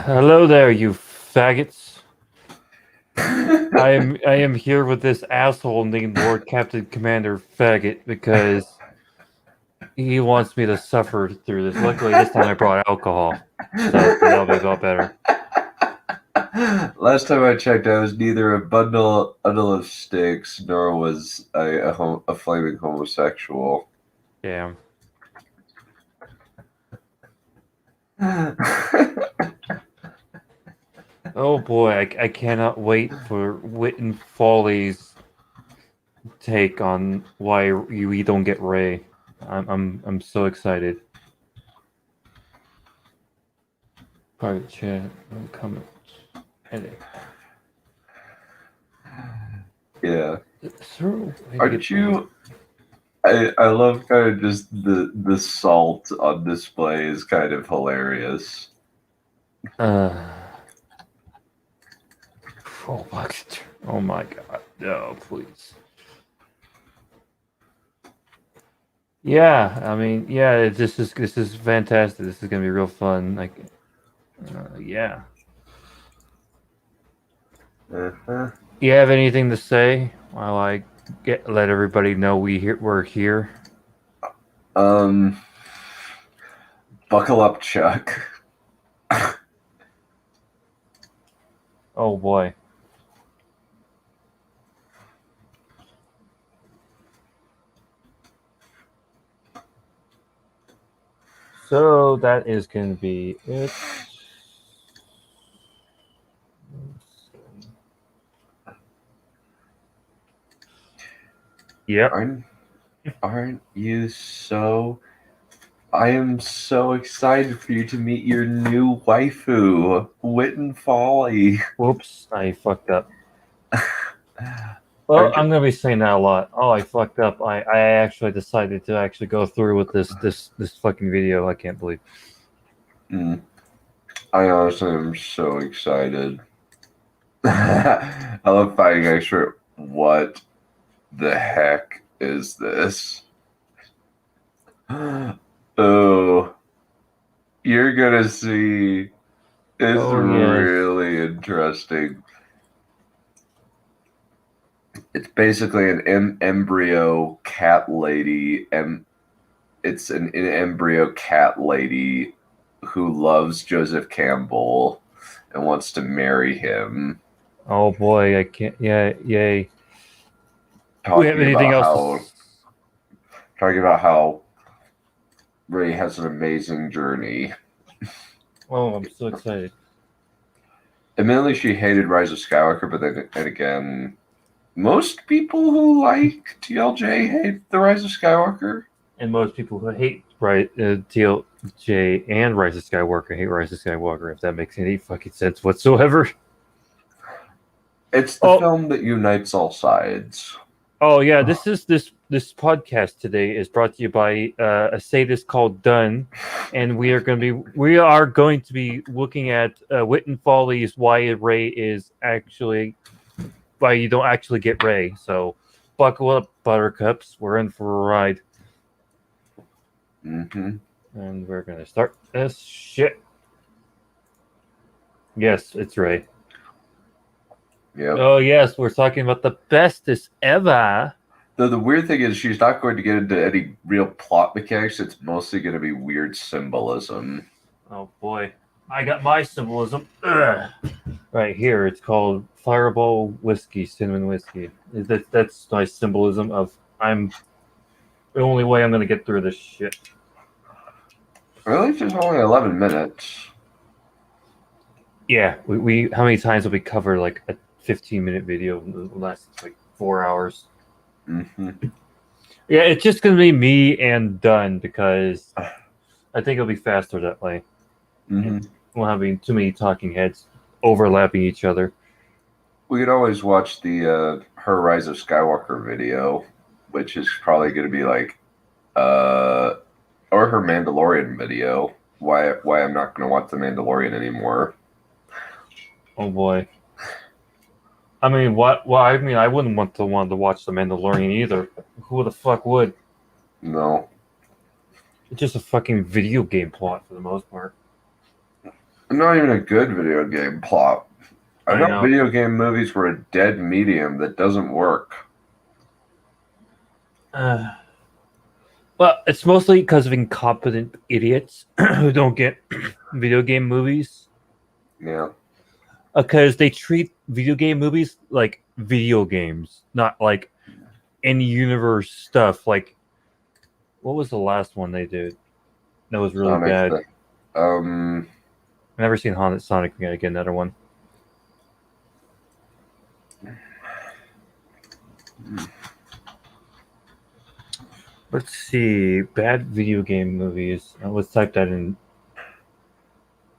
Hello there, you faggots. I am here with this asshole named Lord Captain Commander Faggot because he wants me to suffer through this. Luckily, this time I brought alcohol, so that'll be a lot better. Last time I checked, I was neither a bundle of sticks nor was a flaming homosexual. Damn. Oh boy, I cannot wait for Wit and Folly's take on why we don't get Ray. I'm so excited. Private chat, no comments, edit. Yeah. So, Aren't you? I love kind of just the salt on display is kind of hilarious. Uh, oh my, oh my god, no, please. Yeah, I mean, yeah, this is fantastic. This is gonna be real fun. Like, yeah. Uh-huh. You have anything to say while I let everybody know we're here? Um, buckle up, Chuck. Oh boy. So that is gonna be it. Yep. Aren't you so? I am so excited for you to meet your new waifu, Wit and Folly. Whoops, I fucked up. Well, I'm gonna be saying that a lot. Oh, I fucked up. I actually decided to actually go through with this fucking video. I can't believe. I honestly am so excited. I love finding extra. What the heck is this? Oh, you're gonna see. It's Oh yes. really interesting. It's basically an embryo cat lady, and it's an embryo cat lady who loves Joseph Campbell and wants to marry him. Oh boy, I can't. Yeah, yay. We have Talking anything about else? how Ray has an amazing journey. Oh, I'm so excited. Admittedly, she hated Rise of Skywalker, but then and again, most people who like TLJ hate the Rise of Skywalker. And most people who hate TLJ and Rise of Skywalker hate Rise of Skywalker. If that makes any fucking sense whatsoever. It's the film that unites all sides. Oh yeah, this podcast today is brought to you by a sadist called Dunn, and we are going to be looking at Wit and Folly's why Ray is actually why you don't actually get Ray. So buckle up, buttercups. We're in for a ride. Mm-hmm. And we're gonna start this shit. Yes, it's Ray. Yep. Oh yes, we're talking about the bestest ever. Though the weird thing is she's not going to get into any real plot mechanics. It's mostly going to be weird symbolism. Oh boy. I got my symbolism. Ugh. Right here. It's called Fireball Whiskey, Cinnamon Whiskey. That's my symbolism of I'm the only way I'm gonna get through this shit. Really? There's only 11 minutes. Yeah, we how many times have we covered like a 15-minute video in the last like 4 hours? Mm-hmm. Yeah, it's just gonna be me and Dunn because I think it'll be faster that way. Mm-hmm. Won't have too many talking heads overlapping each other. We could always watch the her Rise of Skywalker video, which is probably going to be like, or her Mandalorian video. Why I'm not going to watch the Mandalorian anymore? Oh boy. I mean, what? Well, I mean, I wouldn't want to watch the Mandalorian either. Who the fuck would? No. It's just a fucking video game plot for the most part. Not even a good video game plot. I I thought know. video game movies were a dead medium that doesn't work. Well, it's mostly because of incompetent idiots who don't get video game movies. Yeah. Because they treat video game movies like video games, not like in-universe stuff. Like, what was the last one they did? That was really Sonic. bad. Um. I've never seen Haunted Sonic. I'm gonna get another one. Let's see. Bad video game movies. Let's type that in.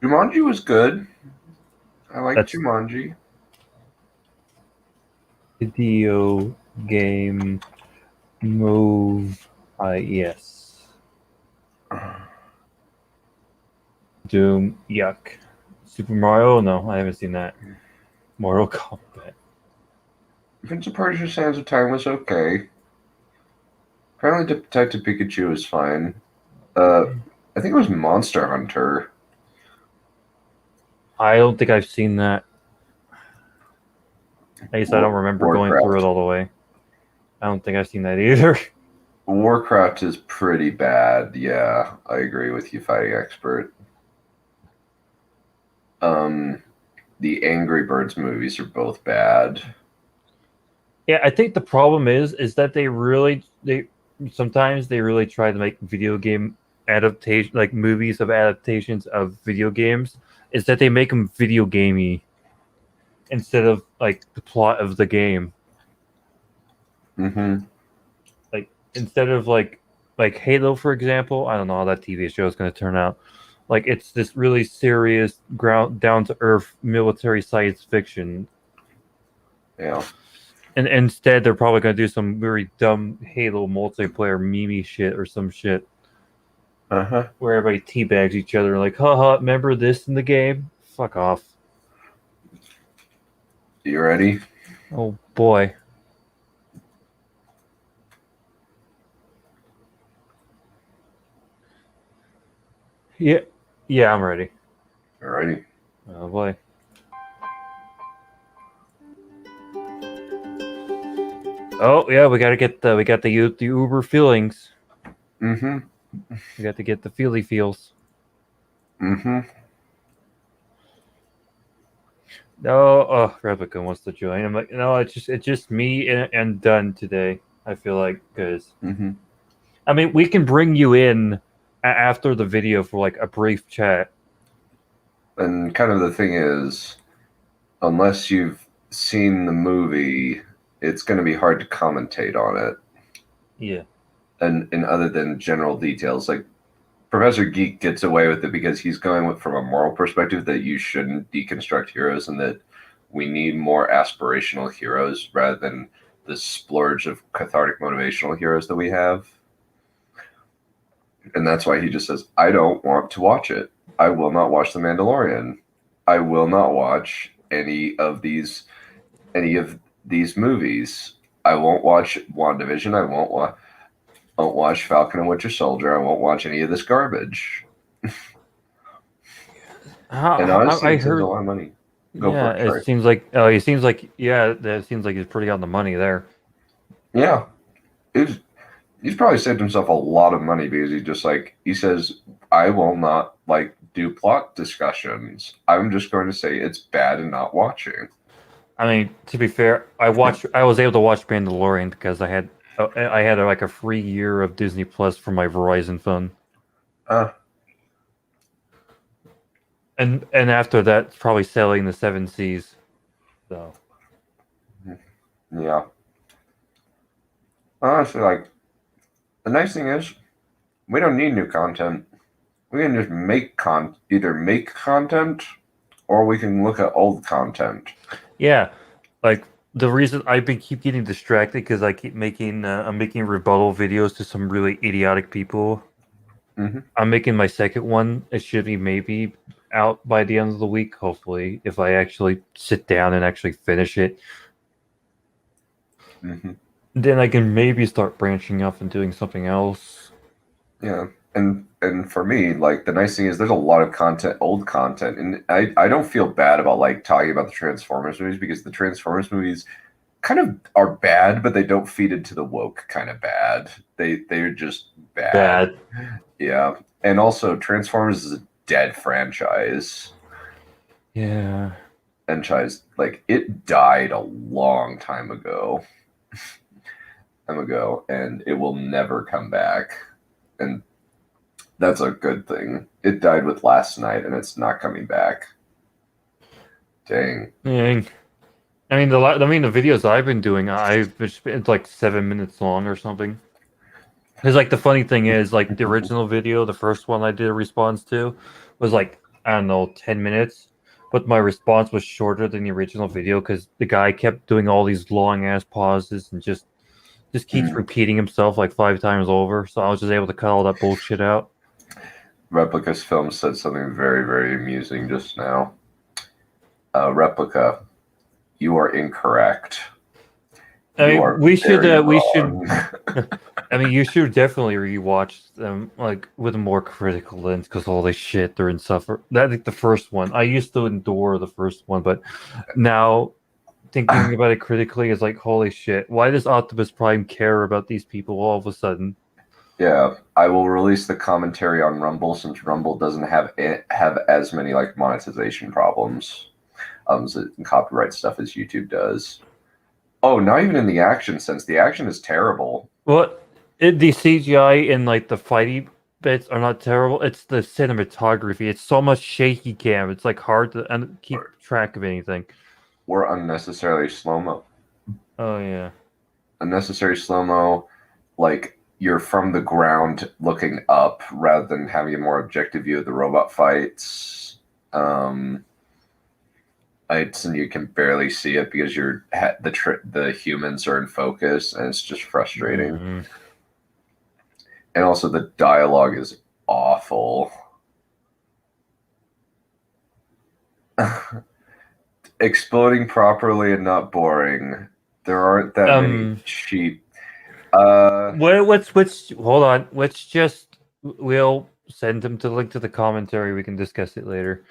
Jumanji was good. I like That's Jumanji. video game move. Yes. Doom. Yuck. Super Mario? No, I haven't seen that. Mortal Kombat. Prince of Persia: Sands of Time was okay. Apparently, Detective Pikachu is fine. I think it was Monster Hunter. I don't think I've seen that. I guess I don't remember going through it Warcraft. all the way. I don't think I've seen that either. Warcraft is pretty bad. Yeah, I agree with you, Fighting Expert. The Angry Birds movies are both bad. Yeah, I think the problem is that they sometimes they really try to make video game adaptation like movies of adaptations of video games. Is that they make them video gamey instead of like the plot of the game. Mm-hmm. Like instead of like Halo, for example. I don't know how that TV show is going to turn out. Like it's this really serious, ground down to earth military science fiction. Yeah. And instead, they're probably going to do some very dumb Halo multiplayer meme shit or some shit Uh-huh. where everybody teabags each other like, haha, remember this in the game? Fuck off. You ready? Oh boy. Yeah, yeah, I'm ready. Alrighty. Oh boy. Oh yeah, we got the Uber feelings. Mm-hmm. We got to get the feely feels. Mm-hmm. No, oh, Rebecca wants to join. I'm like, no, it's just me and done today. I feel like because Mm-hmm. I mean we can bring you in after the video for like a brief chat. And kind of the thing is, unless you've seen the movie, it's going to be hard to commentate on it. Yeah. And other than general details, like Professor Geek gets away with it because he's going with from a moral perspective that you shouldn't deconstruct heroes and that we need more aspirational heroes rather than the splurge of cathartic motivational heroes that we have. And that's why he just says, I don't want to watch it. I will not watch The Mandalorian. I will not watch any of these movies. I won't watch WandaVision. I won't watch Falcon and Winter Soldier. I won't watch any of this garbage. And honestly, I it saves a heard. lot of money. Go Yeah, for it, Trey. it seems like. Oh, it seems like. Yeah, that seems like he's pretty on the money there. Yeah. He's probably saved himself a lot of money because he says, I will not do plot discussions. I'm just going to say it's bad and not watching. I mean, to be fair, I was able to watch Mandalorian because I had like a free year of Disney Plus for my Verizon phone. Uh, And after that, it's probably sailing the seven seas. So yeah. Honestly, the nice thing is we don't need new content. We can just either make content or we can look at old content. yeah, like the reason keep getting distracted because I keep making I'm making rebuttal videos to some really idiotic people. Mm-hmm. I'm making my second one. It should be maybe out by the end of the week, hopefully, if I actually sit down and actually finish it. Mm-hmm. Then I can maybe start branching off and doing something else. Yeah, and and for me, like the nice thing is there's a lot of content, old content, and I don't feel bad about like talking about the Transformers movies because the Transformers movies kind of are bad, but they don't feed into the woke kind of bad. They're just bad. Bad. Yeah, and also Transformers is a dead franchise. Yeah. Franchise like it died a long time ago. And it will never come back. And that's a good thing. It died with last night, and it's not coming back. Dang. Yeah. I mean, the videos I've been doing, it's like 7 minutes long or something. Because like the funny thing is, like the original video, the first one I did a response to, was like I don't know 10 minutes, but my response was shorter than the original video because the guy kept doing all these long ass pauses and just keeps repeating himself like 5 times over. So I was just able to cut all that bullshit out. Replica's film said something very, very amusing just now. Replica, you are incorrect. I mean, we should. Wrong. I mean, you should definitely rewatch them like with a more critical lens because holy shit, they're insufferable. I think the first one. I used to adore the first one, but now thinking about it critically is like holy shit. Why does Optimus Prime care about these people all of a sudden? Yeah, I will release the commentary on Rumble since Rumble doesn't have as many like monetization problems, and copyright stuff as YouTube does. Oh, not even in the action sense. The action is terrible. Well, the CGI in like the fighting bits are not terrible. It's the cinematography. It's so much shaky cam. It's like hard to keep track of anything. Or unnecessarily slow-mo. Oh yeah. Unnecessary slow-mo, like you're from the ground looking up rather than having a more objective view of the robot fights. And you can barely see it because the humans are in focus, and it's just frustrating. Mm-hmm. And also the dialogue is awful. Exploding properly and not boring. There aren't that many cheap. Hold on. We'll send them to link to the commentary. We can discuss it later.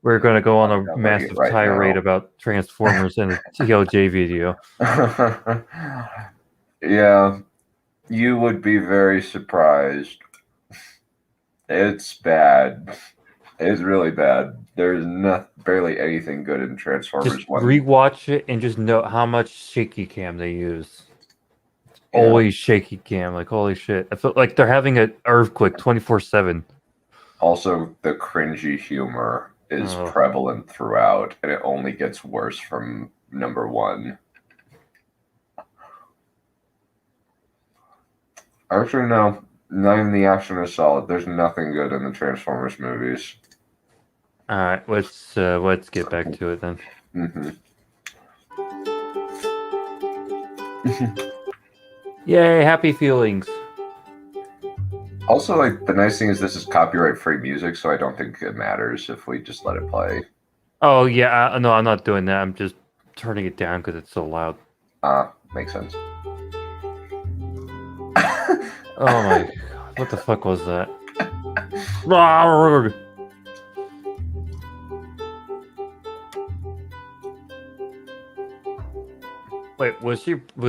We're going to go on a massive tirade about Transformers and a TLJ video. Yeah, you would be very surprised. It's bad. It's really bad. There's barely anything good in Transformers Just 1. rewatch it and just note how much shaky cam they use. Always shaky cam. Like, holy shit. I feel like they're having an earthquake 24/7. Also, the cringy humor is prevalent throughout, and it only gets worse from number 1. Actually, no. Not even the action is solid. There's nothing good in the Transformers movies. All right, let's get back to it then. Yay, happy feelings. Also, like the nice thing is this is copyright-free music, so I don't think it matters if we just let it play. Oh yeah, no, I'm not doing that. I'm just turning it down because it's so loud. Makes sense. Oh my god, what the fuck was that? Wait, was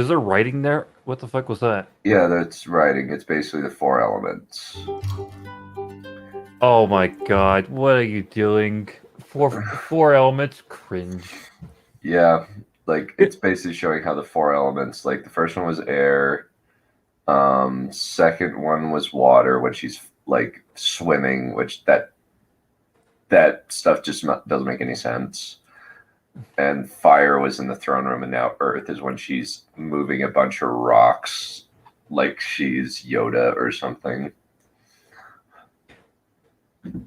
there writing there? What the fuck was that? Yeah, that's writing. It's basically the 4 elements. Oh my god, what are you doing? Four elements? Cringe. Yeah, like it's basically showing how the 4 elements, like the first one was air, second one was water when she's like swimming, which that stuff just doesn't make any sense. And fire was in the throne room, and now earth is when she's moving a bunch of rocks like she's Yoda or something. And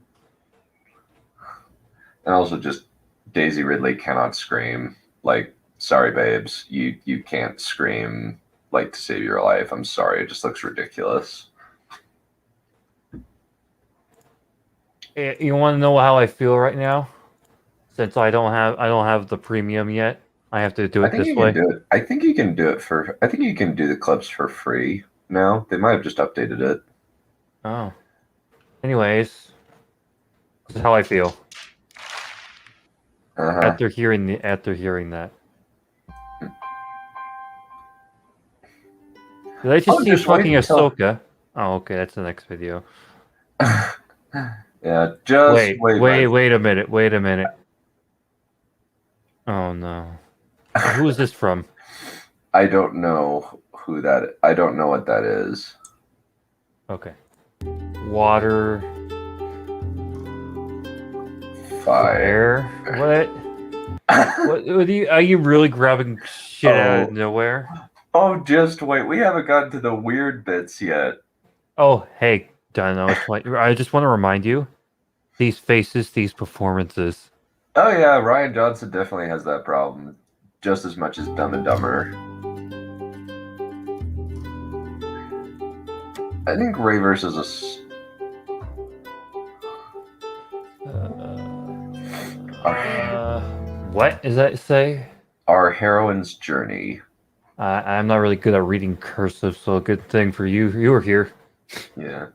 also just Daisy Ridley cannot scream. Like, sorry babes, you can't scream like to save your life. I'm sorry, it just looks ridiculous. You want to know how I feel right now? Since I don't have the premium yet, I have to do it this way. I think you can do the clips for free now. They might have just updated it. Oh. Anyways, this is how I feel Uh-huh. after hearing that. Did I just see just wait fucking until- Ahsoka? Oh, okay, that's the next video. Yeah, just wait. Wait a minute. Wait a minute. Oh no. Who is this from? I don't know who that. I don't know what that is. Okay. Water. Fire. What? What are you really grabbing shit out of nowhere? Oh, just wait. We haven't gotten to the weird bits yet. Oh, hey, Don. I just want to remind you, these faces, these performances. Oh yeah, Ryan Johnson definitely has that problem, just as much as Dumb and Dumber. I think Rayverse is What does that say? Our heroine's journey. I'm not really good at reading cursive, so good thing for you. You were here. Yeah.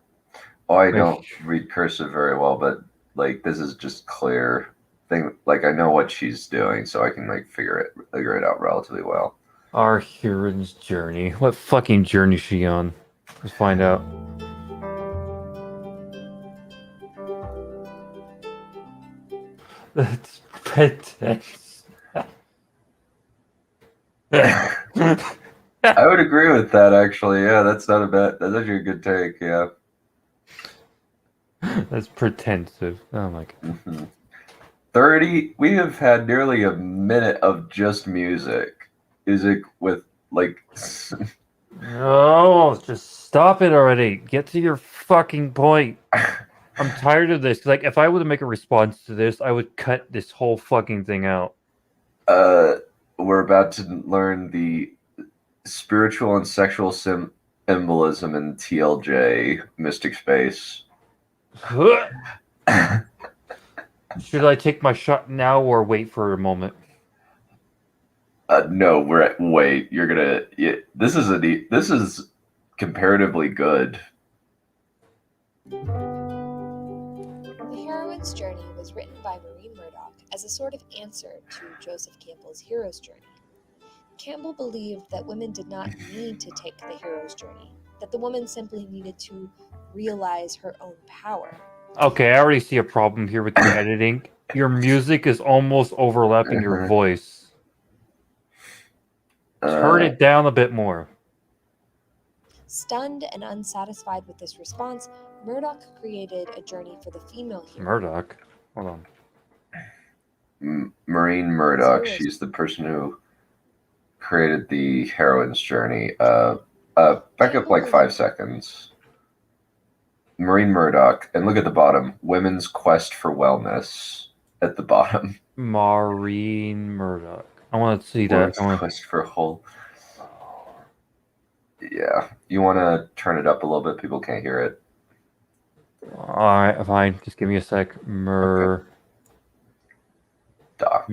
Oh, I don't read cursive very well, but like this is just clear thing. Like I know what she's doing, so I can like figure it out relatively well. Our heroine's journey. What fucking journey is she on? Let's find out. That's pretentious. I would agree with that actually. Yeah, that's not a bad. That's actually a good take. Yeah. That's pretensive. Oh my god. 30. We have had nearly a minute of just music. Music with like. Oh, just stop it already. Get to your fucking point. I'm tired of this. Like, if I were to make a response to this, I would cut this whole fucking thing out. We're about to learn the spiritual and sexual symbolism in TLJ Mystic Space. Should I take my shot now or wait for a moment? No, wait. You're gonna. Yeah, this is comparatively good. The Heroine's Journey was written by Marie Murdoch as a sort of answer to Joseph Campbell's hero's journey. Campbell believed that women did not need to take the hero's journey, that the woman simply needed to realize her own power. Okay, I already see a problem here with your editing. Your music is almost overlapping your voice. Turn it down a bit more. Stunned and unsatisfied with this response, Murdoch created a journey for the female hero. Murdoch? Hold on. Maureen Murdoch. She's the person who created the heroine's journey. Back up like 5 seconds. Maureen Murdoch, and look at the bottom. Women's Quest for Wellness at the bottom. Maureen Murdoch. I want to see that. Quest for whole. Yeah, you want to turn it up a little bit. People can't hear it. All right, fine. Just give me a sec. Doc.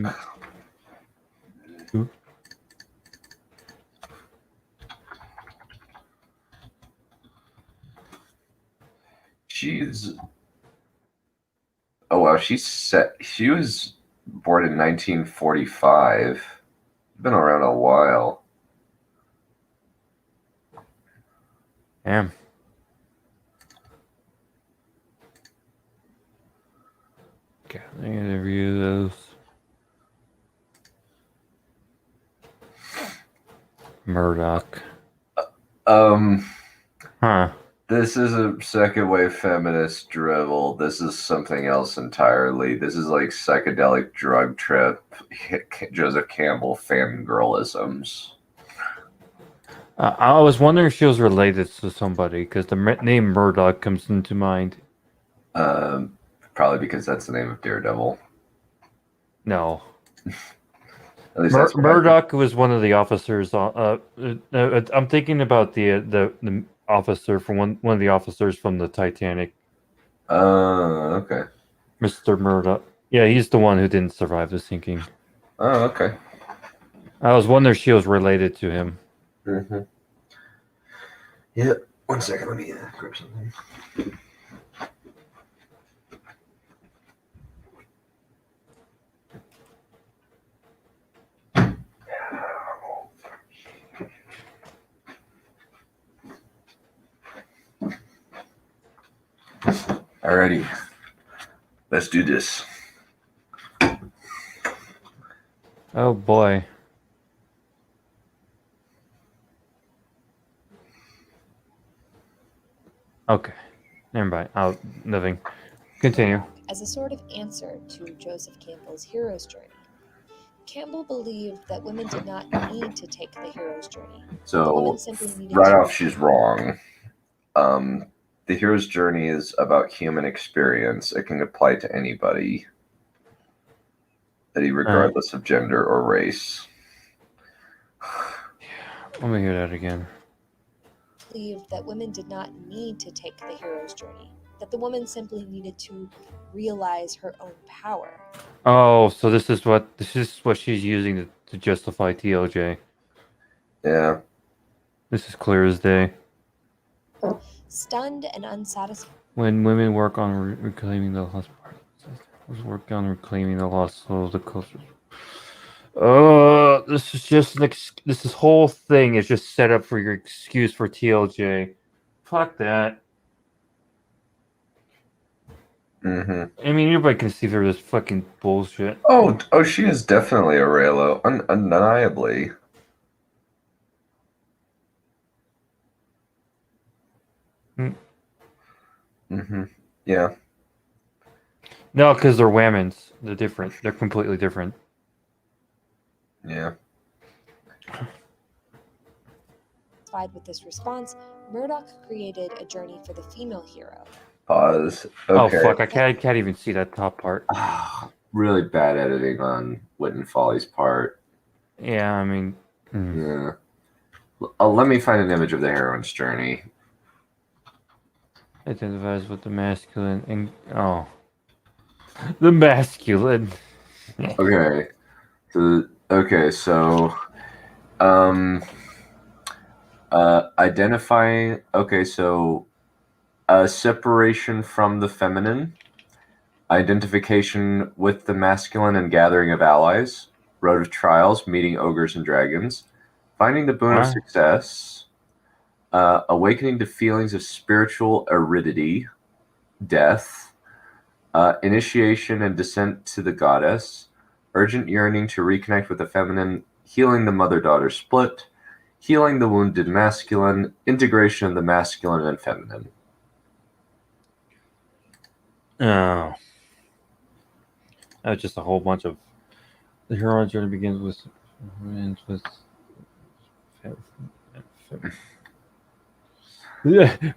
She's. Oh wow, she was born in 1945. Been around a while. Damn. Okay, let me interview those. Murdoch. Huh. This is a second wave feminist drivel. This is something else entirely. This is like psychedelic drug trip, Joseph Campbell fangirlisms. I was wondering if she was related to somebody because the name Murdoch comes into mind. Probably because that's the name of Daredevil. No. At least Murdoch was one of the officers. I'm thinking about the officer from one of the officers from the Titanic. Okay. Mr. Murdoch. Yeah, he's the one who didn't survive the sinking. Oh, okay. I was wondering if she was related to him. Mm-hmm. Yeah. 1 second. Let me grab something. Alrighty. Let's do this. Oh boy. Okay. Never mind. Nothing. Continue. As a sort of answer to Joseph Campbell's hero's journey. Campbell believed that women did not need to take the hero's journey. The woman So, simply needed right to... off, she's wrong. The hero's journey is about human experience. It can apply to anybody, regardless of gender or race. Let me hear that again. Believed that women did not need to take the hero's journey. That the woman simply needed to realize her own power. Oh, so this is what she's using to justify TLJ. Yeah. This is clear as day. Stunned and unsatisfied. When women work on reclaiming the lost soul of the culture. This is just this whole thing is just set up for your excuse for TLJ. Fuck that. Mm-hmm. I mean, everybody can see through this fucking bullshit. Oh, she is definitely a Raylo, undeniably. Mm-hmm. Yeah. No, because they're women's. They're different. They're completely different. Yeah. With this response, Murdoch created a journey for the female hero. Pause. Okay. Oh fuck! I can't even see that top part. Really bad editing on Wit and Folly's part. Yeah, I mean. Yeah. Let me find an image of the heroine's journey. Identifies with the masculine and the masculine. Okay. So identifying. Okay, so separation from the feminine, identification with the masculine and gathering of allies, road of trials, meeting ogres and dragons, finding the boon of success, awakening to feelings of spiritual aridity, death, initiation and descent to the goddess, urgent yearning to reconnect with the feminine, healing the mother-daughter split, healing the wounded masculine, integration of the masculine and feminine. Oh. That's just a whole bunch of... The hero's journey begins with...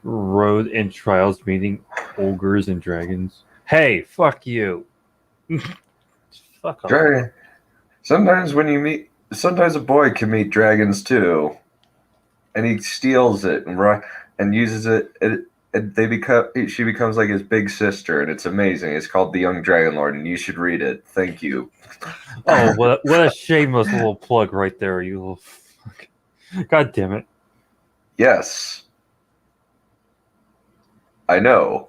road and trials meeting ogres and dragons. Hey, fuck you. Fuck off. Sometimes a boy can meet dragons too, and he steals it and uses it. She becomes like his big sister, and it's amazing. It's called The Young Dragon Lord, and you should read it. Thank you. Oh, what a shameless little plug right there, you little fuck. God damn it. Yes. I know.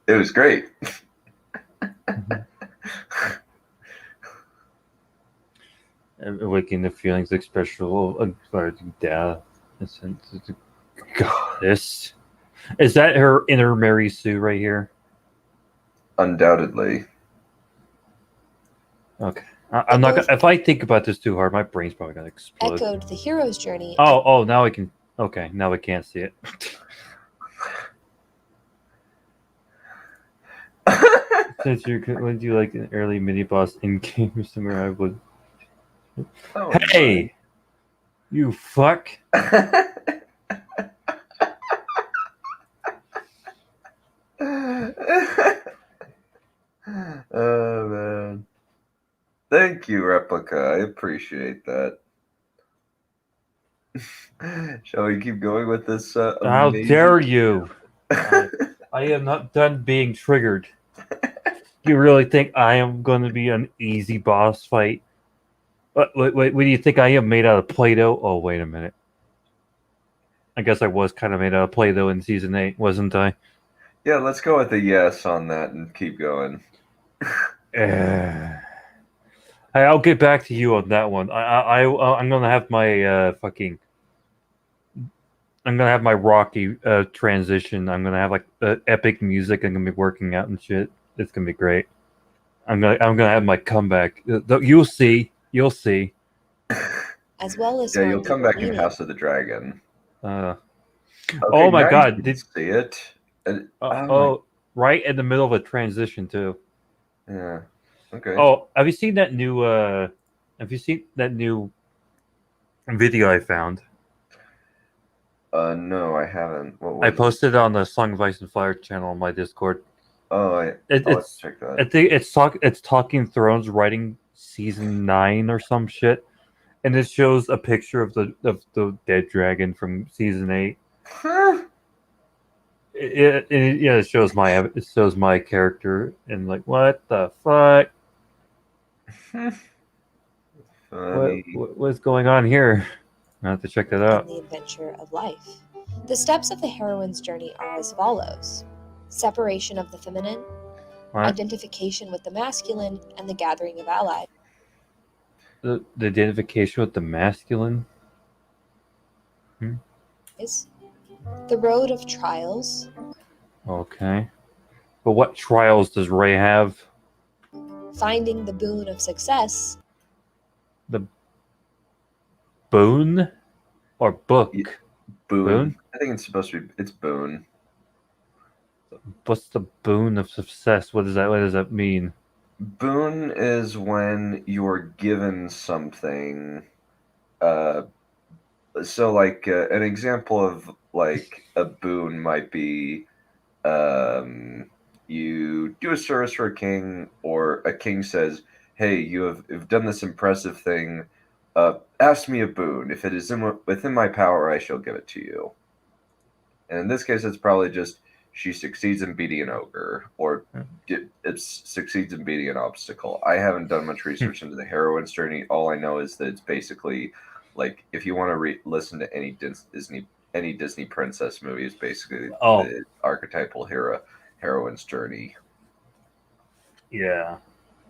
It was great. Awakening the feelings of special death. Goddess. Is that her inner Mary Sue right here? Undoubtedly. Okay. I'm not gonna, if I think about this too hard, my brain's probably gonna explode. Echoed the hero's journey. Oh, now I can. Okay, now I can't see it. Since would you like an early mini boss in game or somewhere? I would. Oh, hey, you fuck. Oh man. Thank you, Replica. I appreciate that. Shall we keep going with this? How dare you? I am not done being triggered. You really think I am going to be an easy boss fight? Wait, what do you think I am made out of Play-Doh? Oh, wait a minute. I guess I was kind of made out of Play-Doh in Season 8, wasn't I? Yeah, let's go with a yes on that and keep going. Hey, I'll get back to you on that one. I'm gonna have my fucking I'm gonna have my Rocky transition. I'm gonna have like epic music. I'm gonna be working out and shit. It's gonna be great. I'm gonna have my comeback. You'll see. You'll see. as well as Yeah, found you'll come deeper back in meaning. House of the Dragon. Okay, Okay, my now God! you can see it. And, Right in the middle of a transition too. yeah. Okay. Oh, have you seen that new? Have you seen that new video I found? No, I haven't. What I was it? posted it on the Song of Ice and Fire channel on my Discord. Oh, I'll let's check that. I think it's Talking Thrones writing season 9 or some shit, and it shows a picture of the dead dragon from season 8. It shows my character and like what the fuck. What's going on here? I have to check that out. In the adventure of life. The steps of the heroine's journey are as follows: separation of the feminine, What? identification with the masculine, and the gathering of allies. The identification with the masculine. The road of trials, Okay, but what trials does Ray have? finding the boon of success, The boon or book? Yeah. Boon. I think it's supposed to be. It's boon. What's the boon of success? What does that mean? Boon is when you're given something. So like an example of like a boon might be, you do a service for a king, or a king says, "Hey, you've done this impressive thing. Ask me a boon. If it is within my power, I shall give it to you." And in this case, it's probably just she succeeds in beating an ogre, or it succeeds in beating an obstacle. I haven't done much research into the heroine's journey. All I know is that it's basically like if you want to listen to any Disney princess movie, it's basically the archetypal heroine's journey. Yeah.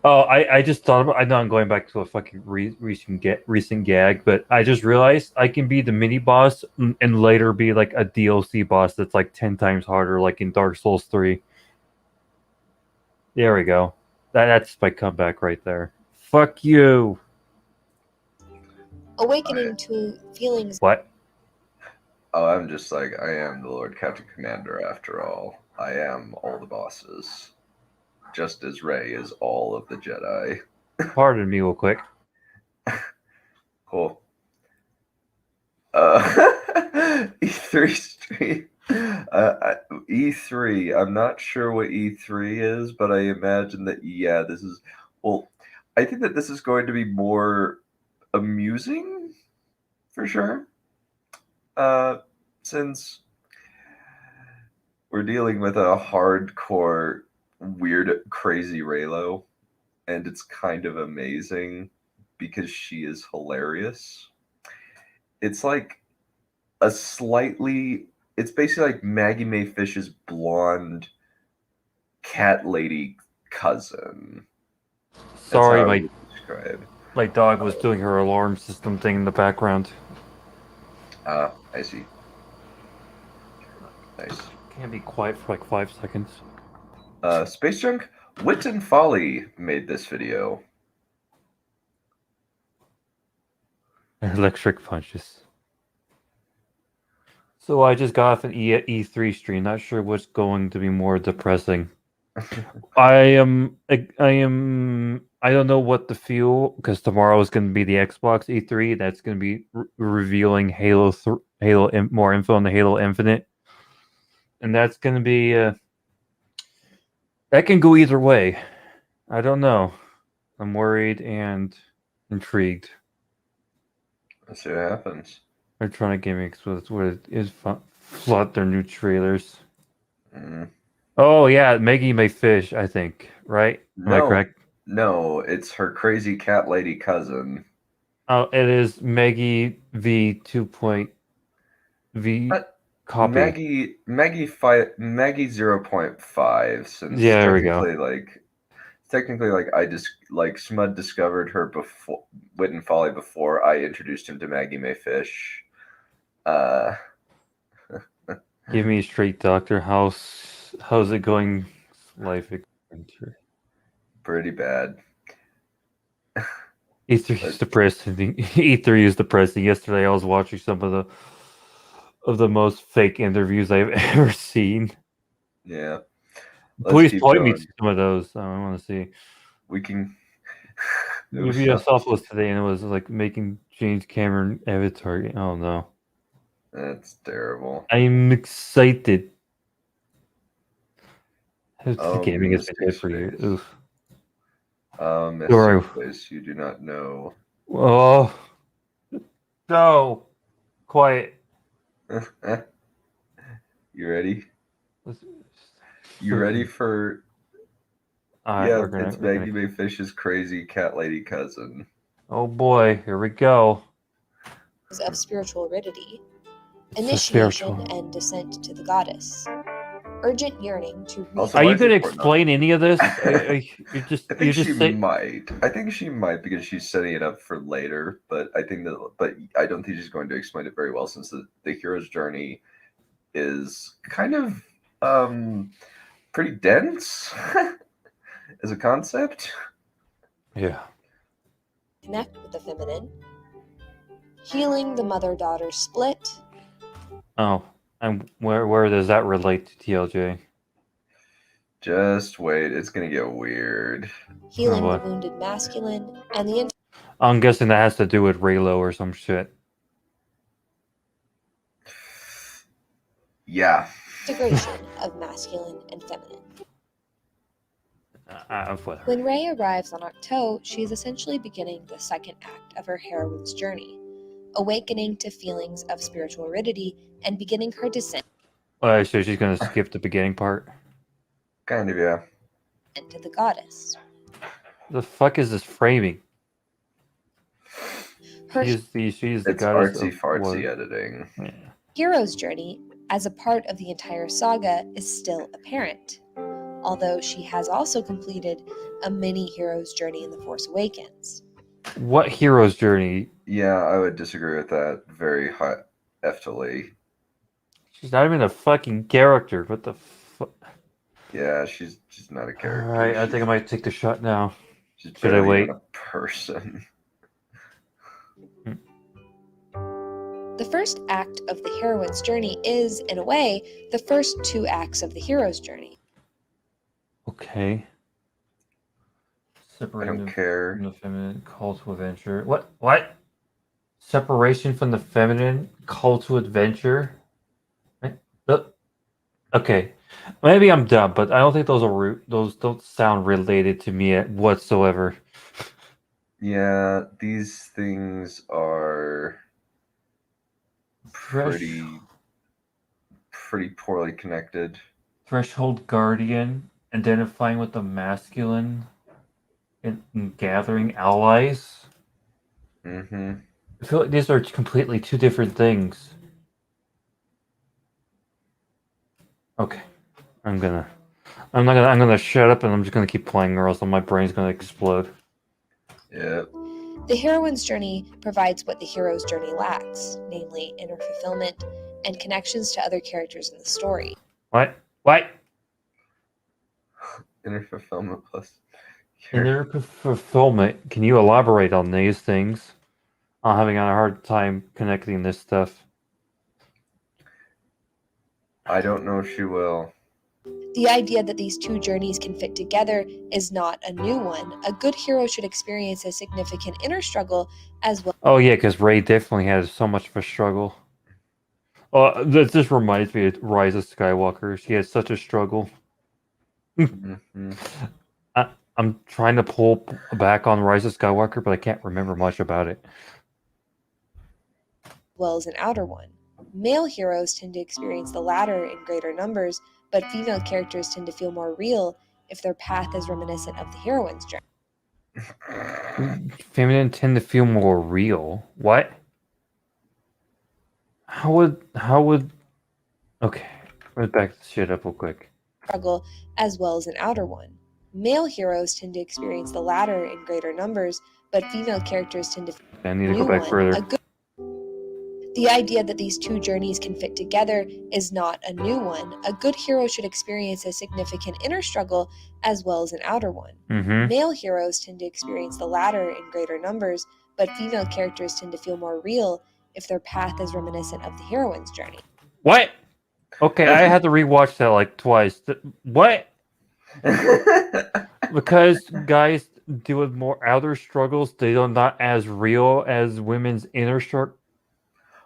Oh, I just thought about. I know I'm going back to a fucking recent gag, but I just realized I can be the mini boss and later be like a DLC boss that's like 10 times harder, like in Dark Souls 3. There we go. That's my comeback right there. Fuck you. awakening to feelings. What? Oh, I'm just like, I am the Lord Captain Commander after all. I am all the bosses. Just as Rey is all of the Jedi. Pardon me real quick. Cool. E3 stream. E3. I'm not sure what E3 is, but I imagine that, yeah, this is... Well, I think that this is going to be more amusing, for sure. Since we're dealing with a hardcore, weird, crazy Raylo, and it's kind of amazing because she is hilarious. It's like it's basically like Maggie Mae Fish's blonde cat lady cousin. Sorry, my dog was doing her alarm system thing in the background. I see. Nice. Can't be quiet for like 5 seconds. Space Junk, Wit and Folly made this video. Electric punches. So I just got off an E3 stream. Not sure what's going to be more depressing. I don't know what to feel because tomorrow is going to be the Xbox E3. That's going to be revealing more info on the Halo Infinite, and that's going to be that can go either way. I don't know. I'm worried and intrigued. Let's see what happens. Electronic Gaming is flood their new trailers. Mm. Oh yeah, Maggie May Fish, I think, right? Am I correct? No, it's her crazy cat lady cousin. Oh, it is Maggie V 2.V copy. Maggie 0.5. Since there we go. Technically, I just Smud discovered her before Wit and Folly before I introduced him to Maggie May Fish. Give me a straight, doctor. How's it going? Life adventure. Pretty bad. E3 is depressing. E3 is depressing. Yesterday, I was watching some of the most fake interviews I've ever seen. Yeah. Let's Please keep point me going. to some of those. I want to see. We can. It was Maybe I saw so- post today and it was like making James Cameron Avatar. Oh no. That's terrible. I'm excited. The Oh, gaming has been Mystic dead for you. Space. Oof. Mystic Sorry. Space. You do not know. Oh no. Quiet. You ready? Let's- You ready for? Alright, Yeah, we're gonna. it's Maggie McFish's crazy cat lady cousin. Oh boy, here we go. Of spiritual aridity, It's so initiation spiritual. and descent to the goddess, urgent yearning to Also, Are why you is he gonna important? explain any of this? You're just I think she saying. might. I think she might because she's setting it up for later. But I think that. But I don't think she's going to explain it very well since the hero's journey is kind of pretty dense as a concept. Yeah. connect with the feminine, healing the mother-daughter split, Oh, and where does that relate to TLJ? Just wait, it's gonna get weird. healing Oh, the boy. wounded masculine, and the I'm guessing that has to do with Raylo or some shit. Yeah. integration of masculine and feminine. Whatever. When Rey arrives on Octo, she is essentially beginning the second act of her heroine's journey, awakening to feelings of spiritual aridity and beginning her descent So she's gonna skip the beginning part. Kind of, yeah. into the goddess. The fuck is this framing? Her She's the It's goddess artsy of fartsy war. editing. Yeah. hero's journey, as a part of the entire saga, is still apparent, although she has also completed a mini hero's journey in The Force Awakens. What hero's journey? Yeah, I would disagree with that very heftily. She's not even a fucking character. What the fuck? Yeah, she's not a character. Alright, I think I might take the shot now. She's Should I barely wait? even a person. The first act of the heroine's journey is, in a way, the first two acts of the hero's journey. Okay. I Separating don't from care. the feminine, call to adventure. What? Separation from the feminine, call to adventure? Okay. Maybe I'm dumb, but I don't think those don't sound related to me whatsoever. Yeah, these things are pretty poorly connected. Threshold guardian, identifying with the masculine, and gathering allies. Mm-hmm. I feel like these are completely two different things. Okay, I'm gonna shut up and I'm just gonna keep playing, or else my brain's gonna explode. Yeah. The heroine's journey provides what the hero's journey lacks, namely inner fulfillment and connections to other characters in the story. What? Inner fulfillment plus. Inner fulfillment. Can you elaborate on these things? I'm having a hard time connecting this stuff. I don't know if she will. The idea that these two journeys can fit together is not a new one. A good hero should experience a significant inner struggle as well. Oh yeah, because Ray definitely has so much of a struggle. That just reminds me of Rise of Skywalker. She had such a struggle. Mm-hmm. I'm trying to pull back on Rise of Skywalker, but I can't remember much about it. Well as an outer one. Male heroes tend to experience the latter in greater numbers, but female characters tend to feel more real if their path is reminiscent of the heroine's journey. Feminine tend to feel more real. What? How would? Okay, let's back this shit up real quick. Struggle as well as an outer one. Male heroes tend to experience the latter in greater numbers, but female characters tend to feel I need to go back further. The idea that these two journeys can fit together is not a new one. A good hero should experience a significant inner struggle as well as an outer one. Mm-hmm. Male heroes tend to experience the latter in greater numbers, but female characters tend to feel more real if their path is reminiscent of the heroine's journey. What? Okay, I had to rewatch that like twice. What? Because guys deal with more outer struggles, they are not as real as women's inner struggle.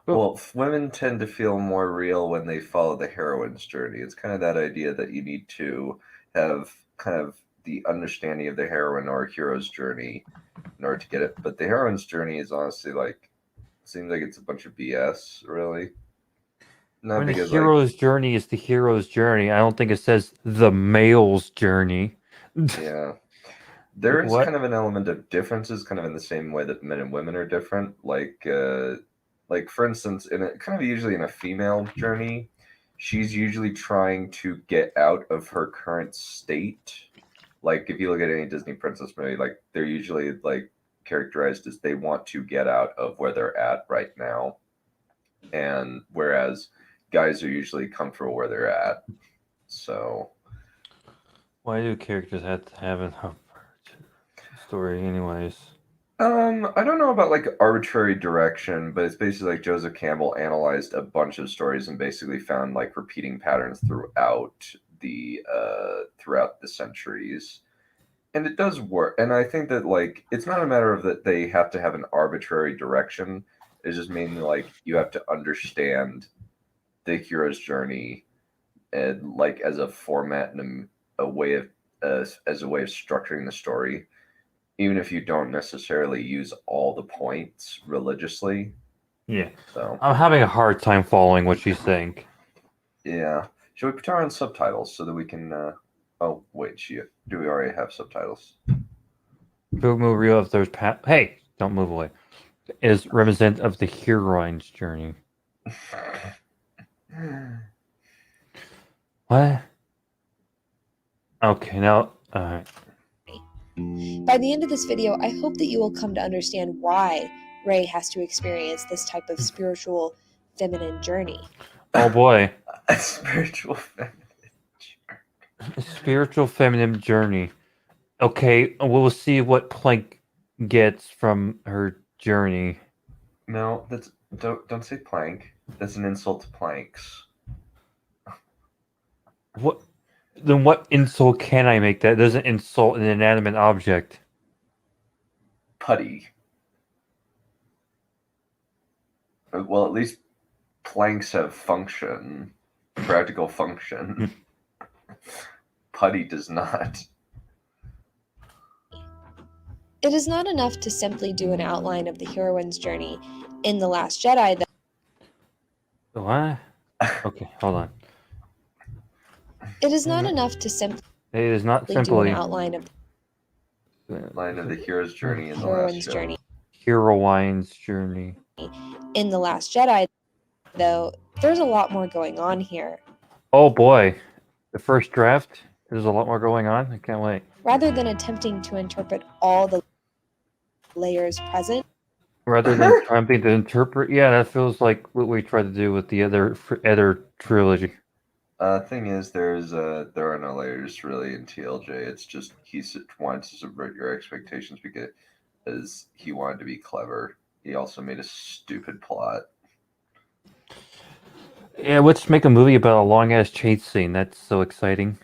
Well, women tend to feel more real when they follow the heroine's journey. It's kind of that idea that you need to have kind of the understanding of the heroine or hero's journey in order to get it. But the heroine's journey is honestly like, seems like it's a bunch of BS, really. Not When the because hero's journey is the hero's journey, I don't think it says the male's journey. yeah. There is What? kind of an element of differences, kind of in the same way that men and women are different. Like for instance, in a kind of usually in a female journey, she's usually trying to get out of her current state. Like if you look at any Disney princess movie, like they're usually like characterized as they want to get out of where they're at right now, and whereas guys are usually comfortable where they're at. So Why do characters have to have an story, anyways? I don't know about like arbitrary direction, but it's basically like Joseph Campbell analyzed a bunch of stories and basically found like repeating patterns throughout the centuries. And it does work. And I think that like it's not a matter of that they have to have an arbitrary direction. It's just mainly like you have to understand the hero's journey and like as a format and a way of as a way of structuring the story, even if you don't necessarily use all the points religiously. Yeah. So I'm having a hard time following what she's saying. yeah, should we put her on subtitles so that we can? Oh wait, do we already have subtitles? Move real if there's hey, don't move away. Is reminiscent of the heroine's journey. What? Okay, now By the end of this video, I hope that you will come to understand why Rey has to experience this type of spiritual feminine journey. oh boy. A spiritual feminine. Spiritual feminine journey. Okay, we'll see what Plank gets from her journey. No, that's don't say plank. That's an insult to planks. What? Then what insult can I make that doesn't insult an inanimate object? Putty. Well, at least planks have function, practical function. Putty does not. It is not enough to simply do an outline of the heroine's journey in The Last Jedi. What? Okay, hold on. It is not enough to simply It is not do simply an outline of Line of the hero's journey in the the last heroine's Jedi. journey heroine's journey. in The Last Jedi, though. There's a lot more going on here. Oh boy, the first draft. There's a lot more going on. I can't wait. Rather than attempting to interpret all the layers present, Rather than attempting to interpret, yeah, that feels like what we tried to do with the other trilogy. Thing is, there are no layers really in TLJ. It's just he wanted to subvert your expectations because he wanted to be clever. He also made a stupid plot. Yeah, let's make a movie about a long ass chase scene. That's so exciting.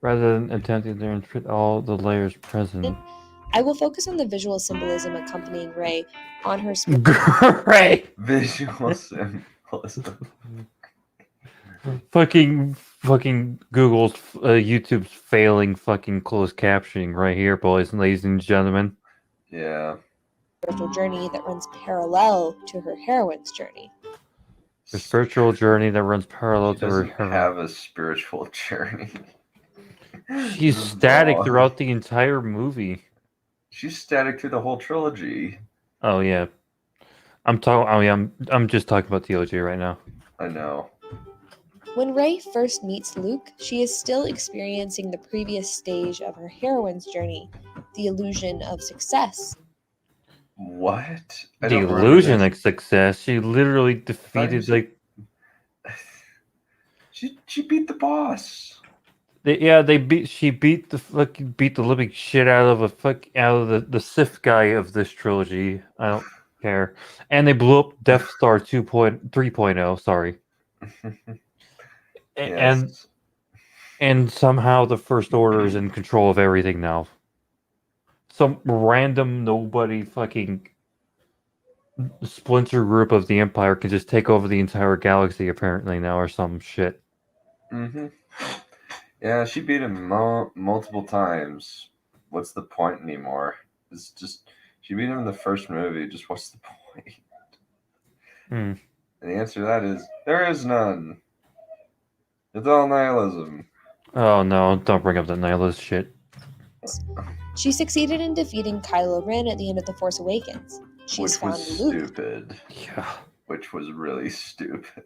Rather than attempting to interpret all the layers present. I will focus on the visual symbolism accompanying Rey on her Great. Visual symbolism. Fucking Google's YouTube's failing fucking closed captioning right here, boys and ladies and gentlemen. Yeah. spiritual journey that runs parallel to her heroine's journey. The spiritual journey that runs parallel She to her doesn't have a spiritual journey. She's static Oh. throughout the entire movie. She's static through the whole trilogy. Oh yeah, I'm just talking about the OJ right now. I know. When Rey first meets Luke, she is still experiencing the previous stage of her heroine's journey, the illusion of success. What? I The don't remember illusion this. of success. She literally defeated She beat the boss. She beat the living shit out of the Sith guy of this trilogy. I don't care. And they blew up Death Star 3.0, sorry. And Yes. and somehow the First Order is in control of everything now. Some random nobody fucking splinter group of the Empire can just take over the entire galaxy apparently now or some shit. Yeah, she beat him multiple times. What's the point anymore? It's just she beat him in the first movie. Just what's the point? Hmm. And the answer to that is there is none. It's all nihilism. Oh no, don't bring up that nihilist shit. She succeeded in defeating Kylo Ren at the end of The Force Awakens. She's Which was found Luke stupid. Yeah. Which was really stupid.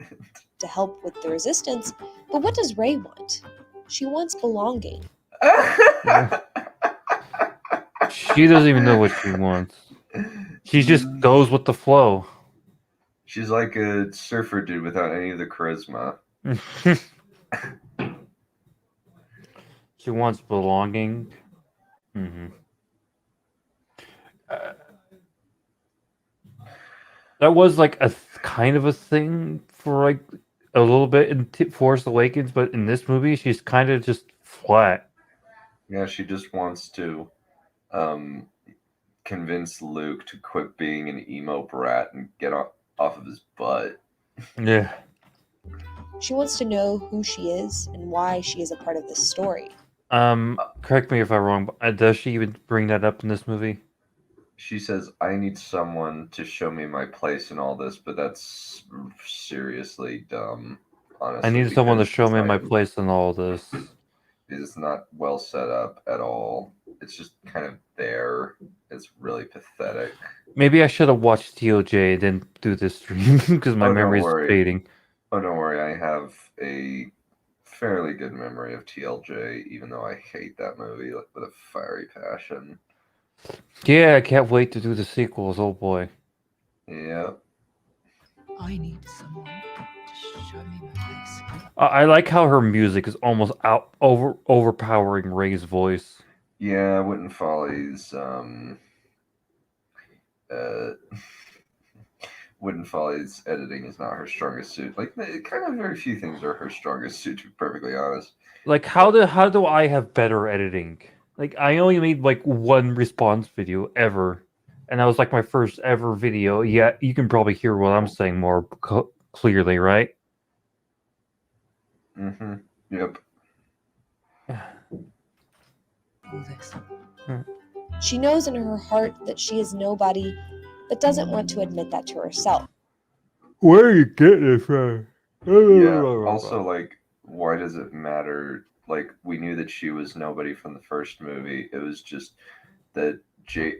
to help with the resistance, but what does Rey want? She wants belonging. She doesn't even know what she wants. She just goes with the flow. She's like a surfer dude without any of the charisma. She wants belonging. Mm-hmm. That was like kind of a thing for like a little bit in Force Awakens, but in this movie, she's kind of just flat. Yeah, she just wants to convince Luke to quit being an emo brat and get off of his butt. Yeah. She wants to know who she is and why she is a part of this story. Correct me if I'm wrong, but does she even bring that up in this movie? She says, I need someone to show me my place in all this, but that's seriously dumb, honestly. I need someone to because show it's me not my even- place in all this. It's not well set up at all. It's just kind of there. It's really pathetic. Maybe I should have watched TOJ then do this stream because my Oh, don't memory is worry. fading. Oh, don't worry. I have a fairly good memory of TLJ, even though I hate that movie with a fiery passion. Yeah, I can't wait to do the sequels. Oh boy. Yeah. I need someone to show me my place. I like how her music is almost overpowering Ray's voice. Yeah, Witten Follies, Witten Follies editing is not her strongest suit. Like, kind of very few things are her strongest suit, to be perfectly honest. Like how do I have better editing? Like I only made like one response video ever, and that was like my first ever video. Yeah, you can probably hear what I'm saying more clearly, right? Mm-hmm. Yep. Do this. She knows in her heart that she is nobody, but doesn't want to admit that to herself. Where are you getting it from? Yeah. Also, like, why does it matter? Like, we knew that she was nobody from the first movie. It was just that they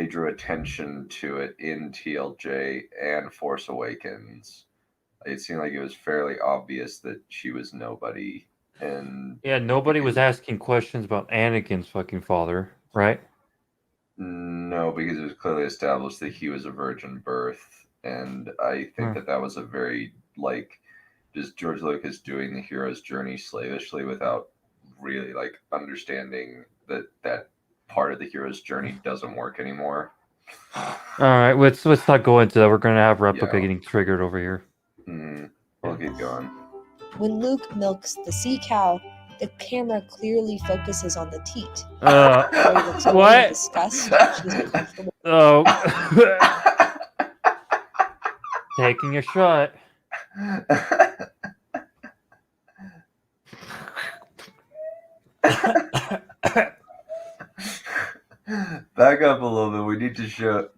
drew attention to it in TLJ and Force Awakens. It seemed like it was fairly obvious that she was nobody. And Yeah, nobody was asking questions about Anakin's fucking father, right? no, because it was clearly established that he was a virgin birth, and I think that was a very just George Lucas doing the hero's journey slavishly without really understanding that part of the hero's journey doesn't work anymore. All right, let's not go into that. We're gonna have Replica Yeah. getting triggered over here. We'll keep going. When Luke milks the sea cow, the camera clearly focuses on the teat. Rey looks away in What? disgust. She's uncomfortable. Oh, taking a shot. Back up a little bit. We need to show.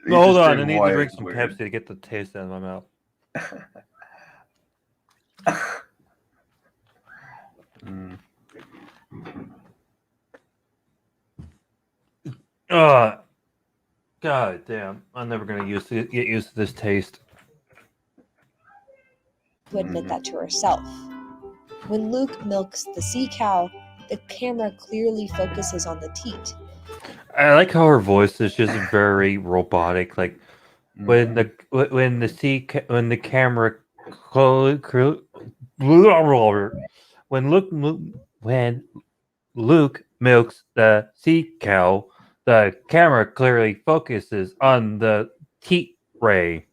Hold on, I need to drink some Pepsi to get the taste out of my mouth. God damn! I'm never gonna get used to this taste. To admit that to herself. When Luke milks the sea cow, the camera clearly focuses on the teat. I like how her voice is just very robotic. Like when the when the camera when Luke milks the sea cow, the camera clearly focuses on the teat ray.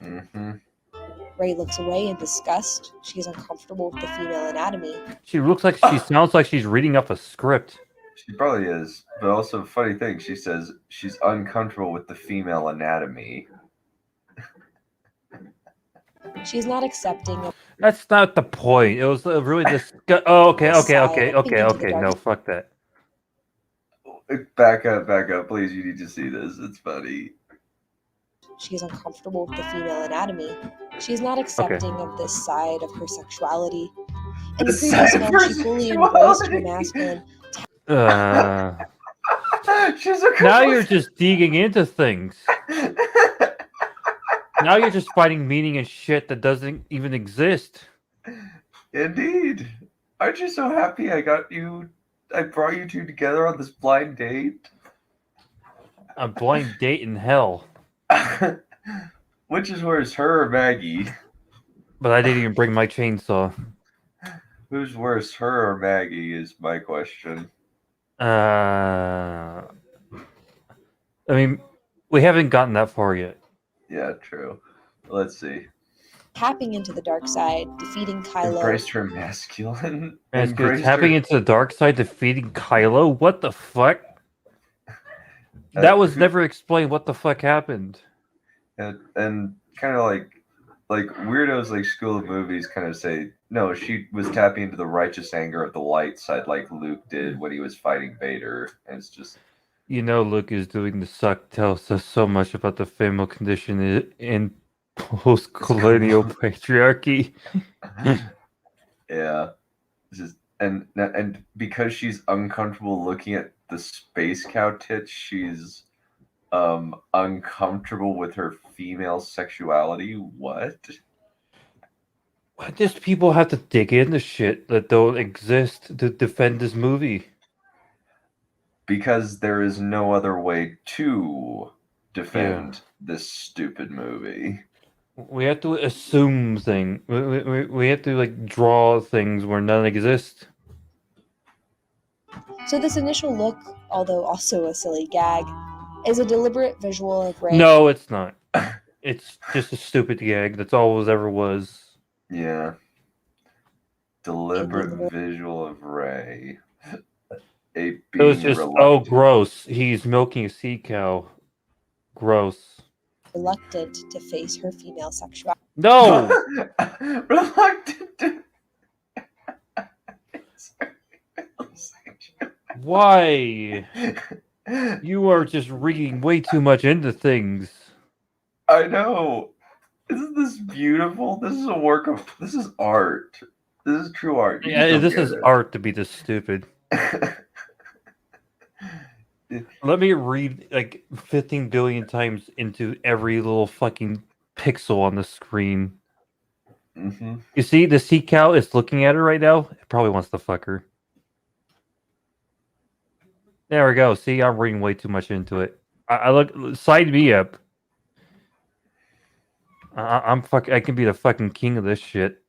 Mm-hmm. Ray looks away in disgust. She is uncomfortable with the female anatomy. She looks like she sounds like she's reading up a script. She probably is, but also funny thing, she says she's uncomfortable with the female anatomy. She's not accepting of That's not the point. It was really Oh, okay. Side. No, fuck that. Back up, please. You need to see this. It's funny. She is uncomfortable with the female anatomy. She is not accepting of this side of her sexuality. In the This previous side of film, her she fully embraced her sexuality. masculine. She's a Now you're just digging into things. Now you're just finding meaning in shit that doesn't even exist. Indeed. Aren't you so happy I brought you two together on this blind date? A blind date in hell. Which is worse, her or Maggie? But I didn't even bring my chainsaw. Who's worse, her or Maggie is my question. I mean, we haven't gotten that far yet. Yeah, true. Let's see. Tapping into the dark side, defeating Kylo. Embraced her masculine. Tapping into the dark side, defeating Kylo? What the fuck? That was never explained. What the fuck happened? And kind of like weirdos like School of Movies kind of say, no, she was tapping into the righteous anger of the light side like Luke did when he was fighting Vader. And it's just... You know, Luke is doing the suck tells us so much about the female condition in post-colonial patriarchy. Yeah. This is, and because she's uncomfortable looking at the space cow tits, she's uncomfortable with her female sexuality. What? Why does people have to dig into shit that don't exist to defend this movie? Because there is no other way to defend this stupid movie. We have to assume things. We have to like draw things where none exist. So this initial look, although also a silly gag, is a deliberate visual of Rey. No, it's not. It's just a stupid gag. That's all it ever was. Yeah. Deliberate visual of Rey. It was just, oh, gross. He's milking a sea cow. Gross. Reluctant to face her female sexuality. No! Reluctant to... Why? You are just reading way too much into things. I know. Isn't this beautiful? This is a work of... This is art. This is true art. Yeah, this is art to be this stupid. Let me read like 15 billion times into every little fucking pixel on the screen. Mm-hmm. You see, the sea cow is looking at her right now. It probably wants to fuck her. There we go. See, I'm reading way too much into it. I look, side me up. I can be the fucking king of this shit.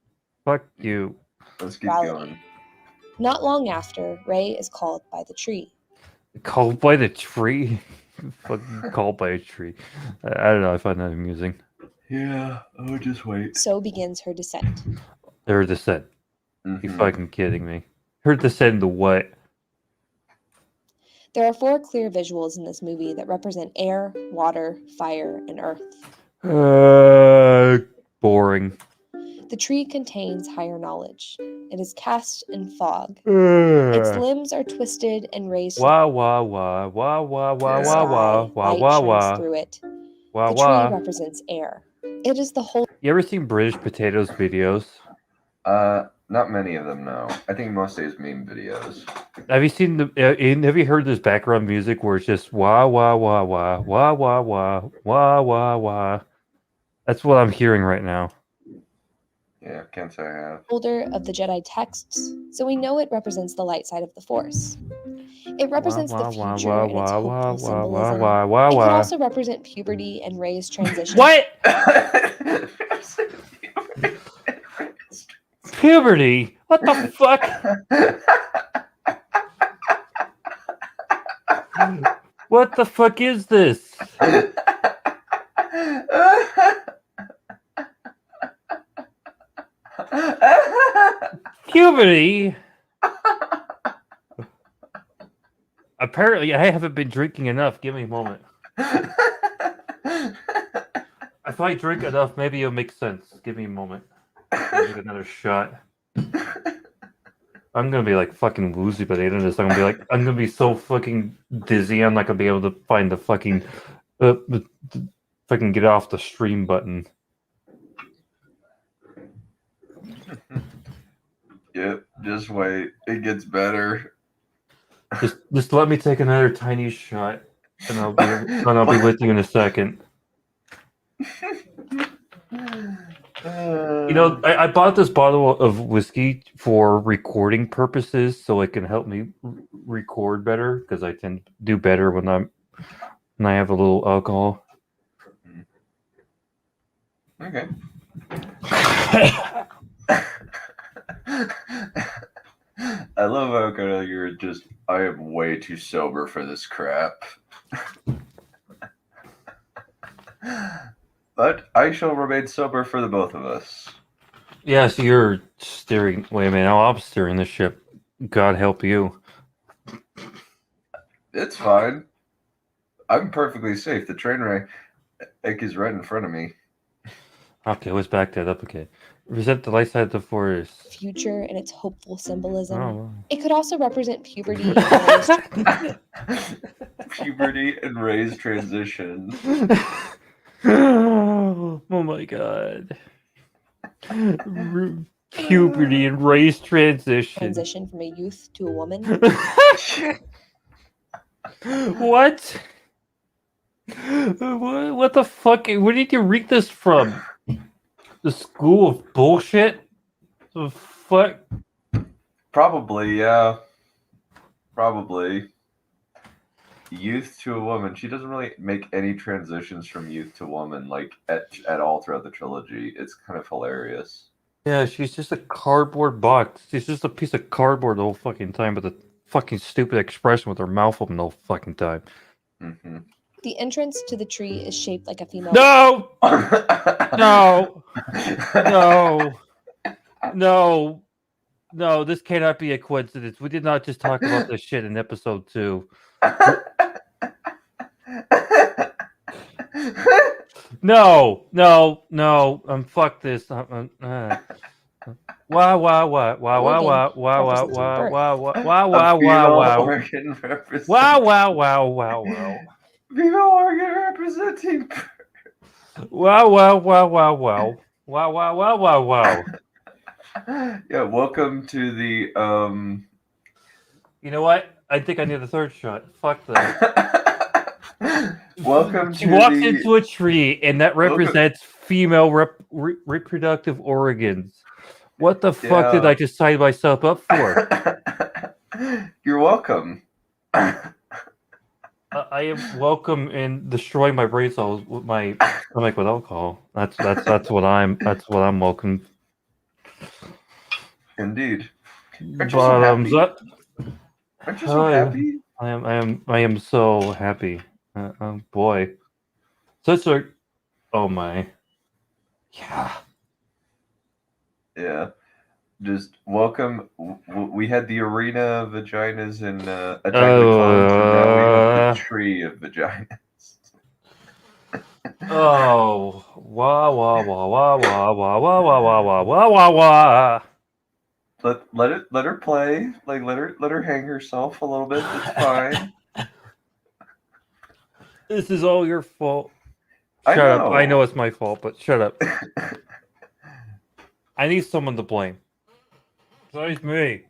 Fuck you. Let's keep going. Not long after, Rey is called by the tree. Called by the tree? Fucking called by a tree. I don't know. I find that amusing. Yeah, oh, just wait. So begins her descent. Her descent. Mm-hmm. You fucking kidding me? Her descent to what? There are 4 clear visuals in this movie that represent air, water, fire, and earth. Boring. The tree contains higher knowledge. It is cast in fog. Its limbs are twisted and raised. Wah wah wah wah wah wah wah wah wah wah wah. Through it. Wah The wah. tree represents air. It is the whole. You ever seen British Potatoes videos? Not many of them, no. I think most of these meme videos. Have you seen the? Have you heard this background music where it's just wah wah wah wah wah wah wah wah wah wah? That's what I'm hearing right now. Yeah, can't say I have. Holder of the Jedi texts, so we know it represents the light side of the Force. It represents the future and its hopeful symbolism. Wah. It could also represent puberty and Ray's transition. What? Puberty? What the fuck? What the fuck is this? Puberty? Apparently, I haven't been drinking enough. Give me a moment. If I drink enough, maybe it'll make sense. Give me a moment. I'll take another shot. I'm gonna be like fucking woozy by the end of this. I'm gonna be so fucking dizzy. I'm not gonna be able to find the fucking fucking get off the stream button. Yep, just wait. It gets better. Just let me take another tiny shot, and I'll be with you in a second. You know, I bought this bottle of whiskey for recording purposes, so it can help me record better because I tend to do better when I have a little alcohol. Okay. I love how kind of you're just. I am way too sober for this crap. But I shall remain sober for the both of us. Yeah, so you're steering. Wait a minute, now I'm steering the ship. God help you. It's fine. I'm perfectly safe. The train wreck is right in front of me. Okay, let's back that up. Okay, represent the light side of the forest. Future and its hopeful symbolism. Oh, It could also represent puberty and Ray's Puberty and Ray's transition. oh my god. Puberty and race transition from a youth to a woman. What? What the fuck? Where did you read this from? The school of bullshit? The fuck? Probably, yeah. Probably. Youth to a woman. She doesn't really make any transitions from youth to woman, like, at all throughout the trilogy. It's kind of hilarious. Yeah, she's just a cardboard box. She's just a piece of cardboard the whole fucking time with a fucking stupid expression with her mouth open the whole fucking time. Mm-hmm. The entrance to the tree is shaped like a female. No! No! No! No, this cannot be a coincidence. We did not just talk about this shit in episode 2. No! Fuck this. Wow. Oregon representing. Wow. Viva Oregon representing. Wow. Yeah, welcome to the You know what? I think I need a third shot. Fuck that. Welcome She to walks the... into a tree, and that represents female reproductive organs. What the fuck did I just sign myself up for? You're welcome. I am welcome in destroying my brain cells with my stomach with alcohol. That's what I'm welcome. Indeed. Bottoms up. Aren't you so happy? I am so happy. Oh boy. Such a oh my. Yeah. Yeah. Just welcome. We had the arena of vaginas and Attack the Clones, and now we have the tree of vaginas. Oh, wah. Let her play. Like let her hang herself a little bit. It's fine. This is all your fault. I Shut know. up. I know it's my fault, but shut up. I need someone to blame. Besides me.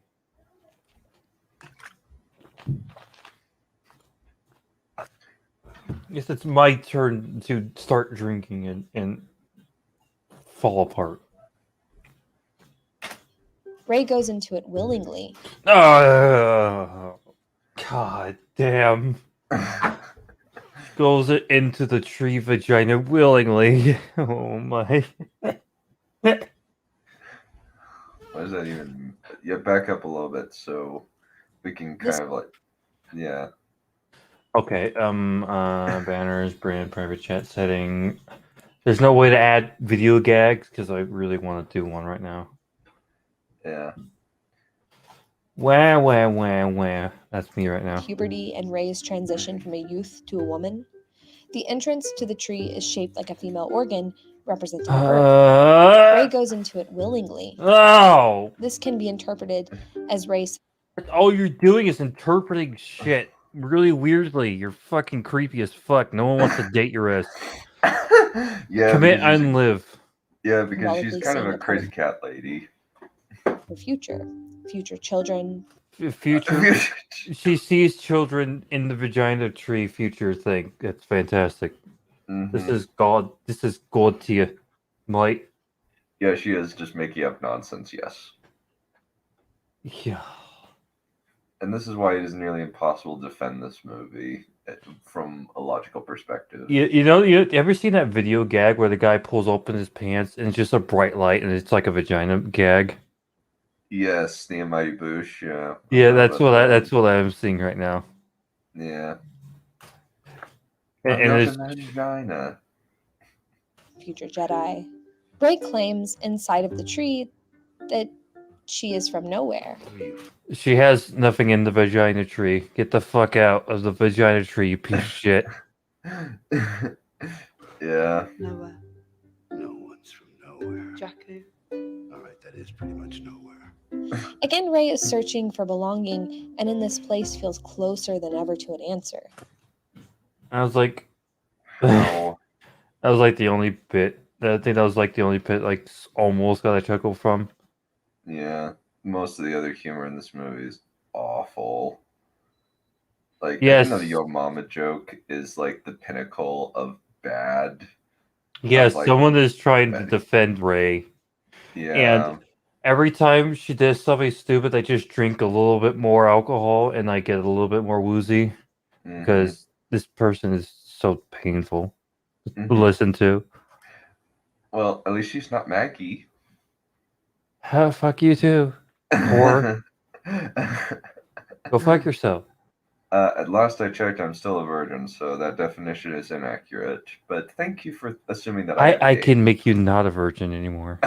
Yes, it's my turn to start drinking and fall apart. Ray goes into it willingly. God God damn. Goes into the tree vagina willingly. Oh my. What does that even? Yeah, back up a little bit so we can kind of like, yeah. Okay, banners, brand, private chat setting. There's no way to add video gags because I really want to do one right now. Yeah. Wah. That's me right now. Puberty and Ray's transition from a youth to a woman. The entrance to the tree is shaped like a female organ, representing birth. Ray goes into it willingly. Oh! This can be interpreted as Ray. All you're doing is interpreting shit really weirdly. You're fucking creepy as fuck. No one wants to date your ass. Yeah. Commit because and live. Yeah, because she's Symbolically kind of seeing a a part crazy cat lady. Her future children. Future. She sees children in the vagina tree. Future thing. That's fantastic. This Mhm. is God. This is God to you, Mike. Yeah, she is just making up nonsense. Yes. Yeah. And this is why it is nearly impossible to defend this movie from a logical perspective. You ever seen that video gag where the guy pulls open his pants and it's just a bright light and it's like a vagina gag? Yes, the Mighty Boosh. Yeah. Yeah, No, that's what I'm seeing right now. Yeah. And I'm up it's in that vagina. Future Jedi. Ray claims inside of the tree that she is from nowhere. she has nothing in the vagina tree. Get the fuck out of the vagina tree, you piece of shit. Yeah. Nowhere. No one's from nowhere. Jakku. All right, that is pretty much nowhere. Again, Ray is searching for belonging, and in this place feels closer than ever to an answer. I was like, How? that was like the only bit. I think that was like the only bit like almost got a chuckle from. Yeah. Most of the other humor in this movie is awful. Like, Yes. even though the Yo Mama joke is like the pinnacle of bad. Yes, like, someone is trying to bad- defend Ray. Yeah. And every time she does something stupid, I just drink a little bit more alcohol and I get a little bit more woozy Mhm. because this person is so painful to Mhm. listen to. Well, at least she's not Maggie. Fuck you too. Whore. Go fuck yourself. At last I checked, I'm still a virgin, so that definition is inaccurate. But thank you for assuming that I I can make you not a virgin anymore.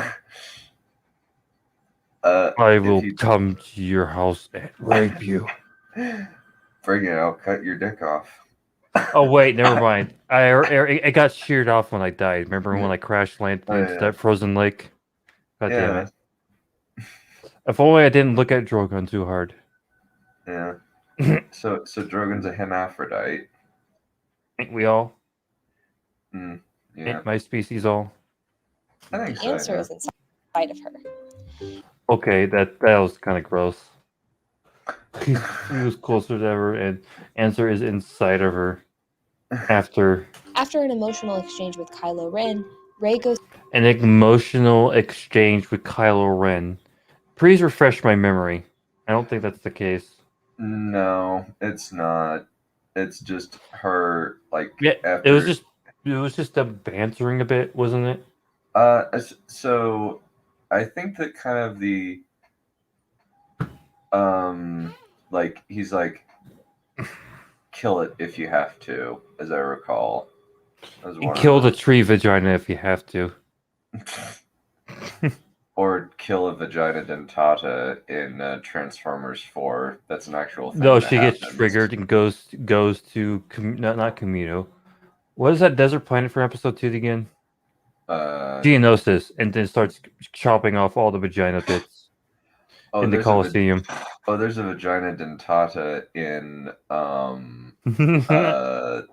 I will come to your house and rape you. Bring it, I'll cut your dick off. Oh wait, never mind. It got sheared off when I died. Remember when I crash landed into that frozen lake? God damn it! If only I didn't look at Drogon too hard. Yeah. So Drogon's a hermaphrodite. Ain't we all? Yeah. Ain't my species all? I think The so. answer Yeah. is inside of her. Okay, that was kind of gross. He was closer than ever, and answer is inside of her. After an emotional exchange with Kylo Ren, Rey goes an emotional exchange with Kylo Ren. Please refresh my memory. I don't think that's the case. No, it's not. It's just her like. Yeah, after... it was just them bantering a bit, wasn't it? So I think that kind of the like he's like kill it if you have to, as I recall. Kill the tree vagina if you have to. Or kill a vagina dentata in Transformers 4. That's an actual thing. No, she gets triggered and goes to not Camino. What is that desert planet from episode 2 again? Geonosis, and then starts chopping off all the vagina bits in the Colosseum. There's a vagina dentata in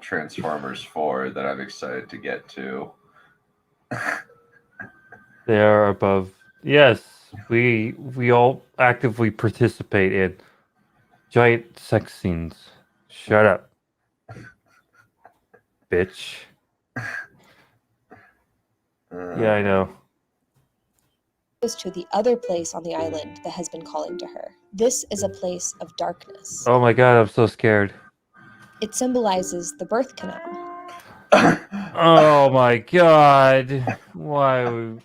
Transformers 4 that I'm excited to get to. They are above. Yes, we all actively participate in giant sex scenes. Shut up, bitch. Yeah, I know. goes to the other place on the island that has been calling to her. This is a place of darkness. Oh my god, I'm so scared. It symbolizes the birth canal. Oh my god. Why are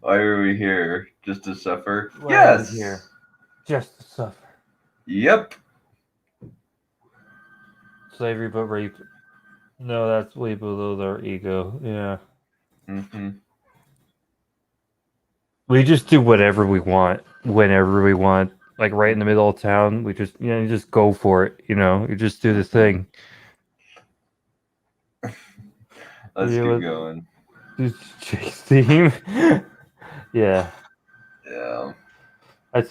Why are we here? Just to suffer? Why are we Yes. here? Just to suffer. Yep. Slavery but rape. No, that's way below their ego. Yeah. Mm-hmm. We just do whatever we want, whenever we want. Like right in the middle of town, we just you just go for it, You just do the thing. Let's Yeah, keep going. This chase theme. Yeah. Yeah. That's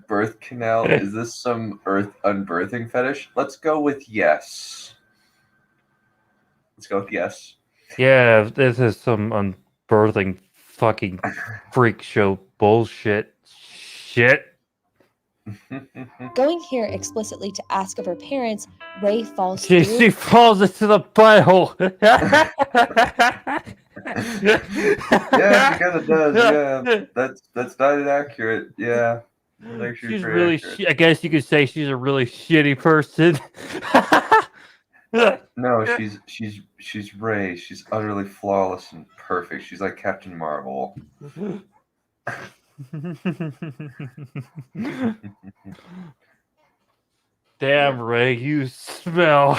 Birth canal. Is this some unbirthing fetish? Let's go with yes. Let's go with yes. Yeah, this is some unbirthing fucking freak show bullshit. Shit. Going here explicitly to ask of her parents, Ray falls She through. falls into the butthole. Yeah, she kind of does. Yeah, that's not inaccurate. Yeah, I think She's pretty really. accurate. I guess you could say she's a really shitty person. No, she's Ray. She's utterly flawless and perfect. She's like Captain Marvel. Damn, Ray, you smell.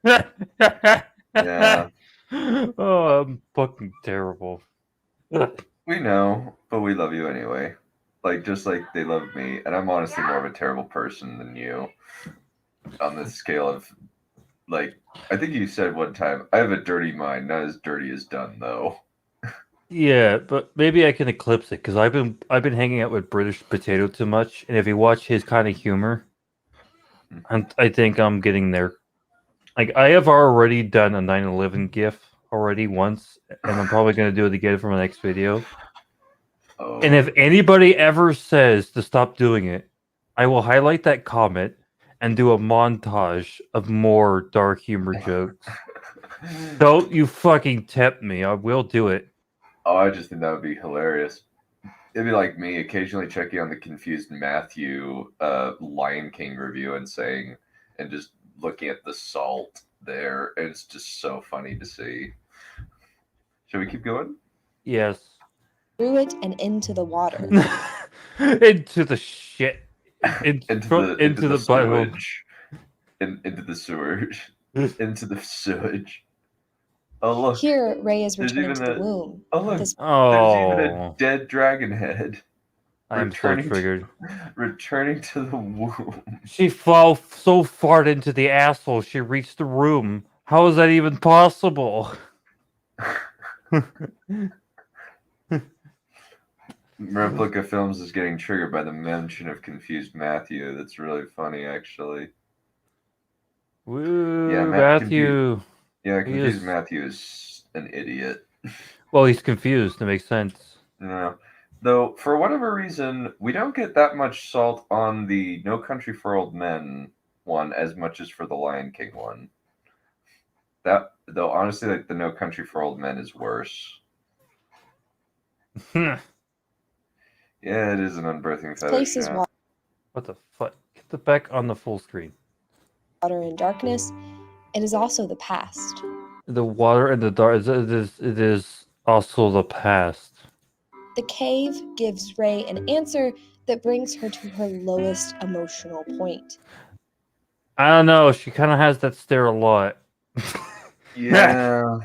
Yeah, Oh, I'm fucking terrible. we know, but we love you anyway. Like just like they love me, and I'm honestly more of a terrible person than you. On the scale of, like, I think you said one time, I have a dirty mind, not as dirty as done though. Yeah, but maybe I can eclipse it because I've been hanging out with British Potato too much, and if you watch his kind of humor, I think I'm getting there. Like I have already done a 9/11 GIF already once, and I'm probably gonna do it again for my next video. Oh. And if anybody ever says to stop doing it, I will highlight that comment and do a montage of more dark humor jokes. Don't you fucking tempt me. I will do it. Oh, I just think that would be hilarious. It'd be like me occasionally checking on the Confused Matthew Lion King review and just looking at the salt there. And it's just so funny to see. Should we keep going? Yes. Through it and into the water. Into the shit. Into the butthole. sewage. Into the sewage. Into the sewage. Oh look! Here, Ray is There's returning even to the womb. Oh look! This There's even a Oh, dead dragon head I'm so returning triggered. returning to the womb. She fell so far into the asshole she reached the room. How is that even possible? Replica Films is getting triggered by the mention of Confused Matthew. That's really funny, actually. Woo, Yeah, Matthew. Confused is- Matthew is an idiot. Well, he's confused. That makes sense. No. Though, for whatever reason, we don't get that much salt on the No Country for Old Men one as much as for the Lion King one. That, though, honestly, like the No Country for Old Men is worse. Yeah, it is an unbirthing fetish. place is Yeah. What the fuck? Get the back on the full screen. water and darkness. It is also the past. The water and the dark. It is also the past. The cave gives Ray an answer that brings her to her lowest emotional point. I don't know. She kind of has that stare a lot. Yeah.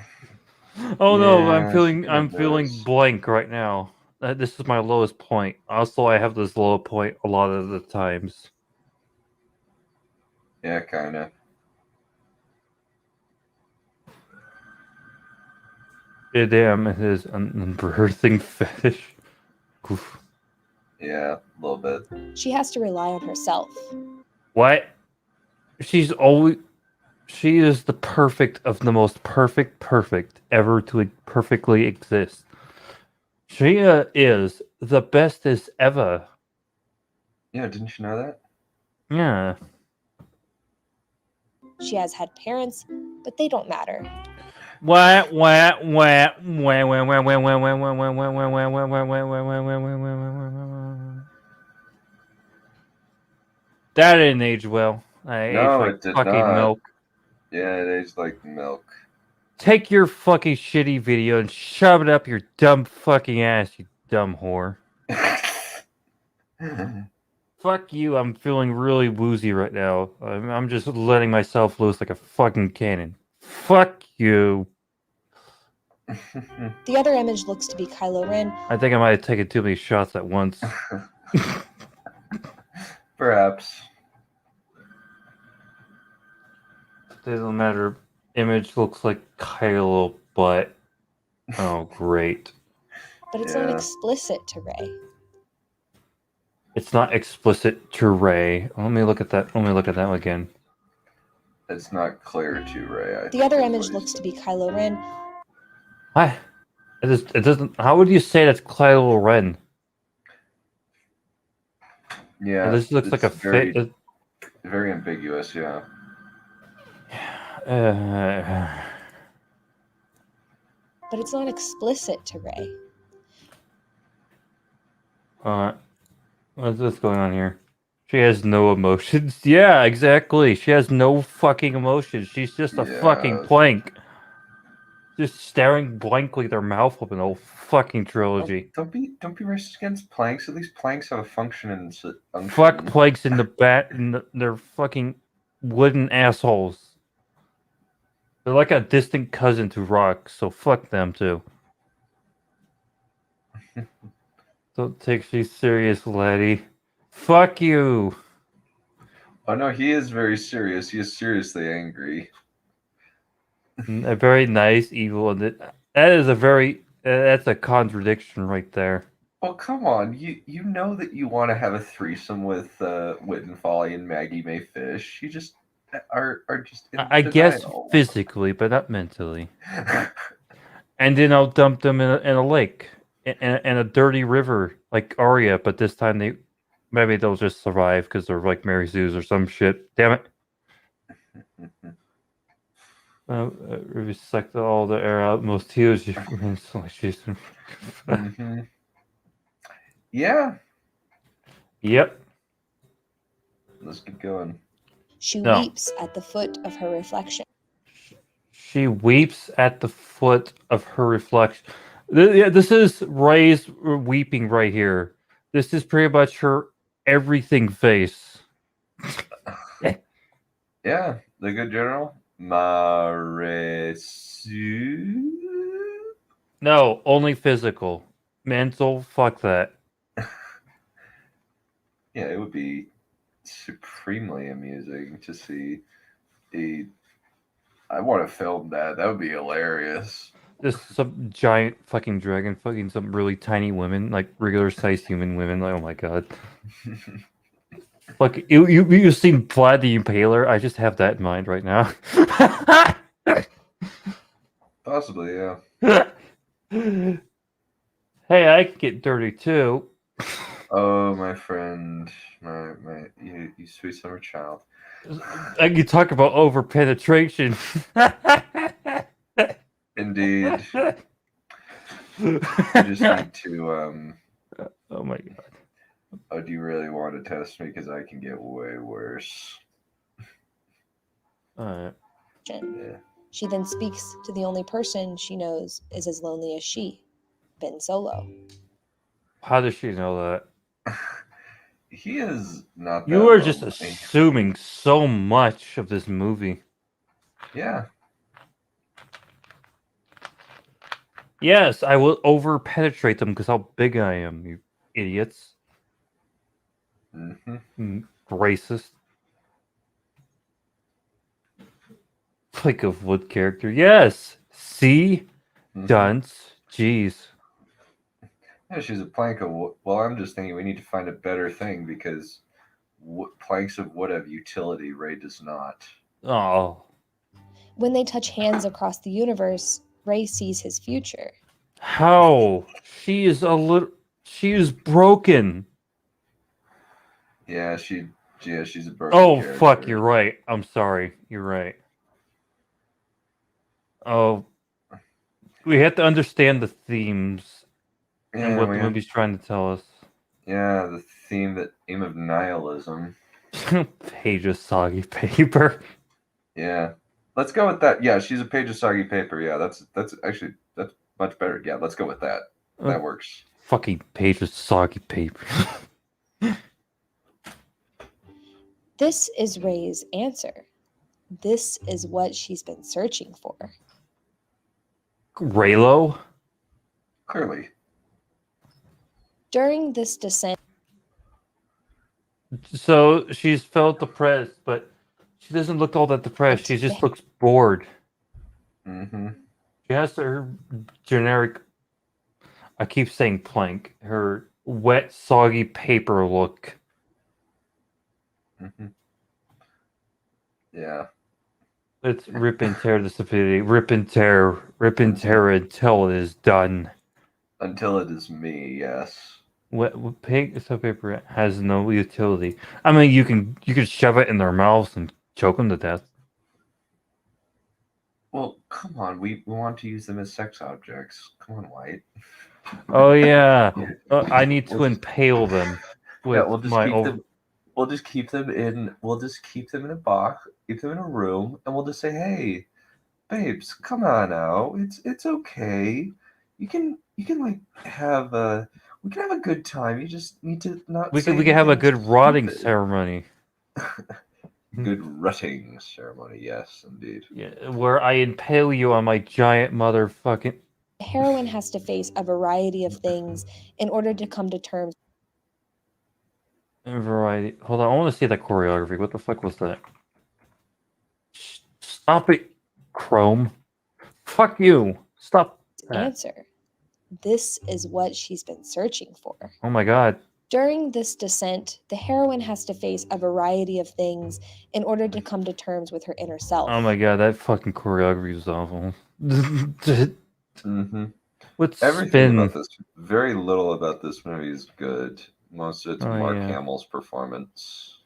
Oh no, I'm Yeah, feeling she I'm kinda feeling does. blank right now. This is my lowest point. Also, I have this low point a lot of the times. Yeah, kind of. Yeah, damn, it is an unbirthing fetish. Oof. Yeah, a little bit. She has to rely on herself. What? She is the perfect of the most perfect ever to perfectly exist. She is the bestest ever. Yeah, didn't you know that? Yeah. She has had parents, but they don't matter. What? That didn't age well. I aged No, like it did fucking not. milk. Yeah, it aged like milk. Take your fucking shitty video and shove it up your dumb fucking ass, you dumb whore. Fuck you, I'm feeling really woozy right now. I'm just letting myself loose like a fucking cannon. Fuck you. The other image looks to be Kylo Ren. I think I might have taken too many shots at once. Perhaps. Doesn't matter. Image looks like Kylo, but oh great. But it's not Yeah. explicit to Rey. It's not explicit to Rey. Let me look at that. Let me look at that again. It's not clear to Ray. The other image looks to be Kylo Ren. What? It doesn't. How would you say that's Kylo Ren? Yeah. This looks like a very, fit. very ambiguous. Yeah. But it's not explicit to Rey. What's going on here? She has no emotions. Yeah, exactly. She has no fucking emotions. She's just a fucking Yeah. plank. Just staring blankly with her mouth open the whole fucking trilogy. Don't be racist against planks. At least planks have a function and function. Fuck planks in the bat and they're fucking wooden assholes. They're like a distant cousin to rocks, so fuck them too. Don't take she serious, laddie. Fuck you. Oh no, he is very serious. He is seriously angry. A very nice evil, and that is a very that's a contradiction right there. Well, come on. You know that you want to have a threesome with Wit and Folly and Maggie May Fish. You just are just in I guess denial. physically, but not mentally. And then I'll dump them in a lake, in a dirty river like Arya. But this time maybe they'll just survive because they're like Mary Sue's or some shit. Damn it! We sucked all the air out. Most tears. Mm-hmm. Yeah. Yep. Let's keep going. She No. weeps at the foot of her reflection. She weeps at the foot of her reflection. Yeah, this is Rey's weeping right here. This is pretty much her everything face. Yeah, the good general. Marisu. No, only physical. Mental, fuck that. Yeah, it would be supremely amusing to see I want to film that. That would be hilarious. Just some giant fucking dragon fucking some really tiny women, like regular sized human women. Like, oh my god. Look, you've seen Vlad the Impaler? I just have that in mind right now. Possibly, yeah. Hey, I can get dirty too. Oh, my friend, you sweet summer child. I can talk about over penetration. Indeed. You just need to. Oh my god. Oh, do you really want to test me? Because I can get way worse. Uh, Yeah. She then speaks to the only person she knows is as lonely as she, Ben Solo. how does she know that? He is not. You that are just lonely. assuming so much of this movie. Yeah. Yes, I will over penetrate them because how big I am, you idiots. Mm-hmm. Racist. Like a wood character. Yes. See? Mm-hmm. Dunce. Jeez. Yeah, she's a plank of wood. Well, I'm just thinking we need to find a better thing because planks of wood have utility. Ray does not. Oh. When they touch hands across the universe, Rey sees his future. How? She is broken. Yeah, she's a broken Oh, character. fuck, you're right. I'm sorry. You're right. Oh, We have to understand the themes and Yeah, what we the have, movie's trying to tell us. yeah, the theme of nihilism. Page of soggy paper. Yeah. Let's go with that. Yeah, she's a page of soggy paper. Yeah, that's actually that's much better. Yeah, let's go with that. That works. Fucking page of soggy paper. This is Ray's answer. This is what she's been searching for. Raylo? Clearly. During this descent, So she's felt depressed, but she doesn't look all that depressed. She just looks bored. Mm-hmm. She has her generic, I keep saying plank, her wet, soggy paper look. Mm-hmm. Yeah. It's rip and tear the stupidity. Rip and tear until it is done. Until it is me, yes. Wet pig so paper has no utility. I mean, you can shove it in their mouths and choke them to death. Well, come on. We want to use them as sex objects. Come on, White. Oh yeah, I need to impale them with Yeah, we'll just my keep over. them. We'll just keep them in. We'll just keep them in a box. Keep them in a room, and we'll just say, "Hey, babes, come on now. It's okay. You can like have a. We can have a good time. You just need to not. We say could have a anything good rotting stupid." ceremony. Good rutting ceremony, yes, indeed. Yeah, where I impale you on my giant motherfucking. the heroine has to face a variety of things in order to come to terms. Variety. Hold on, I want to see that choreography. What the fuck was that? Stop it, Chrome. Fuck you. Stop that. Answer. This is what she's been searching for. Oh my god. During this descent, the heroine has to face a variety of things in order to come to terms with her inner self. Oh my god, that fucking choreography is awful. Mm-hmm. What's Everything spin? about this, very little about this movie is good. Most of it's Oh, Mark yeah. Hamill's performance.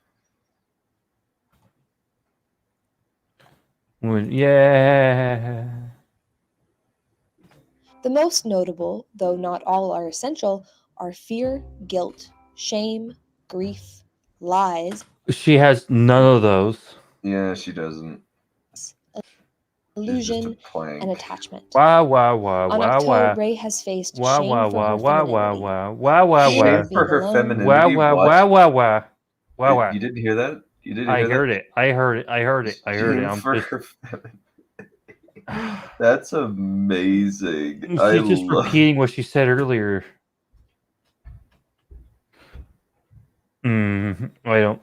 Yeah. The most notable, though not all are essential, are fear, guilt, shame, grief, lies, She has none of those. Yeah, she doesn't. She's just illusion, a plank. and attachment. Wah wah wah On wah October, wah. Ray has faced Wah shame wah for wah her wah wah femininity. wah wah wah wah. Shame of Shame being for her alone. Wah femininity. wah What? wah wah wah wah. You didn't hear that? You didn't I hear heard that? it. I heard it. I heard it. I heard it. Shame I'm for just. her femininity. That's amazing. She's just repeating what she said earlier. I don't.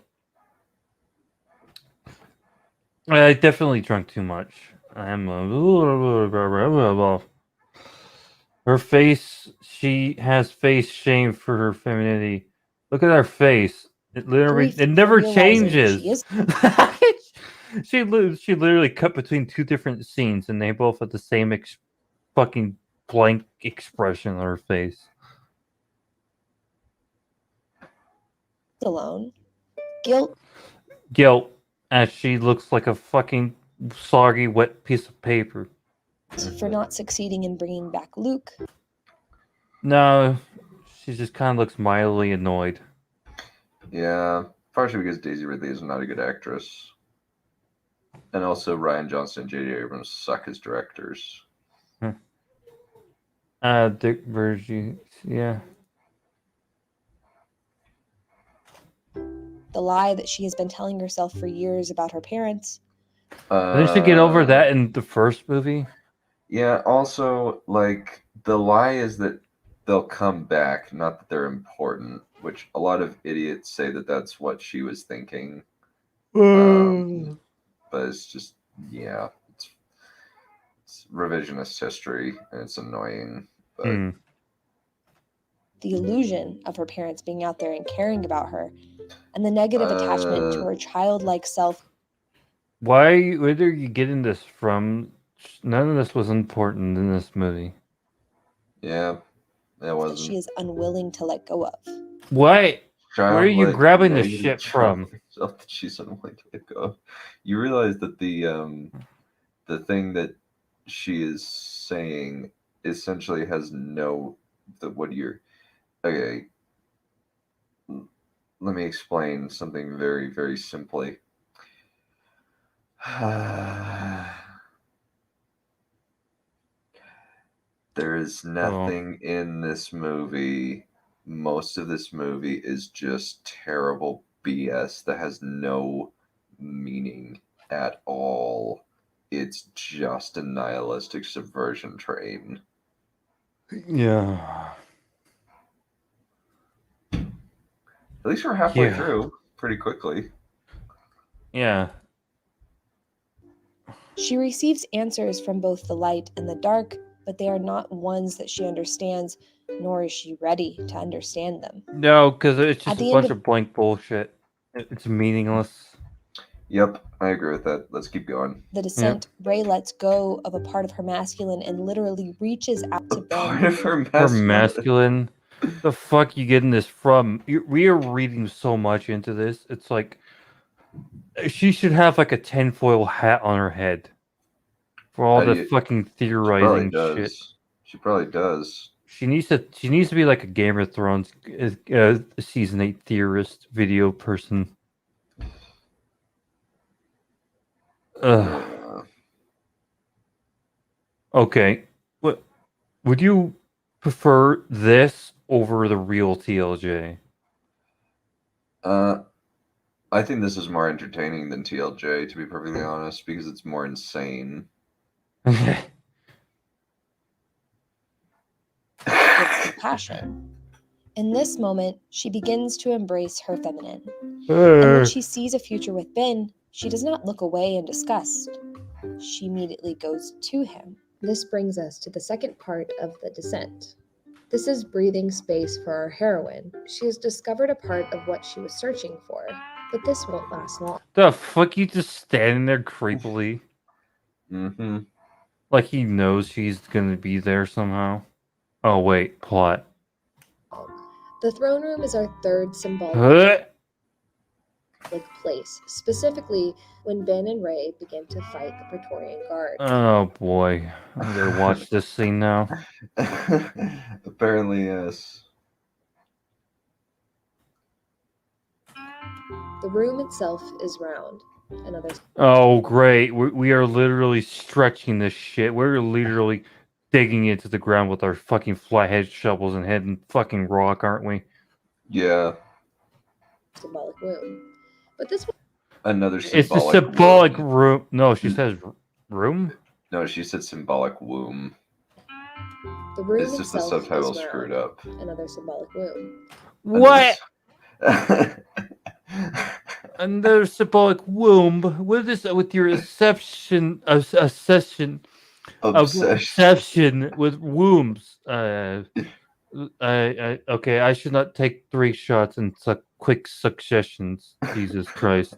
I definitely drank too much. I'm her face. She has face shame for her femininity. Look at her face. It literally. Grief It for never realizing changes. she is- she literally cut between two different scenes, and they both have the same fucking blank expression on her face. alone. Guilt Guilt, as she looks like a fucking soggy, wet piece of paper. for not succeeding in bringing back Luke. No, she just kind of looks mildly annoyed. Yeah, partially because Daisy Ridley is not a good actress. And also Ryan Johnson and J.J. Abrams suck as directors. Dick Vergie, yeah. The lie that she has been telling herself for years about her parents. Didn't she get over that in the first movie? Yeah, also, like, the lie is that they'll come back, not that they're important, which a lot of idiots say that that's what she was thinking. But it's just, yeah, it's revisionist history, and it's annoying. But The illusion of her parents being out there and caring about her, and the negative attachment to her childlike self. Where are you getting this from? None of this was important in this movie. Yeah, it wasn't. That she is unwilling to let go of. What? Where are you Childlike, grabbing this negative shit from? childlike self that she's unwilling to let go of. You realize that the thing that she is saying essentially has no what you're okay. Let me explain something very, very simply. There is nothing in this movie. Most of this movie is just terrible BS that has no meaning at all. It's just a nihilistic subversion train. Yeah. At least we're halfway through pretty quickly. Yeah. She receives answers from both the light and the dark, but they are not ones that she understands, nor is she ready to understand them. No, because it's At just a the bunch end of blank bullshit. It's meaningless. Yep, I agree with that. Let's keep going. The descent, Ray lets go of a part of her masculine and literally reaches out to Part Ben. of her Her masculine. masculine. The fuck you getting this from? We are reading so much into this. It's like she should have like a tinfoil hat on her head for all the fucking theorizing shit. She probably does. She needs to be like a Game of Thrones season 8 theorist video person. Yeah. Okay. What would you prefer this over the real TLJ? I think this is more entertaining than TLJ, to be perfectly honest, because it's more insane. With compassion. In this moment, she begins to embrace her feminine. And when she sees a future with Ben, she does not look away in disgust. She immediately goes to him. This brings us to the second part of the descent. This is breathing space for our heroine. She has discovered a part of what she was searching for, but this won't last long. The fuck, you just standing there creepily? Mm-hmm. Like he knows she's gonna be there somehow. Oh wait, plot. The throne room is our third symbolic place, specifically when Ben and Ray begin to fight the Praetorian Guard. Oh boy, I'm gonna watch this scene now. Apparently, yes. The room itself is round. Oh great, we are literally stretching this shit. We're literally digging into the ground with our fucking flathead shovels and hitting fucking rock, aren't we? Yeah. Symbolic room. But this one... Another symbolic It's the symbolic room. room. No, she says room? No, she said symbolic womb. The room it's just the subtitle screwed up. Another symbolic room. What? Another symbolic womb. What is this with your obsession with wombs? Okay, I should not take 3 shots in quick successions. Jesus Christ.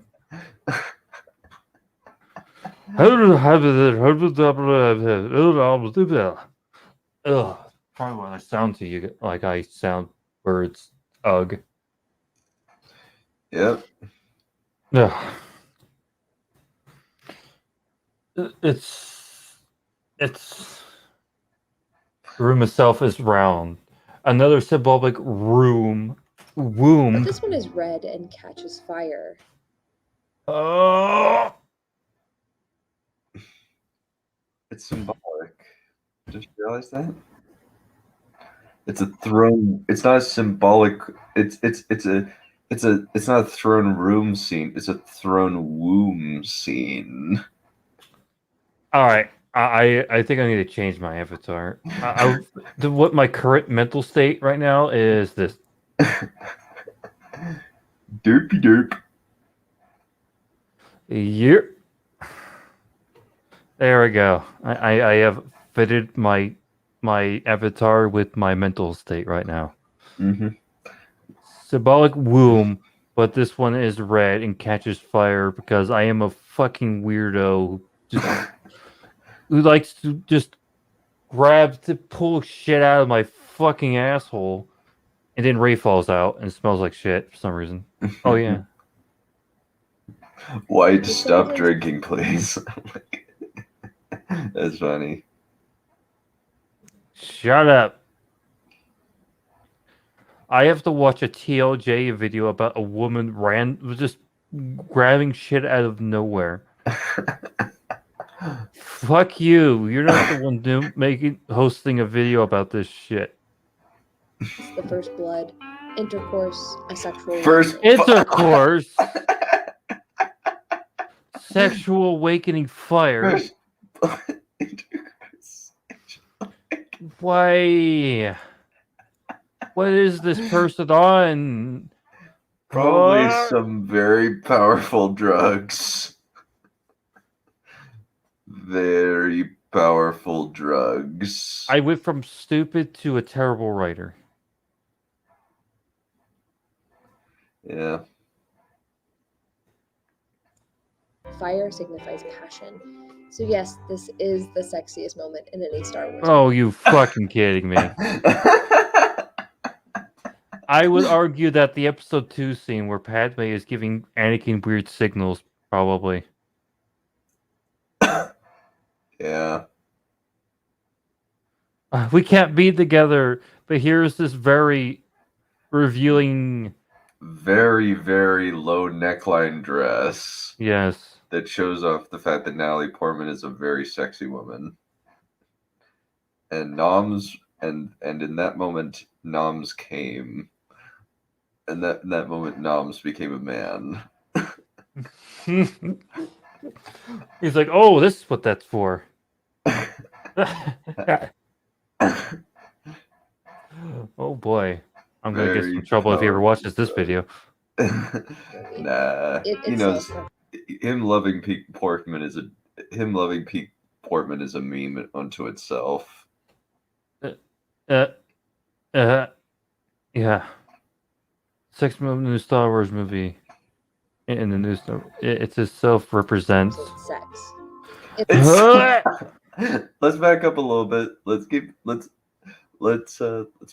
Ugh, probably when I sound to you like I sound birds. Ugh. Yep. Ugh. It's the room itself is round. Another symbolic womb. But this one is red and catches fire. Oh. It's symbolic. Did you realize that? It's a throne. It's not a symbolic. It's not a throne room scene. It's a throne womb scene. All right. I think I need to change my avatar. What my current mental state right now is this. Derpy derp. Yep. There we go. I have fitted my avatar with my mental state right now. Mm-hmm. Symbolic womb, but this one is red and catches fire because I am a fucking weirdo who likes to just pull shit out of my fucking asshole, and then Ray falls out and smells like shit for some reason. Oh yeah. White, stop drinking, please. That's funny. Shut up. I have to watch a TLJ video about a woman just grabbing shit out of nowhere. Fuck you. You're not the one hosting a video about this shit. It's the first blood, intercourse, a sexual First awakening. Intercourse. Sexual awakening fire. First intercourse. Why? What is this person on? Probably What? some very powerful drugs. Very powerful drugs. I went from stupid to a terrible writer. Yeah. Fire signifies passion. So yes, this is the sexiest moment in any Star Wars. Oh, you fucking kidding me. I would argue that the episode 2 scene where Padme is giving Anakin weird signals, probably. Yeah. We can't be together, but here's this very revealing... Very, very low neckline dress Yes. that shows off the fact that Natalie Portman is a very sexy woman. And Noms, and in that moment, Noms came. And in that moment, Noms became a man. He's like, oh, this is what that's for. Oh boy. I'm going to get some trouble if he ever watches this video. Nah. It's He knows so him loving Pete Portman is a meme unto itself. Yeah. 6 new Star Wars movie in the news. It itself represents. It's sex. Let's back up a little bit. Let's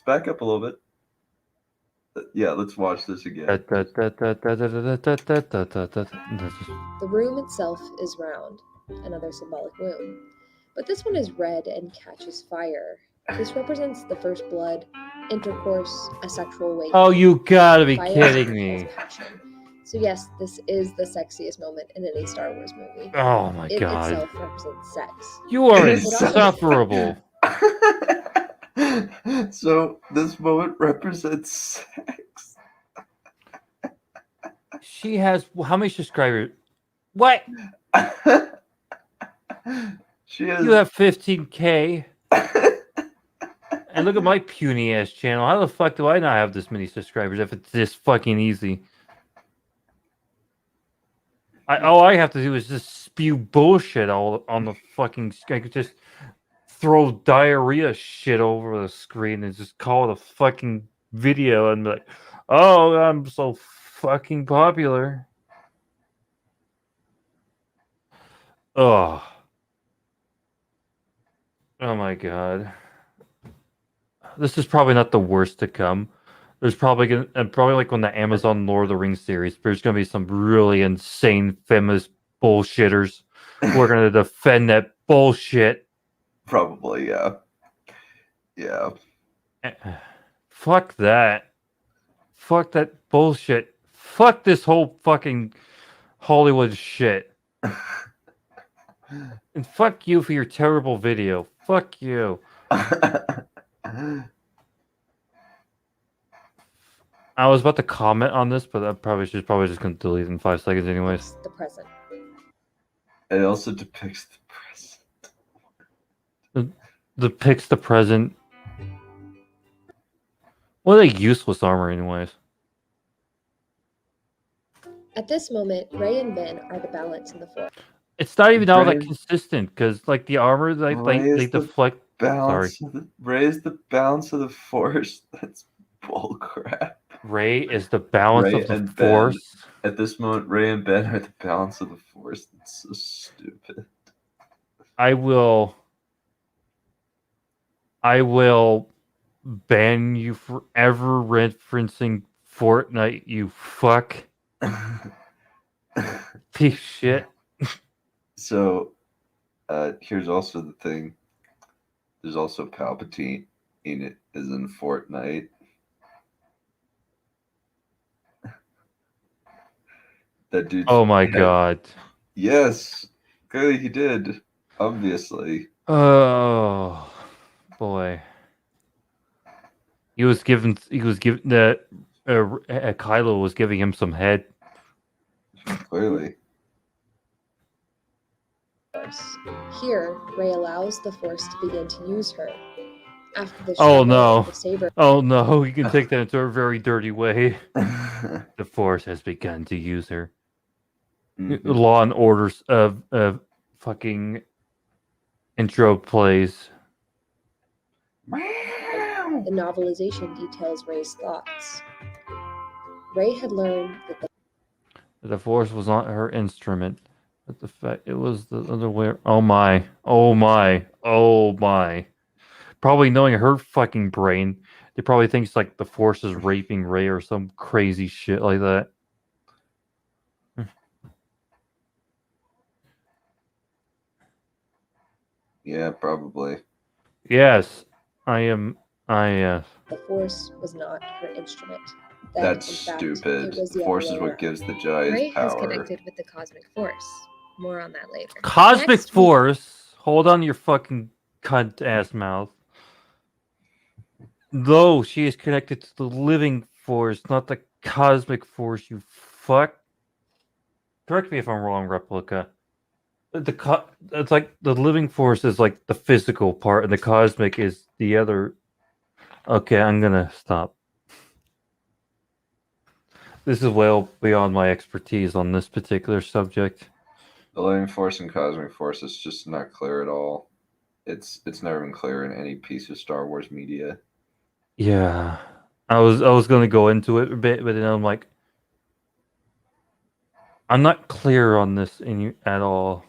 back up a little bit. Yeah, let's watch this again. The room itself is round, another symbolic wound. But this one is red and catches fire. This represents the first blood, intercourse, a sexual awakening. Oh, you gotta be Fire kidding me. signifies passion. So yes, this is the sexiest moment in any Star Wars movie. Oh my It god. itself represents sex. You are It is insufferable. So this moment represents sex. She has how many subscribers? What? She has. You have 15K. And look at my puny ass channel. How the fuck do I not have this many subscribers if it's this fucking easy? All I have to do is just spew bullshit all on the fucking. I could just throw diarrhea shit over the screen and just call it a fucking video and be like, "Oh, I'm so fucking popular." Oh. Oh my god. This is probably not the worst to come. There's probably like on the Amazon Lord of the Rings series, there's gonna be some really insane feminist bullshitters who are gonna defend that bullshit. Probably, yeah. Yeah. Fuck that. Fuck that bullshit. Fuck this whole fucking Hollywood shit. And fuck you for your terrible video. Fuck you. I was about to comment on this, but I probably just going to delete it in 5 seconds anyways. It's the present. It also depicts the present. Depicts the present. What a useless armor anyways. At this moment, Rey and Ben are the balance in the Force. It's not even all that Rey- consistent because like the armor Rey they is the deflect. Balance. Raise the balance of the Force. That's bullcrap. Rey is the balance Rey of the and Ben. Force. At this moment, Rey and Ben are the balance of the Force. That's so stupid. I will ban you for ever referencing Fortnite, you fuck. Piece of shit. So, here's also the thing. There's also Palpatine in it, as in Fortnite. That dude. Oh my god. Yes, clearly he did. Obviously. Oh boy. He was given the Kylo was giving him some head. Clearly. Force. Here, Rey allows the Force to begin to use her. After the Oh struggle no. of the saber, Oh no, you can take that into a very dirty way. Mhm. The Force has begun to use her. Law and Orders of fucking intro plays. the novelization details Rey's thoughts. Rey had learned that The Force was not her instrument, but the fact it was the other way. Oh my. Oh my. Oh my. Probably knowing her fucking brain, they probably thinks like the Force is raping Rey or some crazy shit like that. Yeah, probably. Yes, I am. the Force was not her instrument. That, That's in fact, stupid. It was the Force other is way what gives the around. Jedi Rey has power. connected with the cosmic force. More on that later. Cosmic Next, we- Force. Hold on your fucking cunt ass mouth. Though she is connected to the living force, not the cosmic force, you fuck. Correct me if I'm wrong, Replica. It's like the living force is like the physical part, and the cosmic is the other. Okay, I'm gonna stop. This is well beyond my expertise on this particular subject. The living force and cosmic force is just not clear at all. It's never been clear in any piece of Star Wars media. Yeah, I was gonna go into it a bit, but then I'm like, I'm not clear on this at all.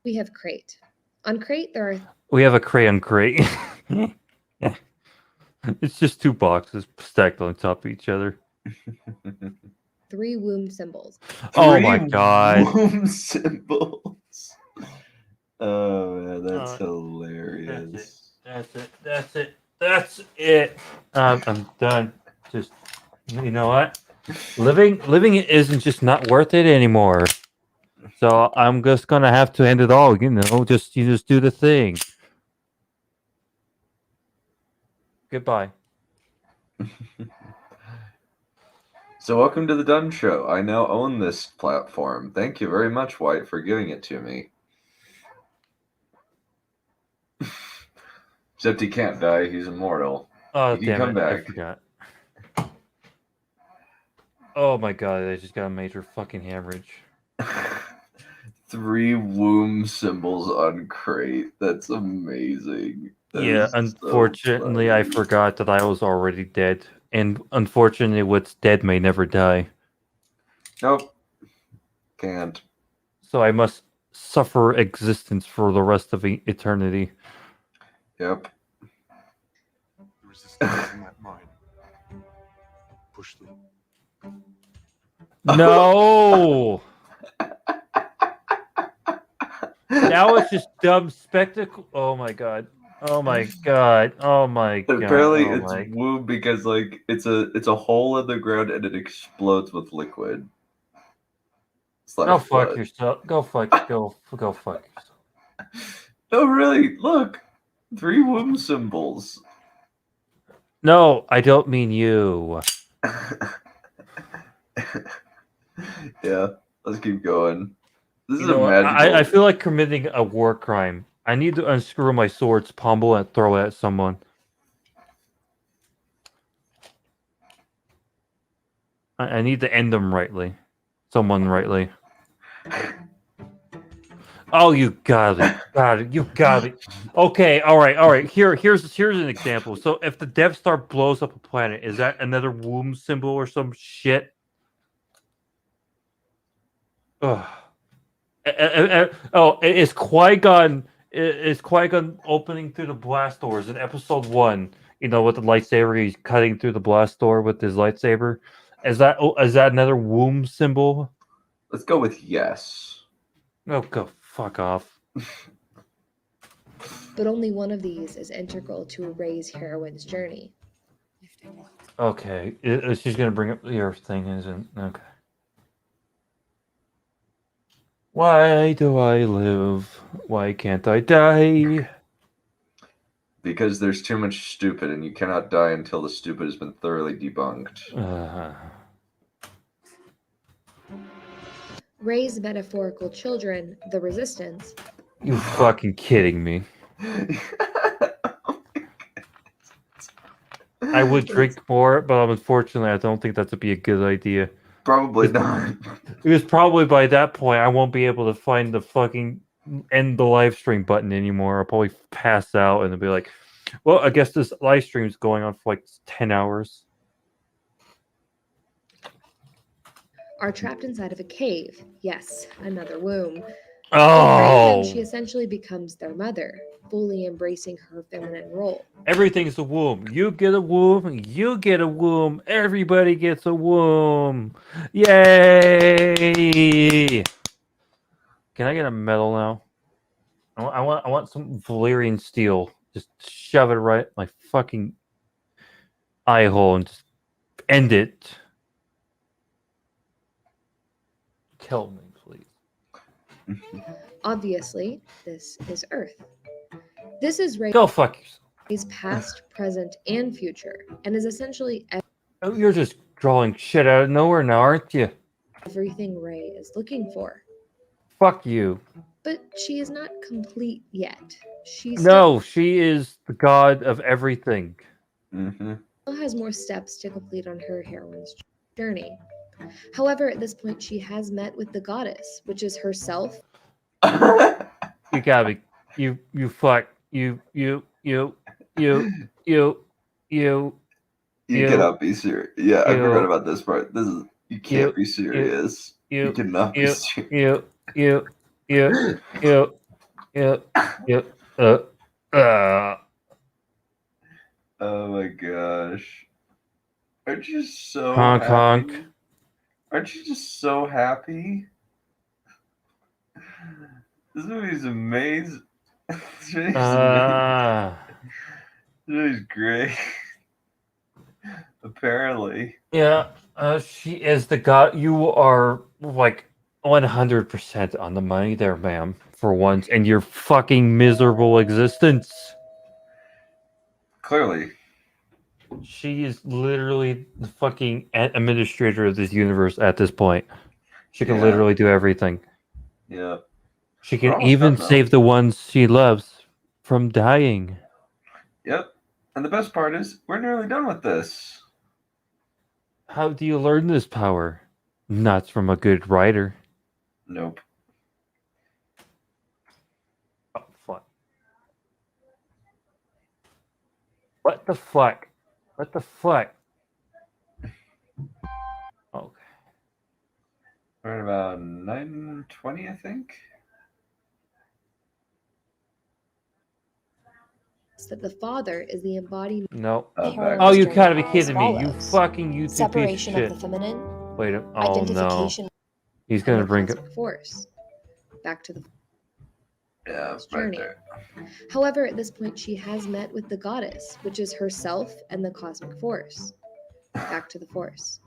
we have Crate. On Crate, there are We have a crayon crate. It's just two boxes stacked on top of each other. 3 womb symbols. Oh my god. Womb symbols. Oh man, that's That's hilarious. That's it. I'm done. Just you know what? Living isn't just not worth it anymore. So I'm just gonna have to end it all. You just do the thing. Goodbye. So welcome to the Done Show. I now own this platform. Thank you very much, White, for giving it to me. Except he can't die. He's immortal. Oh He can damn come it! I back. forgot. Oh my god! I just got a major fucking hemorrhage. 3 womb symbols on crate. That's amazing. That Yeah, is so unfortunately, I funny. forgot that I was already dead, and unfortunately, what's dead may never die. Nope. Can't. So I must suffer existence for the rest of eternity. Yep. The resistance in that mine. Push through. No. Now it's just dumb spectacle. Oh my god. Oh my god. Oh my god. Apparently Oh it's my. womb because like it's a hole in the ground and it explodes with liquid. Go Slash fuck blood. yourself. Go fuck yourself. No, really. Look, 3 womb symbols. No, I don't mean you. Yeah, let's keep going. This You is a know what? magical. I feel like committing a war crime. I need to unscrew my sword's pommel and throw it at someone. I need to end them rightly. Someone rightly. Oh, you got it. You got it. Okay, all right. Here's an example. So if the Death Star blows up a planet, is that another womb symbol or some shit? Ugh. Is Qui-Gon opening through the blast doors in episode 1, you know, with the lightsaber, he's cutting through the blast door with his lightsaber. Is that another womb symbol? Let's go with yes. Oh, go fuck off. but only one of these is integral to Ray's heroine's journey. Okay, she's gonna bring up the Earth thing, isn't okay? Why do I live? Why can't I die? Because there's too much stupid, and you cannot die until the stupid has been thoroughly debunked. Ray's metaphorical children, the Resistance, You fucking kidding me? I would drink more, but unfortunately, I don't think that would be a good idea. Probably not. Because probably by that point, I won't be able to find the fucking end the live stream button anymore. I'll probably pass out and it'll be like, well, I guess this live stream is going on for like 10 hours. are trapped inside of a cave. Yes, another womb. Oh! In she essentially becomes their mother, fully embracing her feminine role. Everything's a womb. You get a womb. You get a womb. Everybody gets a womb. Yay! Can I get a medal now? I want some Valyrian steel. Just shove it right in my fucking eye hole and just end it. Kill me, please. Obviously, this is Earth. This is Go fuck yourself. Ray's past, present, and future, and is essentially Oh, you're just drawing shit out of nowhere now, aren't you? everything Ray is looking for. Fuck you. But she is not complete yet. She No, she is the god of everything. Mm-hmm. still has more steps to complete on her heroine's journey. However, at this point, she has met with the goddess, which is herself. You gotta be. You fuck. You cannot be serious. Yeah, I you- forgot about this part. You can't be serious. You cannot be serious. Oh my gosh. Aren't you so Honk, happy? honk. Aren't you just so happy? This movie's amazing. This movie's amazing. This movie's great. Apparently. Yeah, she is the god. You are like 100% on the money there, ma'am, for once, in your fucking miserable existence. Clearly. She is literally the fucking administrator of this universe at this point. She can Yeah. literally do everything. Yeah. She We're can almost even done, though. save the ones she loves from dying. Yep. And the best part is, we're nearly done with this. How do you learn this power? Not from a good writer. Nope. Oh, fuck. What the fuck? What the fuck? Okay. We're at about 9:20, I think. That the father is the embodiment No. Oh, heroine's back. Oh, you journey gotta be as kidding me. You follows. fucking YouTube Separation piece of of the shit. feminine, Wait, oh no. identification He's and gonna the bring it. cosmic force. Back to the Yeah, right journey. there. However, at this point, she has met with the goddess, which is herself and the cosmic force. Back to the force.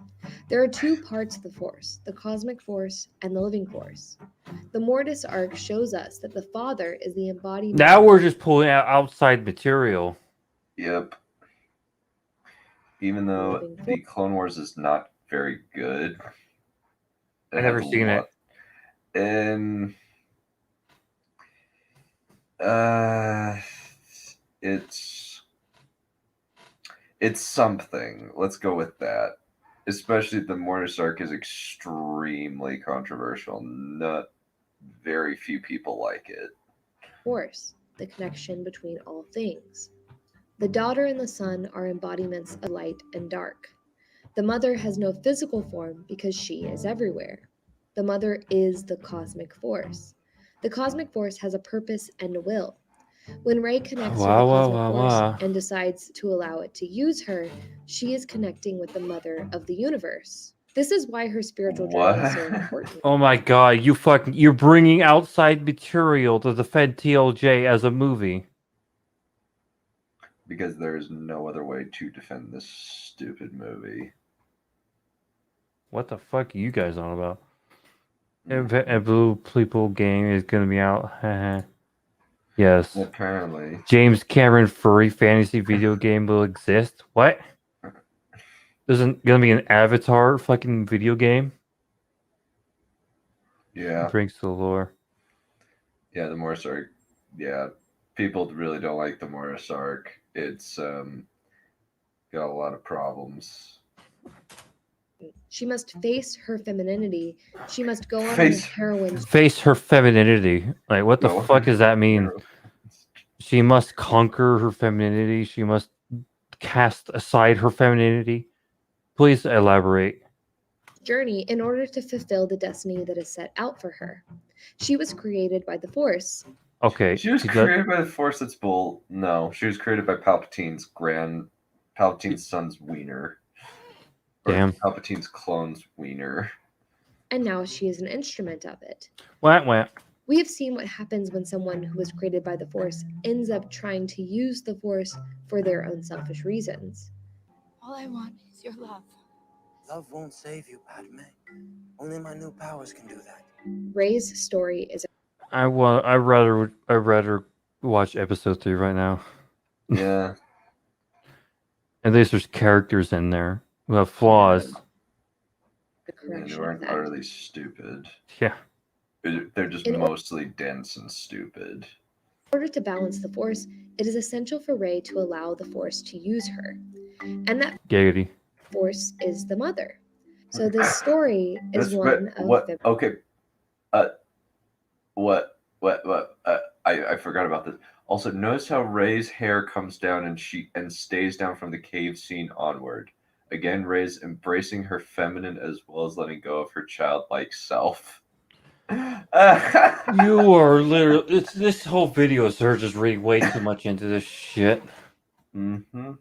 There are two parts of the force, the cosmic force and the living force. The Mortis arc shows us that the father is the embodiment. Now we're just pulling out outside material. Yep. Even though Living the Clone Wars is not very good. I never has a seen it. lot- And it's something. Let's go with that. Especially the Mortis arc is extremely controversial. Not very few people like it. Force, the connection between all things. The daughter and the son are embodiments of light and dark. The mother has no physical form because she is everywhere. The mother is the cosmic force. The cosmic force has a purpose and a will. When Rey connects with the cosmic force and decides to allow it to use her, she is connecting with the mother of the universe. This is why her spiritual journey is so important. Oh my god, you're bringing outside material to defend TLJ as a movie. because there's no other way to defend this stupid movie. What the fuck are you guys on about? A Blue People game is gonna be out. Yes. Apparently. James Cameron furry fantasy video game will exist. What? There's gonna be an Avatar fucking video game? Yeah. Drinks to the lore. Yeah, the Morris arc. Yeah. People really don't like the Morris arc. It's got a lot of problems. She must face her femininity. She must go on Face- a heroine's Face her femininity. Like, what the No. fuck does that mean? She must conquer her femininity. She must cast aside her femininity. Please elaborate. journey in order to fulfill the destiny that is set out for her. She was created by the Force. Okay. She was created by the Force. That's bull. No, she was created by Palpatine's son's wiener. Or Damn. Palpatine's clone's wiener. And now she is an instrument of it. Wah. We have seen what happens when someone who was created by the Force ends up trying to use the Force for their own selfish reasons. All I want is your love. Love won't save you, Padme. Only my new powers can do that. Rey's story is I'd rather watch episode 3 right now. Yeah. At least there's characters in there who have flaws. the And correction who of aren't that. utterly stupid. Yeah. They're just In or- mostly dense and stupid. In order to balance the Force, it is essential for Rey to allow the Force to use her. And that Giggity. Force is the mother. So this story is That's one of what? fem- Okay. I forgot about this. Also, notice how Rey's hair comes down and stays down from the cave scene onward. Again, Rey's embracing her feminine as well as letting go of her childlike self. You are literally. This whole video is her just reading way too much into this shit. Mm-hmm.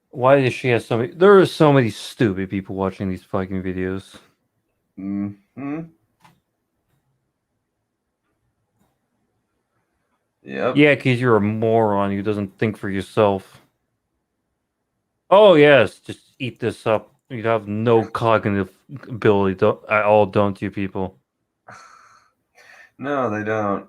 Why does she have so many? There are so many stupid people watching these fucking videos. Mm-hmm. Yep. Yeah, because you're a moron who doesn't think for yourself. Oh, yes, just eat this up. You have no cognitive ability at all, don't you, people? No, they don't.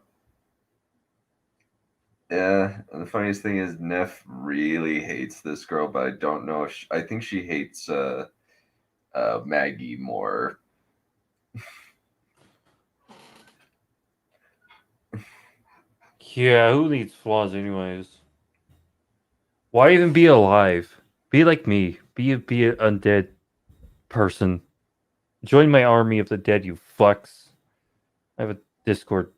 Yeah, and the funniest thing is Neff really hates this girl, but I don't know if I think she hates Maggie more. Yeah, who needs flaws anyways? Why even be alive? Be like me. Be an undead person. Join my army of the dead, you fucks. I have a Discord.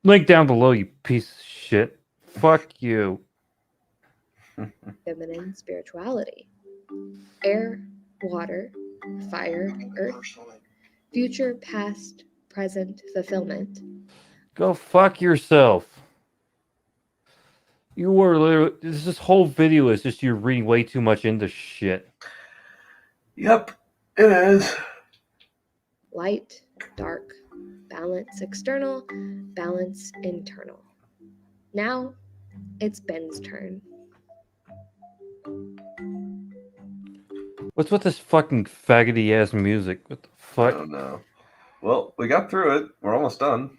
Link down below, you piece of shit. Fuck you. feminine spirituality. Air, water, fire, earth, future, past, present, fulfillment. Go fuck yourself. You were literally. This whole video is just you reading way too much into shit. Yep, it is. Light, dark, balance external, balance internal. Now, it's Ben's turn. What's with this fucking faggoty ass music? What the I fuck? don't know. Well, we got through it. We're almost done.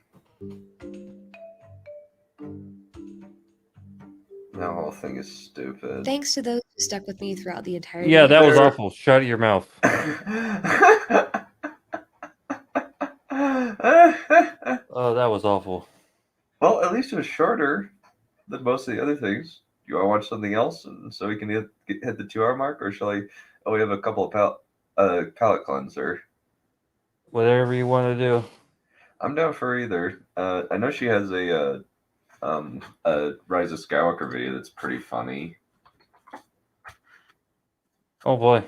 That whole thing is stupid. Thanks to those who stuck with me throughout the entirety. Yeah, that was There- awful. Shut your mouth. Oh, that was awful. Well, at least it was shorter than most of the other things. Do you want to watch something else, and so we can hit the 2 hour mark, or shall I? Oh, we have a couple of palette cleanser. Whatever you want to do. I'm down for either. I know she has a Rise of Skywalker video that's pretty funny. Oh boy.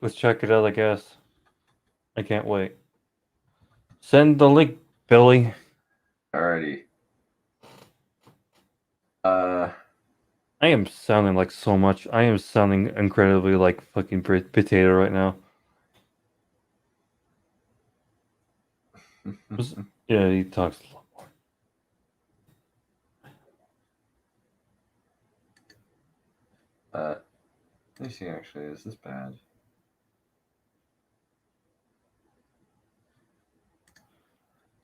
Let's check it out, I guess. I can't wait. Send the link, Billy. Alrighty. I am sounding like so much. I am sounding incredibly like fucking potato right now. Yeah, he talks a lot more. Let me see, actually, is this bad?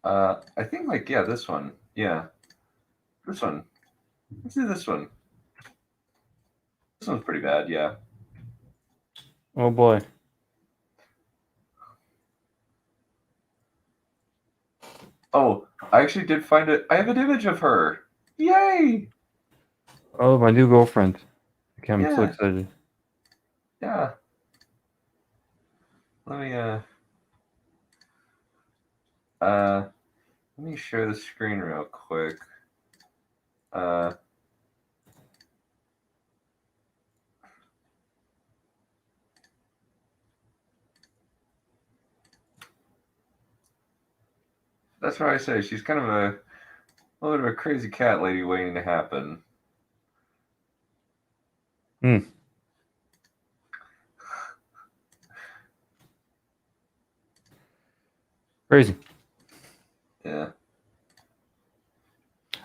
I think, like, yeah, this one. Yeah. This one. Let's do this one. This one's pretty bad, yeah. Oh boy. Oh, I actually did find it. I have an image of her. Yay! Oh, my new girlfriend. Okay, I'm so Yeah. excited. Yeah. Let me let me share the screen real quick. That's what I say. She's kind of a little bit of a crazy cat lady waiting to happen. Hmm. Crazy. Yeah.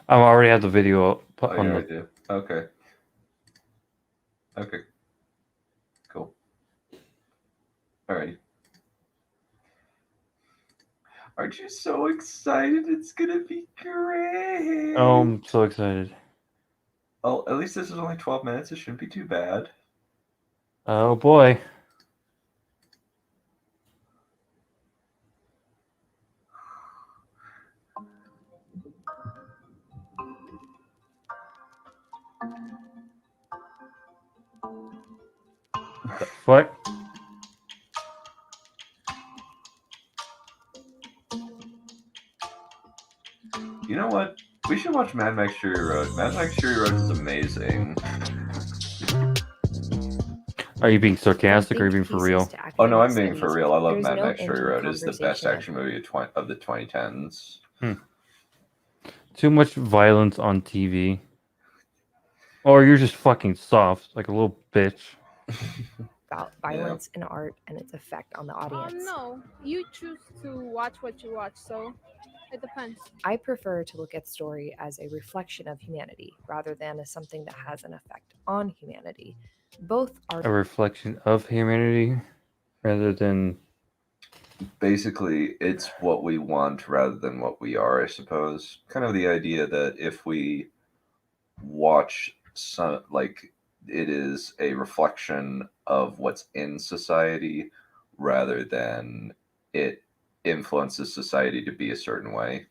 I already have the video put Oh on yeah, I the. do. Okay. Okay. Cool. Alrighty. Aren't you so excited? It's gonna be great. Oh, I'm so excited. Oh, at least this is only 12 minutes. It shouldn't be too bad. Oh boy. The fuck? You know what? We should watch Mad Max Fury Road. Mad Max Fury Road is amazing. Are you being I sarcastic or are you think being for pieces real? to Oh no, academic I'm being for studies, real. I love there's Mad no Max end Fury to the Road. It's the best conversation of action movie of the 2010s. Too much violence on TV. Or you're just fucking soft, like a little bitch. about Yeah. violence in art and its effect on the audience. No, you choose to watch what you watch, so it depends. I prefer to look at story as a reflection of humanity rather than as something that has an effect on humanity. Both are A reflection of humanity rather than. Basically, it's what we want rather than what we are, I suppose. Kind of the idea that if we watch some, like, it is a reflection of what's in society rather than it influences society to be a certain way.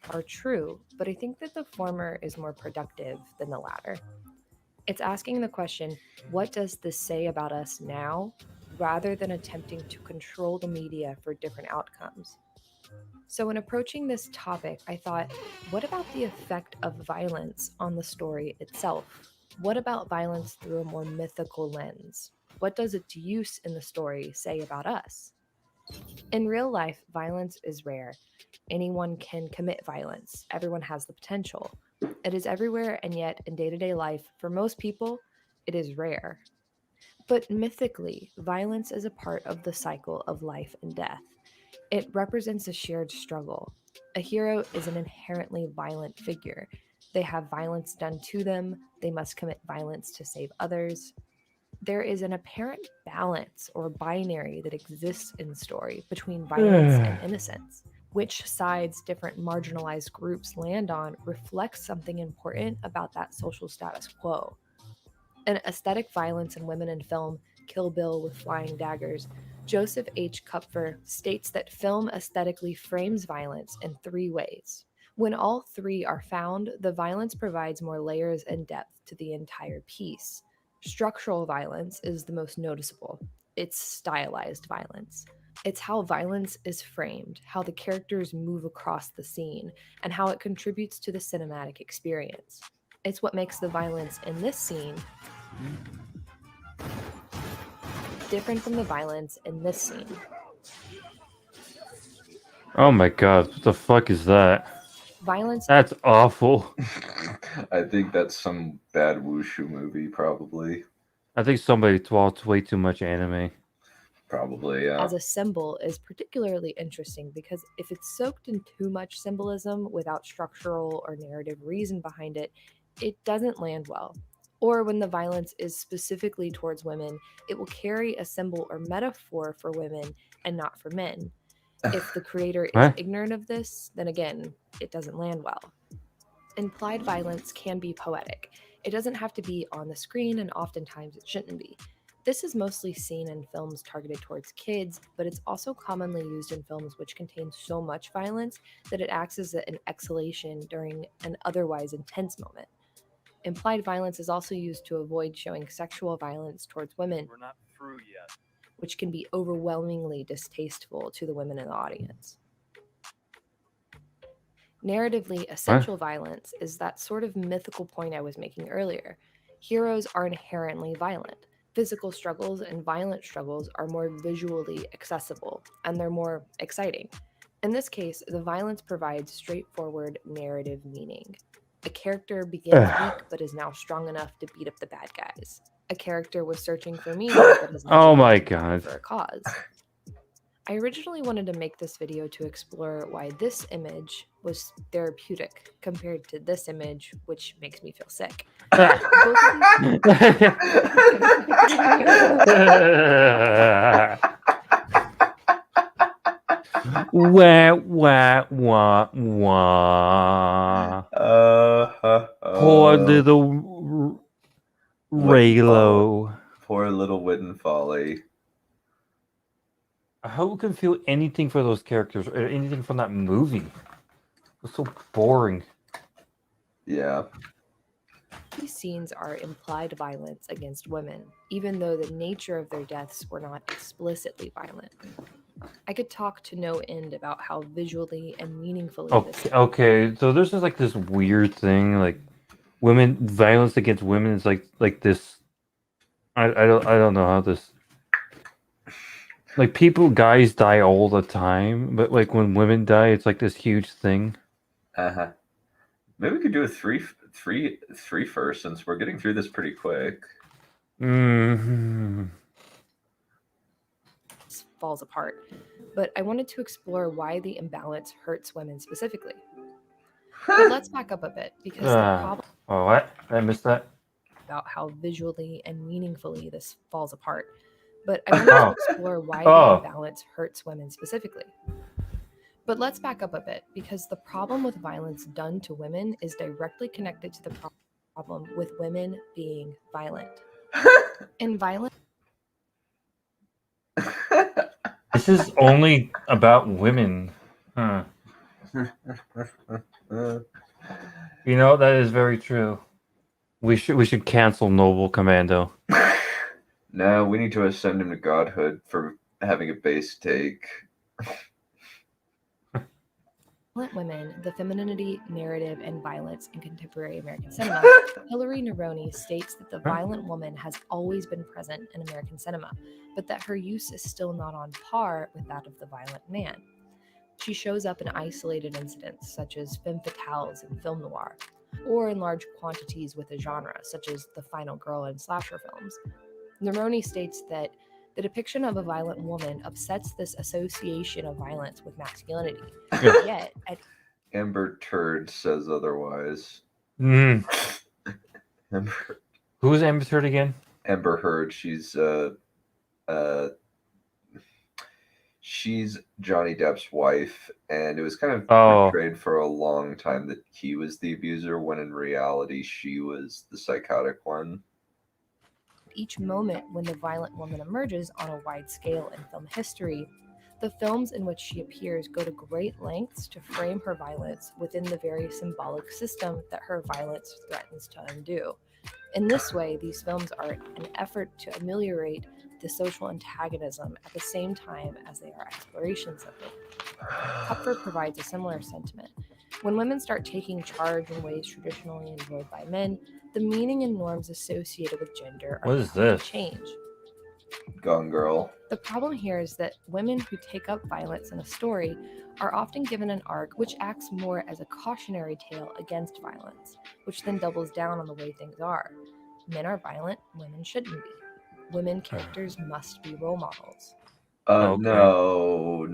are true, but I think that the former is more productive than the latter. It's asking the question, what does this say about us now, rather than attempting to control the media for different outcomes. So, in approaching this topic, I thought, what about the effect of violence on the story itself? What about violence through a more mythical lens? What does its use in the story say about us? In real life, violence is rare. Anyone can commit violence, everyone has the potential. It is everywhere, and yet, in day to day life, for most people, it is rare. But mythically, violence is a part of the cycle of life and death. It represents a shared struggle. A hero is an inherently violent figure. They have violence done to them, they must commit violence to save others. There is an apparent balance or binary that exists in the story between violence and innocence. Which sides different marginalized groups land on reflects something important about that social status quo. In aesthetic violence in women in film, Kill Bill with flying daggers, Joseph H. Kupfer states that film aesthetically frames violence in three ways. When all three are found, the violence provides more layers and depth to the entire piece. Structural violence is the most noticeable. It's stylized violence. It's how violence is framed, how the characters move across the scene, and how it contributes to the cinematic experience. It's what makes the violence in this scene different from the violence in this scene. Oh my god, what the fuck is that? Violence That's awful. I think that's some bad wushu movie, probably. I think somebody watched way too much anime. Probably, yeah. as a symbol is particularly interesting because if it's soaked in too much symbolism without structural or narrative reason behind it, it doesn't land well. Or when the violence is specifically towards women, it will carry a symbol or metaphor for women and not for men. If the creator is What? ignorant of this, then again, it doesn't land well. Implied violence can be poetic. It doesn't have to be on the screen, and oftentimes it shouldn't be. This is mostly seen in films targeted towards kids, but it's also commonly used in films which contain so much violence that it acts as an exhalation during an otherwise intense moment. Implied violence is also used to avoid showing sexual violence towards women, We're not through yet. which can be overwhelmingly distasteful to the women in the audience. Narratively, essential violence is that sort of mythical point I was making earlier. Heroes are inherently violent. Physical struggles and violent struggles are more visually accessible, and they're more exciting. In this case, the violence provides straightforward narrative meaning. A character begins weak but is now strong enough to beat up the bad guys. A character was searching for meaning but is now Oh strong my enough to God. for a cause. I originally wanted to make this video to explore why this image was therapeutic compared to this image, which makes me feel sick. Both of Wah, wah, wah, wah. Poor little Raylo. Poor little Wit and Folly. Who can feel anything for those characters or anything from that movie? It was so boring. Yeah. these scenes are implied violence against women, even though the nature of their deaths were not explicitly violent. I could talk to no end about how visually and meaningfully this Okay, so there's just like this weird thing, like violence against women is like this. I don't know how this. Like guys die all the time, but like when women die, it's like this huge thing. Maybe we could do a three first, since we're getting through this pretty quick. Mm-hmm. falls apart, but I wanted to explore why the imbalance hurts women specifically. But let's back up a bit, because the problem Oh, what? I missed that. about how visually and meaningfully this falls apart. But I wanted to explore why the imbalance hurts women specifically. But let's back up a bit, because the problem with violence done to women is directly connected to the problem with women being violent. And violence. This is only about women. Huh. You know, that is very true. We should cancel Noble Commando. No, we need to ascend him to godhood for having a base take. Women, the femininity, narrative, and violence in contemporary American cinema, Hilary Neroni states that the violent woman has always been present in American cinema, but that her use is still not on par with that of the violent man. She shows up in isolated incidents, such as femme fatales in film noir, or in large quantities with a genre, such as the final girl in slasher films. Neroni states that the depiction of a violent woman upsets this association of violence with masculinity. Yet, Amber Turd says otherwise. Mm. Amber, Who's Amber Turd again? Amber Heard. She's Johnny Depp's wife, and it was kind of portrayed for a long time that he was the abuser, when in reality she was the psychotic one. Each moment when the violent woman emerges on a wide scale in film history, the films in which she appears go to great lengths to frame her violence within the very symbolic system that her violence threatens to undo. In this way, these films are an effort to ameliorate the social antagonism at the same time as they are explorations of it. Kupfer provides a similar sentiment. When women start taking charge in ways traditionally enjoyed by men, the meaning and norms associated with gender are bound to change. Gone Girl. The problem here is that women who take up violence in a story are often given an arc which acts more as a cautionary tale against violence, which then doubles down on the way things are. Men are violent, women shouldn't be. Women characters must be role models. No.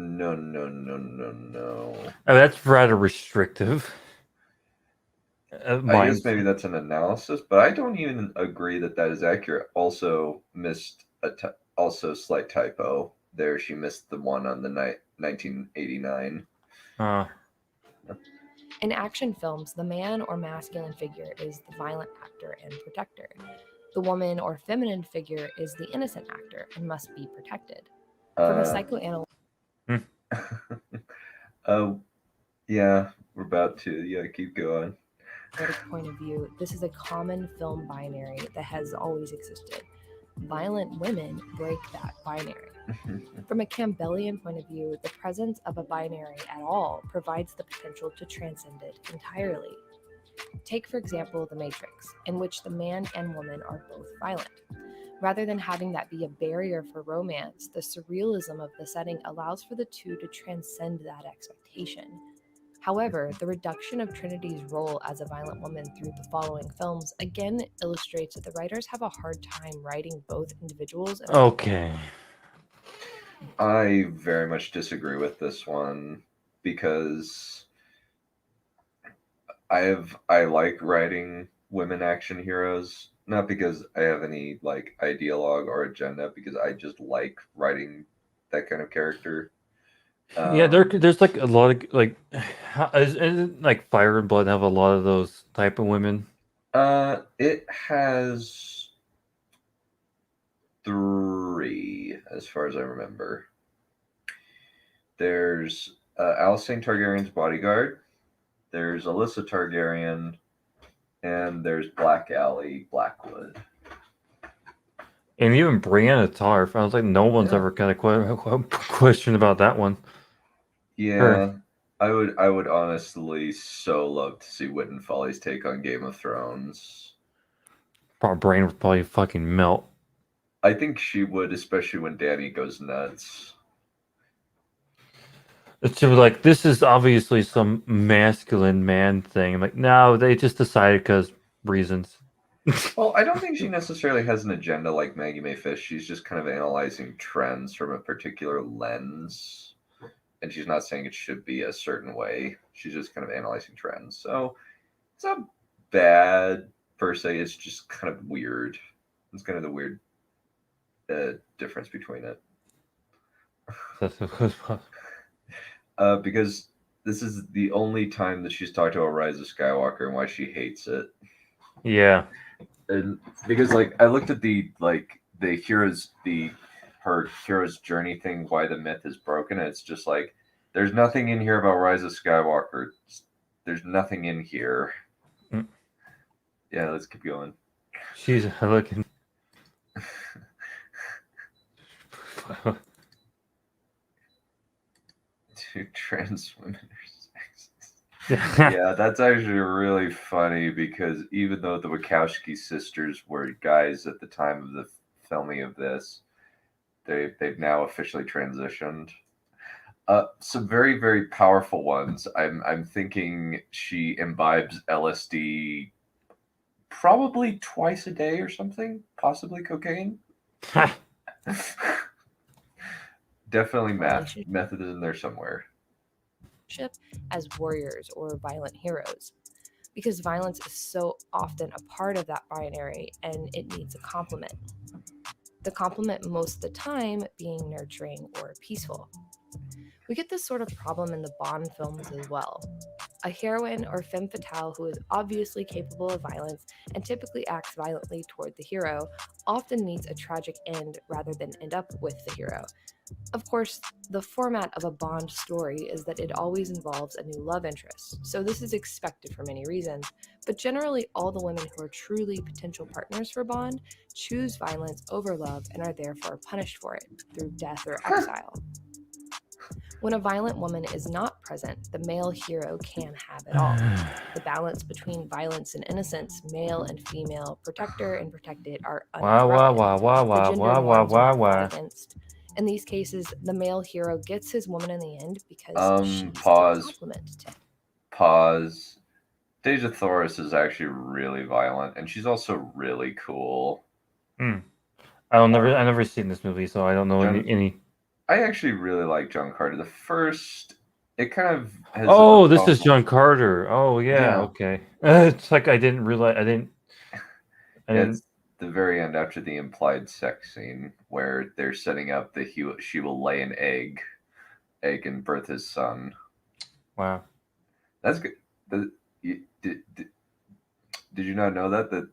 Oh, that's rather restrictive. I Mine. guess maybe that's an analysis, but I don't even agree that that is accurate. Also missed also slight typo there. She missed the one on the 1989. In action films, the man or masculine figure is the violent actor and protector. The woman or feminine figure is the innocent actor and must be protected. From a psychoanalytic Yeah, we're about to. Yeah, keep going. point of view, this is a common film binary that has always existed. Violent women break that binary. From a Campbellian point of view, the presence of a binary at all provides the potential to transcend it entirely. Take, for example, The Matrix, in which the man and woman are both violent. Rather than having that be a barrier for romance, the surrealism of the setting allows for the two to transcend that expectation. However, the reduction of Trinity's role as a violent woman through the following films again illustrates that the writers have a hard time writing both individuals and Okay. I very much disagree with this one because I like writing women action heroes, not because I have any like ideologue or agenda, because I just like writing that kind of character. Yeah, there's like a lot of like, isn't like Fire and Blood have a lot of those type of women? It has 3 as far as I remember. There's Alicent Targaryen's bodyguard. There's Alyssa Targaryen, and there's Black Alley Blackwood. And even Brianna Tarth, I was like, no one's ever kind of question about that one. Yeah, I would honestly so love to see Wit and Folly's take on Game of Thrones. Our brain would probably fucking melt. I think she would, especially when Dany goes nuts. It's just like, this is obviously some masculine man thing. I'm like, no, they just decided because reasons. Well, I don't think she necessarily has an agenda like Maggie Mae Fish. She's just kind of analyzing trends from a particular lens. And she's not saying it should be a certain way. She's just kind of analyzing trends. So it's not bad per se. It's just kind of weird. It's kind of the weird difference between it. Because this is the only time that she's talked about Rise of Skywalker and why she hates it. Yeah. And because like I looked at her hero's journey thing, why the myth is broken, and it's just like there's nothing in here about Rise of Skywalker. There's nothing in here. Yeah, let's keep going. She's looking. Two trans women are sexist. Yeah, that's actually really funny because even though the Wachowski sisters were guys at the time of the filming of this, they've now officially transitioned. Some very, very powerful ones. I'm thinking she imbibes LSD probably twice a day or something, possibly cocaine. Definitely meth. Method is in there somewhere. As warriors or violent heroes, because violence is so often a part of that binary and it needs a complement. The complement most of the time being nurturing or peaceful. We get this sort of problem in the Bond films as well. A heroine or femme fatale who is obviously capable of violence and typically acts violently toward the hero often meets a tragic end rather than end up with the hero. Of course, the format of a Bond story is that it always involves a new love interest, so this is expected for many reasons, but generally all the women who are truly potential partners for Bond choose violence over love and are therefore punished for it through death or exile. When a violent woman is not present, the male hero can have it all. The balance between violence and innocence, male and female, protector and protected, are uninterrupted. In these cases, the male hero gets his woman in the end because she's a compliment to him. Pause. Deja Thoris is actually really violent, and she's also really cool. I've never seen this movie, so I don't know any. I actually really like John Carter. The first It kind of has. Oh, this is John Carter. Oh yeah, Yeah. okay. It's like I didn't realize. I didn't. It's the very end after the implied sex scene where they're setting up that she will lay an egg and birth his son. Wow. That's good. Did you not know that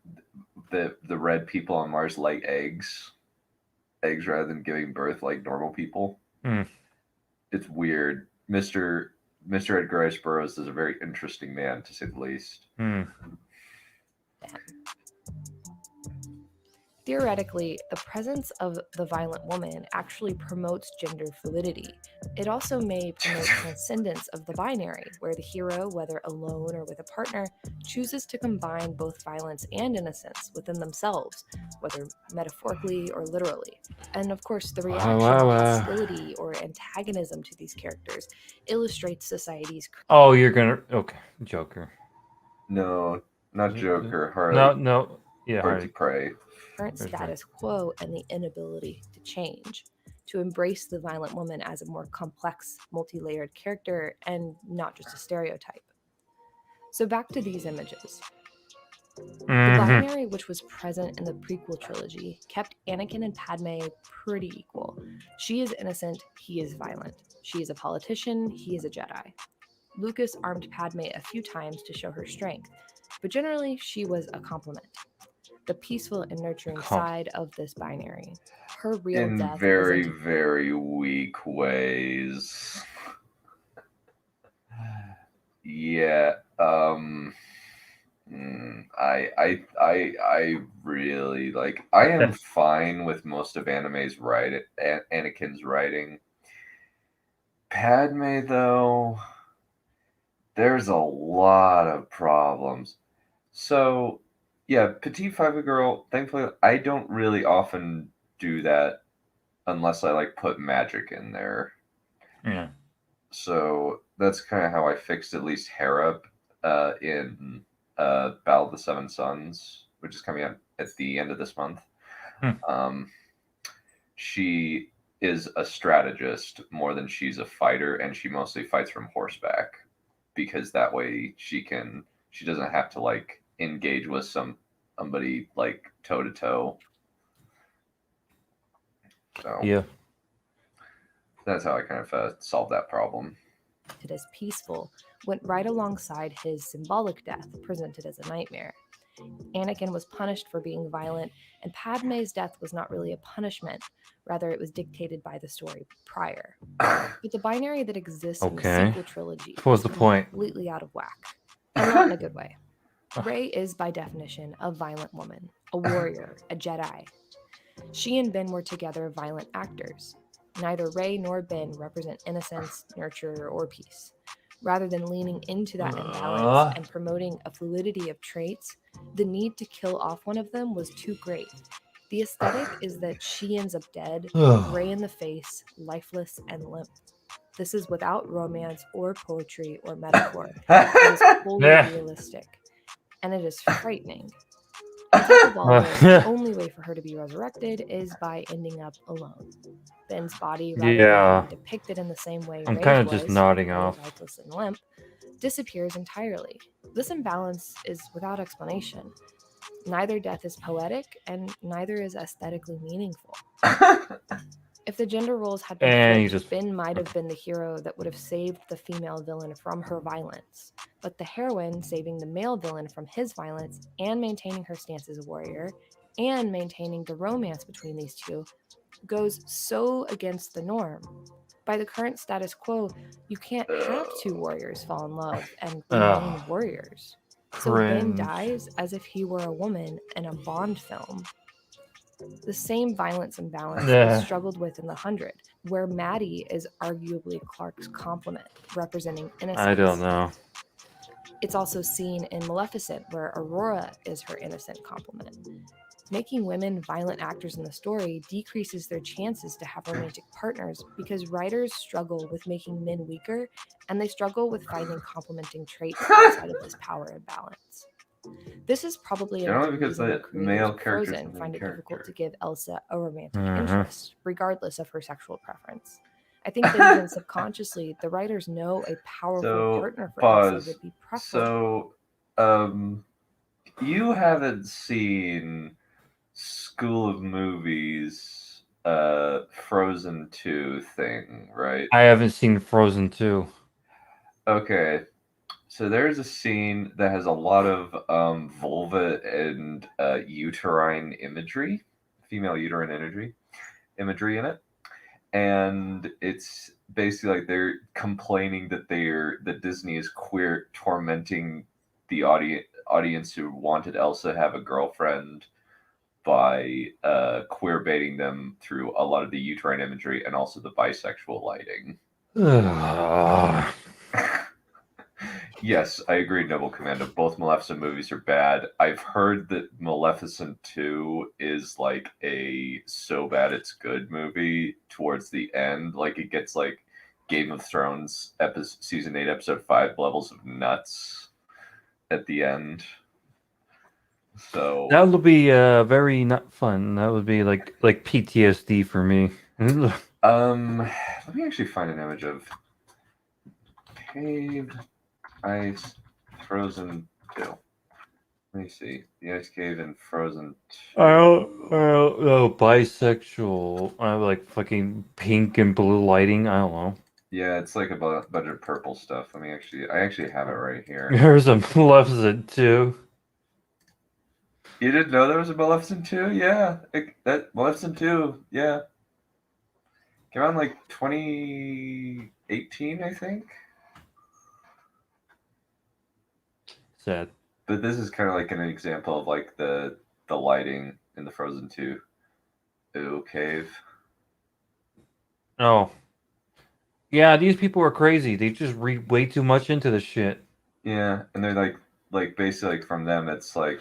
the red people on Mars lay eggs rather than giving birth like normal people? Mm. It's weird. Mr. Edgar Rice Burroughs is a very interesting man, to say the least. Mm. Theoretically, the presence of the violent woman actually promotes gender fluidity. It also may promote transcendence of the binary, where the hero, whether alone or with a partner, chooses to combine both violence and innocence within themselves, whether metaphorically or literally. And of course, the reaction of hostility or antagonism to these characters illustrates society's. Oh, you're gonna Joker. No, not Joker. Harley. No. Yeah, Birds of Prey. Current status quo and the inability to change, to embrace the violent woman as a more complex, multi-layered character and not just a stereotype. So back to these images. The binary, which was present in the prequel trilogy, kept Anakin and Padme pretty equal. She is innocent, he is violent. She is a politician, he is a Jedi. Lucas armed Padme a few times to show her strength, but generally she was a complement. The peaceful and nurturing side of this binary. Her real death in very, very weak ways. Yeah. I really like. I am fine with most of Anakin's writing. Padme, though, there's a lot of problems. So, yeah, Petite Five Girl, thankfully, I don't really often do that unless I like put magic in there. Yeah. So that's kind of how I fixed at least Hera in Battle of the Seven Suns, which is coming out at the end of this month. She is a strategist more than she's a fighter, and she mostly fights from horseback because that way she doesn't have to like engage with somebody like toe to toe. So yeah, that's how I kind of solved that problem. As peaceful went right alongside his symbolic death, presented as a nightmare. Anakin was punished for being violent, and Padme's death was not really a punishment. Rather, it was dictated by the story prior. But the binary that exists in the sequel trilogy was the point? Completely out of whack, and not in a good way. Rey is, by definition, a violent woman, a warrior, a Jedi. She and Ben were together violent actors. Neither Rey nor Ben represent innocence, nurture, or peace. Rather than leaning into that imbalance and promoting a fluidity of traits, the need to kill off one of them was too great. The aesthetic is that she ends up dead, gray in the face, lifeless, and limp. This is without romance or poetry or metaphor. It is wholly realistic, and it is frightening. On top of all this, the only way for her to be resurrected is by ending up alone. Ben's body, rather than being depicted in the same way I'm Rey's kind of was, just nodding off. lifeless and limp, disappears entirely. This imbalance is without explanation. Neither death is poetic, and neither is aesthetically meaningful. If the gender roles had been flipped, Ben might have been the hero that would have saved the female villain from her violence. But the heroine saving the male villain from his violence and maintaining her stance as a warrior and maintaining the romance between these two goes so against the norm. By the current status quo, you can't have two warriors fall in love and remain warriors. So Ben dies as if he were a woman in a Bond film. The same violence imbalance is struggled with in The 100, where Maddie is arguably Clark's complement, representing innocence. I don't know. It's also seen in Maleficent, where Aurora is her innocent complement. Making women violent actors in the story decreases their chances to have romantic partners because writers struggle with making men weaker, and they struggle with finding complementing traits outside of this power imbalance. This is probably another reason that creators of Frozen find it difficult to give Elsa a romantic interest, regardless of her sexual preference. I think that even subconsciously, the writers know a powerful So, partner for Elsa pause. would be preferable. So, you haven't seen School of Movies, Frozen 2 thing, right? I haven't seen Frozen 2. Okay. So there's a scene that has a lot of vulva and uterine imagery, female uterine imagery in it, and it's basically like they're complaining that that Disney is queer tormenting the audience who wanted Elsa to have a girlfriend by queer baiting them through a lot of the uterine imagery and also the bisexual lighting. Yes, I agree, Noble Commando. Both Maleficent movies are bad. I've heard that Maleficent 2 is like a so bad it's good movie towards the end. Like it gets like Game of Thrones season 8, episode 5 levels of nuts at the end. So That would be very not fun. That would be like PTSD for me. let me actually find an image of Cave Ice Frozen 2. Let me see. The Ice Cave in Frozen 2. Oh, bisexual. I have like fucking pink and blue lighting. I don't know. Yeah, it's like a bunch of purple stuff. I actually have it right here. There's a Maleficent too. You didn't know there was a Maleficent 2? Yeah. That Maleficent 2, yeah. Came out in like 2018, I think. Sad. But this is kind of like an example of like the lighting in the Frozen 2 cave. Oh. Yeah, these people are crazy. They just read way too much into the shit. Yeah, and they're like basically like from them it's like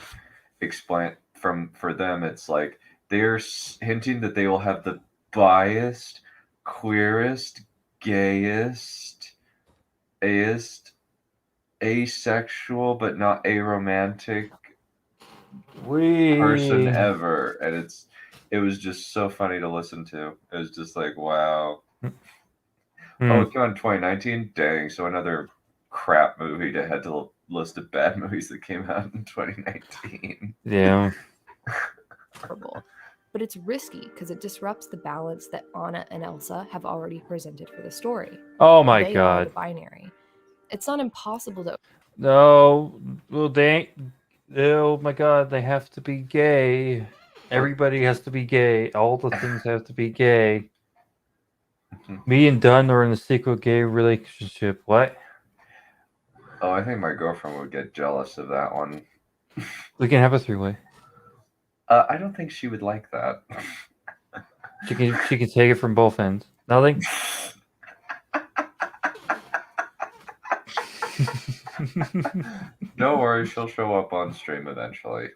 for them it's like they're hinting that they will have the biased, queerest, gayest, asexual but not aromantic person ever, and it was just so funny to listen to. It was just like, wow. Oh, it came out in 2019? Dang, so another crap movie to head to the list of bad movies that came out in 2019. Yeah. But it's risky because it disrupts the balance that Anna and Elsa have already presented for the story. Oh my They are god. the binary. It's not impossible to. No. Well, oh my god, they have to be gay. Everybody has to be gay. All the things have to be gay. Me and Dunn are in a secret gay relationship. What? Oh, I think my girlfriend would get jealous of that one. We can have a three-way. I don't think she would like that. She can take it from both ends. Nothing. Don't worry, she'll show up on stream eventually.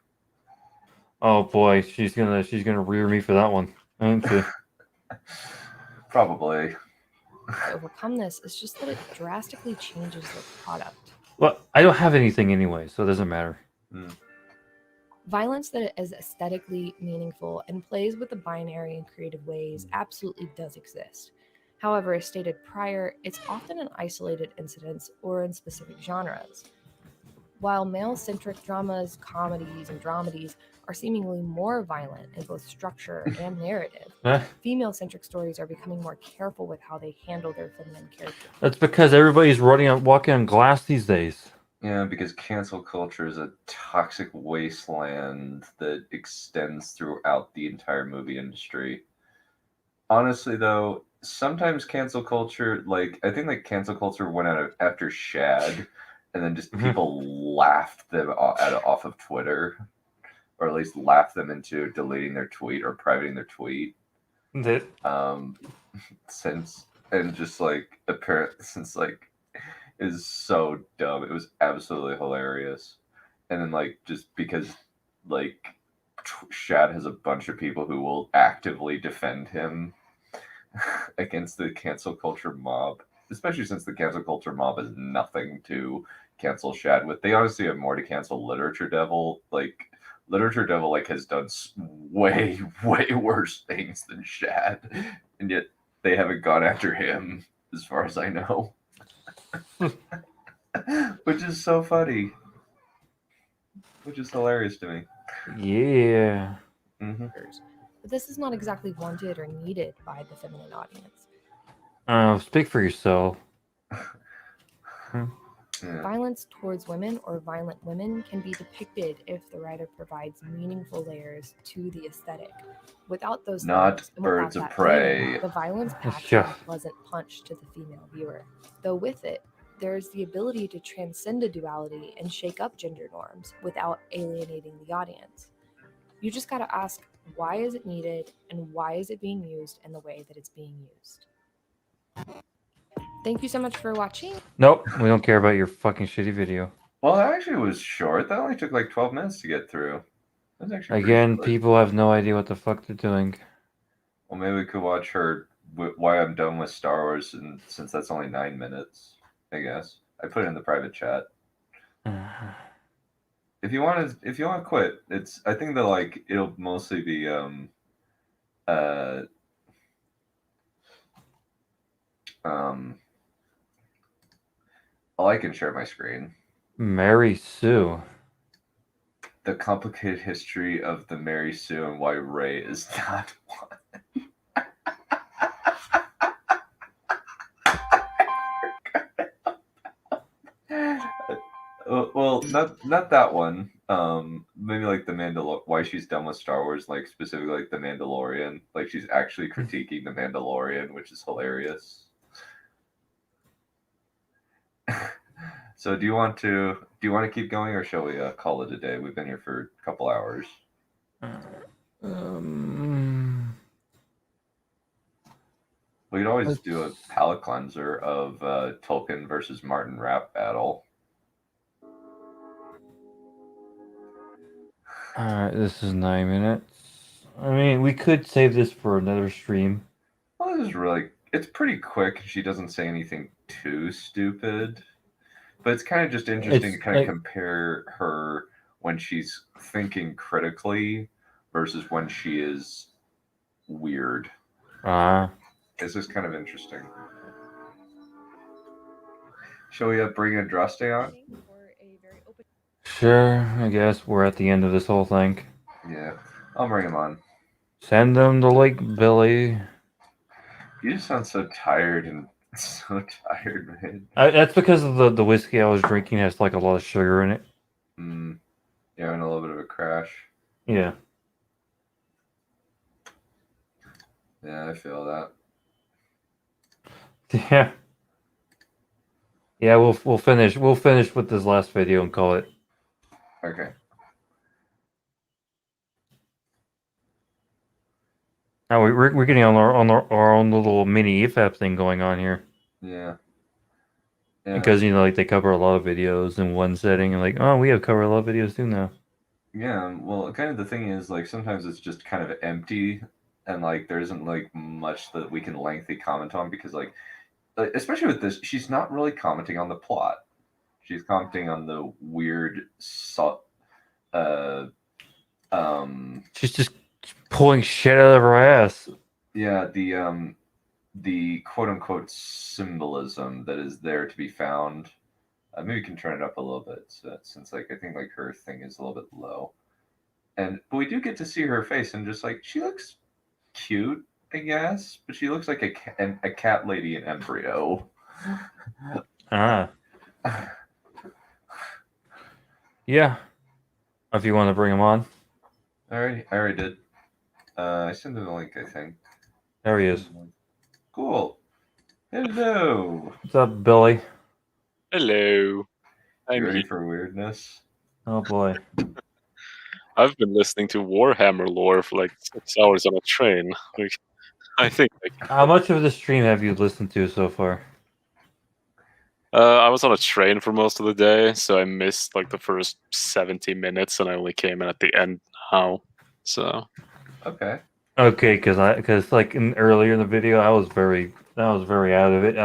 Oh boy, she's gonna rear me for that one, isn't she? Probably. To overcome this is just that it drastically changes the product. Well, I don't have anything anyway, so it doesn't matter. Violence that is aesthetically meaningful and plays with the binary in creative ways absolutely does exist. However, as stated prior, it's often in isolated incidents or in specific genres. While male-centric dramas, comedies, and dramedies are seemingly more violent in both structure and narrative, female-centric stories are becoming more careful with how they handle their feminine characters. That's because everybody's walking on glass these days. Yeah, because cancel culture is a toxic wasteland that extends throughout the entire movie industry. Honestly, though, sometimes cancel culture, like, I think like cancel culture went out after Shad, and then just people laughed them off of Twitter, or at least laughed them into deleting their tweet or privating their tweet. Is so dumb. It was absolutely hilarious. And then like just because like Shad has a bunch of people who will actively defend him against the cancel culture mob, especially since the cancel culture mob is nothing to cancel Shad with. They honestly have more to cancel Literature Devil. Like Literature Devil like has done way worse things than Shad, and yet they haven't gone after him, as far as I know. Which is so funny. Which is hilarious to me. Yeah. Mm-hmm. But this is not exactly wanted or needed by the feminine audience. Speak for yourself. Yeah. Violence towards women or violent women can be depicted if the writer provides meaningful layers to the aesthetic. Without those Not layers and without Birds of that Prey. meaning, the violence packs Sure. an unpleasant punch to the female viewer. Though with it, there's the ability to transcend a duality and shake up gender norms without alienating the audience. You just gotta ask, why is it needed and why is it being used in the way that it's being used? Thank you so much for watching. Nope, we don't care about your fucking shitty video. Well, it actually was short. That only took like 12 minutes to get through. That's actually pretty Again, short. people have no idea what the fuck they're doing. Well, maybe we could watch her why I'm done with Star Wars, and since that's only 9 minutes, I guess I put it in the private chat. If you want to quit, I think that like it'll mostly be I can share my screen. Mary Sue. The complicated history of the Mary Sue and why Rey is not one. Well, not that one. Maybe like the why she's done with Star Wars, like specifically like the Mandalorian. Like she's actually critiquing the Mandalorian, which is hilarious. So do you want to keep going, or shall we call it a day? We've been here for a couple hours. We could always do a palate cleanser of Tolkien versus Martin rap battle. Alright, this is 9 minutes. I mean, we could save this for another stream. Well, this is it's pretty quick. She doesn't say anything too stupid. But it's kind of just interesting to kind of compare her when she's thinking critically versus when she is weird. It's just kind of interesting. Shall we bring Andraste on? Sure, I guess we're at the end of this whole thing. Yeah, I'll bring him on. Send them to Lake Billy. You just sound so tired and so tired, man. That's because of the whiskey I was drinking has like a lot of sugar in it. Yeah, and a little bit of a crash. Yeah. Yeah, I feel that. Yeah. Yeah, we'll finish with this last video and call it. Okay. Now we're getting on our own little mini EFAP thing going on here. Yeah. Because like they cover a lot of videos in one setting, and like, oh, we have covered a lot of videos too now. Yeah, well, kind of the thing is like sometimes it's just kind of empty, and like there isn't like much that we can lengthy comment on because like especially with this, she's not really commenting on the plot. She's commenting on the weird she's just pulling shit out of her ass. Yeah, the quote unquote symbolism that is there to be found. Maybe we can turn it up a little bit since like I think like her thing is a little bit low. But we do get to see her face and just like she looks cute, I guess, but she looks like a cat lady in embryo. Yeah. If you want to bring him on. I already did. I sent him the link, I think. There he is. Cool. Hello. What's up, Billy? Hello. You ready for weirdness? Oh boy. I've been listening to Warhammer lore for like 6 hours on a train. I think. How much of the stream have you listened to so far? I was on a train for most of the day, so I missed like the first 70 minutes, and I only came in at the end now. So. Okay. Okay, because like earlier in the video, I was very out of it.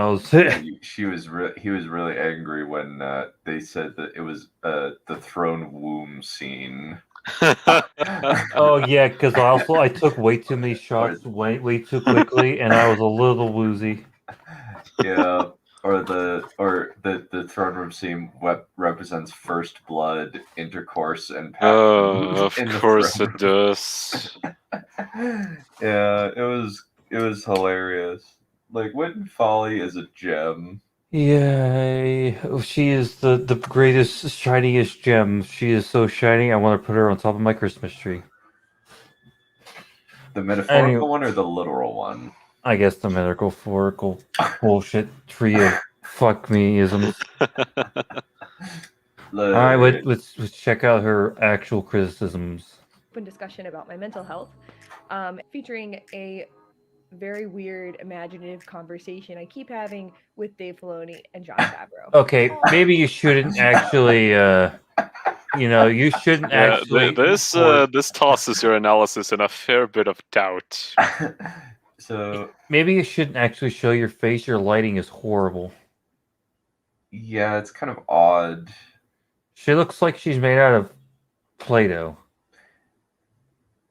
He was really angry when they said that it was the throne womb scene. Oh yeah, because I took way too many shots way too quickly, and I was a little woozy. Yeah, or the throne room scene represents first blood, intercourse, and passion Of in the course throne it does. Yeah, it was hilarious. Like Witten Folly is a gem. Yay! She is the greatest, shiniest gem. She is so shiny. I want to put her on top of my Christmas tree. The metaphorical Anyway, one or the literal one? I guess the metaphorical bullshit tree of fuck me-isms. All right, let's check out her actual criticisms. Open discussion about my mental health, featuring a very weird, imaginative conversation I keep having with Dave Filoni and Jon Favreau. Okay, maybe you shouldn't actually, you shouldn't Yeah, actually. this tosses your analysis in a fair bit of doubt. So maybe you shouldn't actually show your face. Your lighting is horrible. Yeah, it's kind of odd. She looks like she's made out of Play-Doh.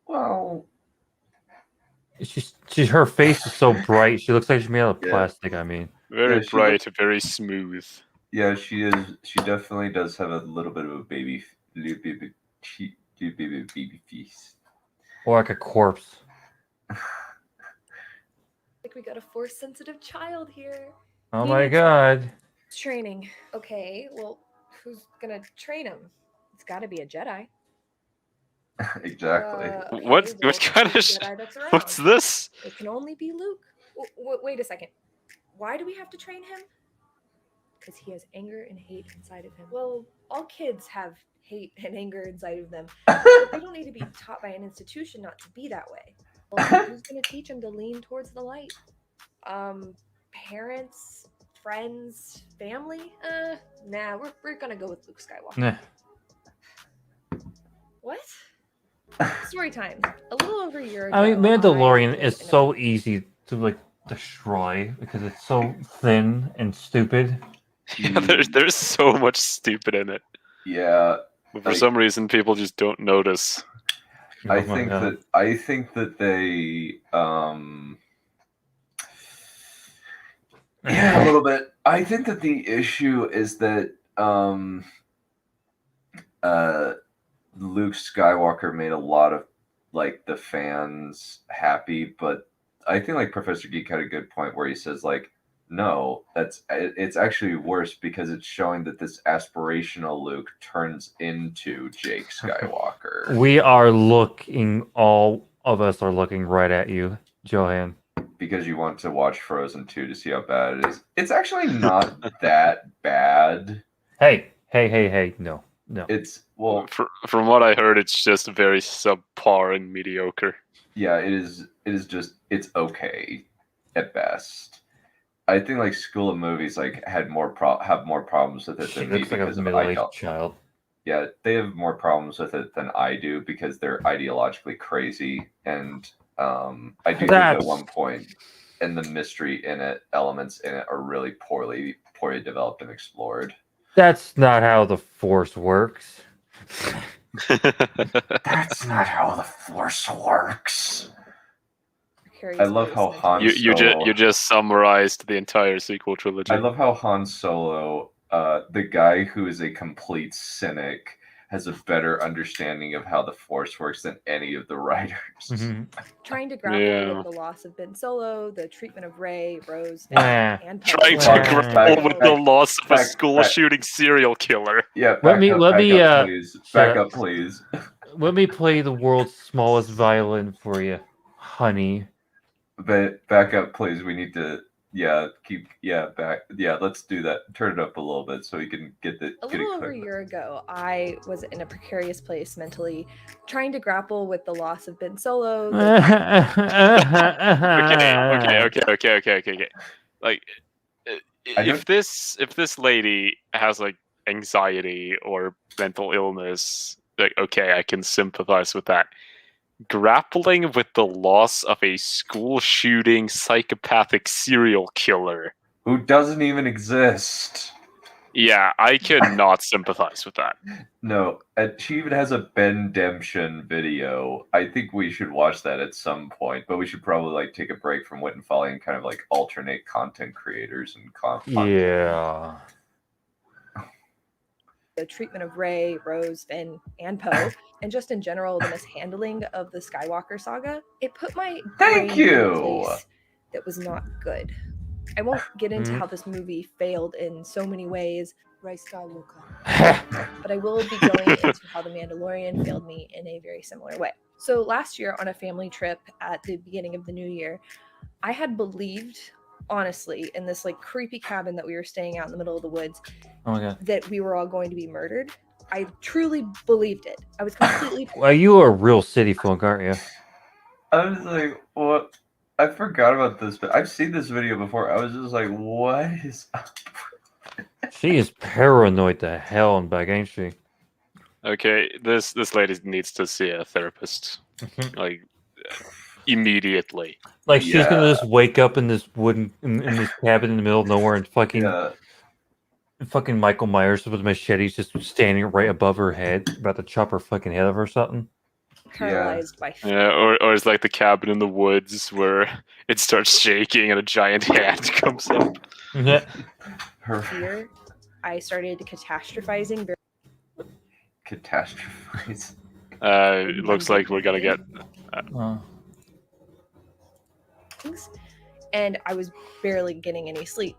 Well, her face is so bright. She looks like she's made out of plastic. I mean, very bright, very smooth. Yeah, she is. She definitely does have a little bit of a baby face, or like a corpse. Like we got a Force-sensitive child here. Oh my god. Training. Okay, well, who's gonna train him? It's got to be a Jedi. Exactly. Okay, What well, kind of Jedi that's around. what's this? It can only be Luke. Wait a second. Why do we have to train him? Because he has anger and hate inside of him. Well, all kids have hate and anger inside of them. But they don't need to be taught by an institution not to be that way. Well, who's going to teach him to lean towards the light? Parents, friends, family? Nah, we're going to go with Luke Skywalker. Nah. What? Story time. A little over a year ago. I mean, Mandalorian is so easy to destroy because it's so thin and stupid. Yeah, there's so much stupid in it. Yeah. But for some reason, people just don't notice. I think that they yeah, a little bit. I think that the issue is that Luke Skywalker made a lot of the fans happy, but I think Professor Geek had a good point where he says no, it's actually worse because it's showing that this aspirational Luke turns into Jake Skywalker. All of us are looking right at you, Johan. Because you want to watch Frozen 2 to see how bad it is. It's actually not that bad. Hey, no. It's, from what I heard, it's just very subpar and mediocre. Yeah, it is just, it's okay at best. I think School of Movies have more problems with it than me because of middle-aged child. Yeah, they have more problems with it than I do because they're ideologically crazy, and I do think at one point, and the mystery in it, elements in it, are really poorly developed and explored. That's not how the Force works. That's not how the Force works. I love how Han Solo... You just summarized the entire sequel trilogy. I love how Han Solo, the guy who is a complete cynic, has a better understanding of how the Force works than any of the writers. Mm-hmm. Trying to grapple with the loss of Ben Solo, the treatment of Rey, Rose, and trying to grapple with the loss of a school-shooting serial killer. Yeah, back up, please. Let me play the world's smallest violin for you, honey. But back up, please. We need to, let's do that. Turn it up a little bit so we can get it. A little over a year ago, I was in a precarious place mentally, trying to grapple with the loss of Ben Solo. Okay. If this lady has anxiety or mental illness, okay, I can sympathize with that. Grappling with the loss of a school shooting psychopathic serial killer who doesn't even exist. Yeah, I could not sympathize with that. No, and she even has a Ben-demption video. I think we should watch that at some point, but we should probably like take a break from Wit and Folly and kind of like alternate content creators and content. Yeah. The treatment of Rey, Rose, Finn, and Poe, and just in general the mishandling of the Skywalker saga, it put my Thank brain in a you. place that was not good. I won't get into how this movie failed in so many ways, Rey Skywalker. but I will be going into how The Mandalorian failed me in a very similar way. So last year on a family trip at the beginning of the new year, I had believed, honestly, in this like creepy cabin that we were staying out in the middle of the woods, Oh my god. that we were all going to be murdered. I truly believed it. I was completely Well, you are a real city folk, aren't you? I was like, what? I forgot about this, but I've seen this video before. I was just like, what is up? She is paranoid the hell and back, ain't she? Okay, this lady needs to see a therapist, like immediately. Like she's Yeah. gonna just wake up in this wooden in this cabin in the middle of nowhere and fucking Yeah. fucking Michael Myers with machetes just standing right above her head, about to chop her fucking head off or something. paralyzed by fear. Yeah, or it's like the cabin in the woods where it starts shaking and a giant hand comes up. Yeah. Her I started catastrophizing very catastrophize. It looks like we're gonna get. things, and I was barely getting any sleep.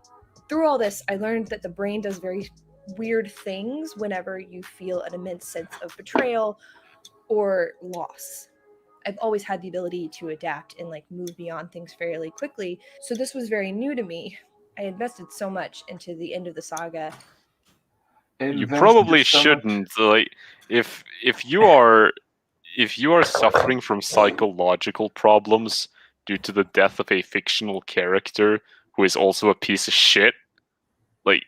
Through all this, I learned that the brain does very weird things whenever you feel an immense sense of betrayal or loss. I've always had the ability to adapt and like move beyond things fairly quickly, so this was very new to me. I invested so much into the end of the saga. You probably shouldn't. Like, if you are suffering from psychological problems due to the death of a fictional character who is also a piece of shit, like,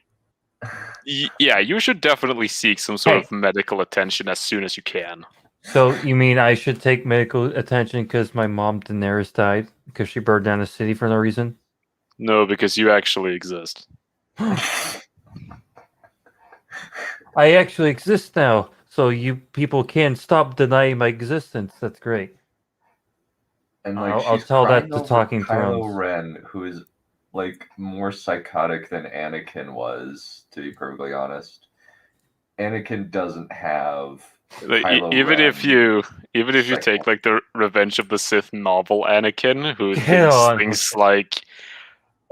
yeah, you should definitely seek some sort of medical attention as soon as you can. So you mean I should take medical attention because my mom Daenerys died because she burned down the city for no reason? No, because you actually exist. I actually exist now, so you people can't stop denying my existence. That's great. And like I'll she's tell that crying to over Talking Kylo Thrones. Ren, who is like more psychotic than Anakin was, to be perfectly honest. Anakin doesn't have Like, Kylo even Ren if you take like the Revenge of the Sith novel Anakin, who Get on thinks like,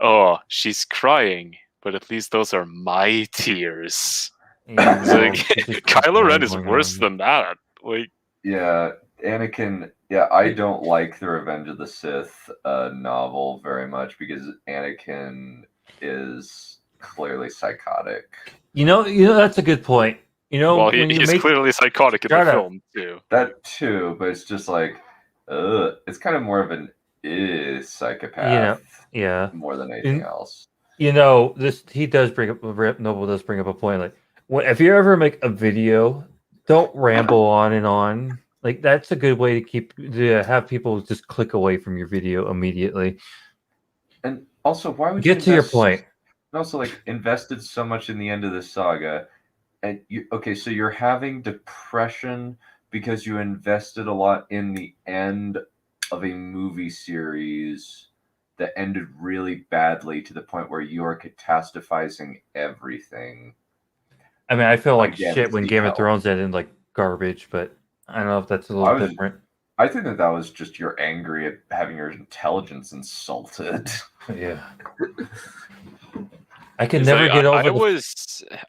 oh, she's crying, but at least those are my tears. Yeah, It's like, Kylo Ren is worse than that. Like, Yeah, Anakin. Yeah, I don't like the Revenge of the Sith novel very much because Anakin is clearly psychotic. You know that's a good point. You know, well, when you he's make clearly psychotic in the Shut up. film too. That too, but it's just like, it's kind of more of an psychopath, yeah, more than anything else. You know, he does bring up Noble does bring up a point. Like, if you ever make a video, don't ramble on and on. Like, that's a good way to have people just click away from your video immediately. And also, why would Get you to your point? And also, like, invested so much in the end of the saga, and so you're having depression because you invested a lot in the end of a movie series that ended really badly to the point where you are catastrophizing everything. I mean, I feel like Again, shit when Game of Thrones ended like garbage, but I don't know if that's a little different. I think that was just you're angry at having your intelligence insulted. Yeah. I can never get over.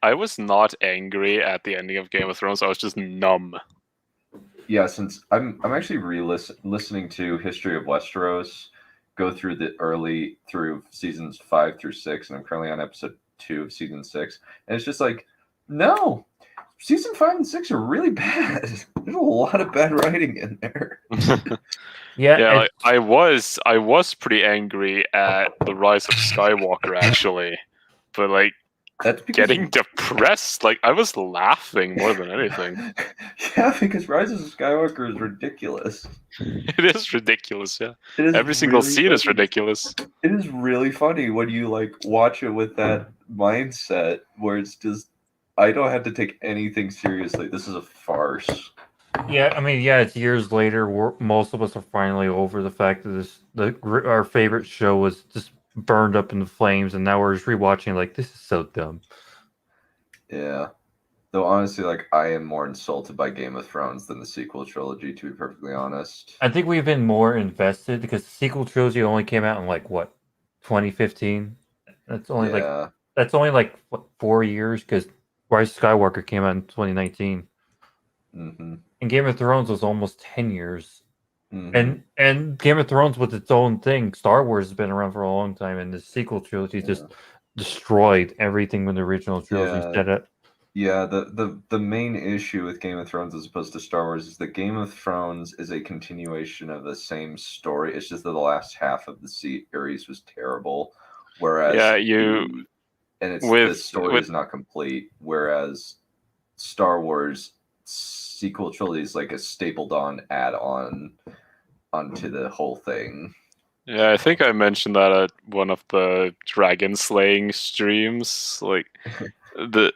I was not angry at the ending of Game of Thrones. I was just numb. Yeah, since I'm actually listening to History of Westeros, go through through seasons 5 through 6, and I'm currently on episode 2 of season 6, and it's just like, no, season 5 and 6 are really bad. There's a lot of bad writing in there. Yeah, like, I was pretty angry at the Rise of Skywalker actually, but like That's because getting depressed. Like I was laughing more than anything. Yeah, because Rise of Skywalker is ridiculous. It is ridiculous, yeah. It is Every single really scene is funny. ridiculous. It is really funny when you like watch it with that mindset where it's just I don't have to take anything seriously. This is a farce. Yeah, I mean, yeah, it's years later. Most of us are finally over the fact that our favorite show was just burned up in the flames, and now we're just rewatching. Like, this is so dumb. Yeah. Though honestly, like I am more insulted by Game of Thrones than the sequel trilogy, to be perfectly honest. I think we've been more invested because the sequel trilogy only came out in like what, 2015. That's only Yeah. like what, 4 years because Rise of Skywalker came out in 2019. Mm-hmm. And Game of Thrones was almost 10 years. Mm-hmm. And Game of Thrones was its own thing. Star Wars has been around for a long time, and the sequel trilogy just destroyed everything when the original trilogy set it. Yeah, the main issue with Game of Thrones as opposed to Star Wars is that Game of Thrones is a continuation of the same story. It's just that the last half of the series was terrible. Whereas the story is not complete. Whereas Star Wars sequel trilogy is like a stapled on add-on onto the whole thing. Yeah, I think I mentioned that at one of the dragon slaying streams. Like the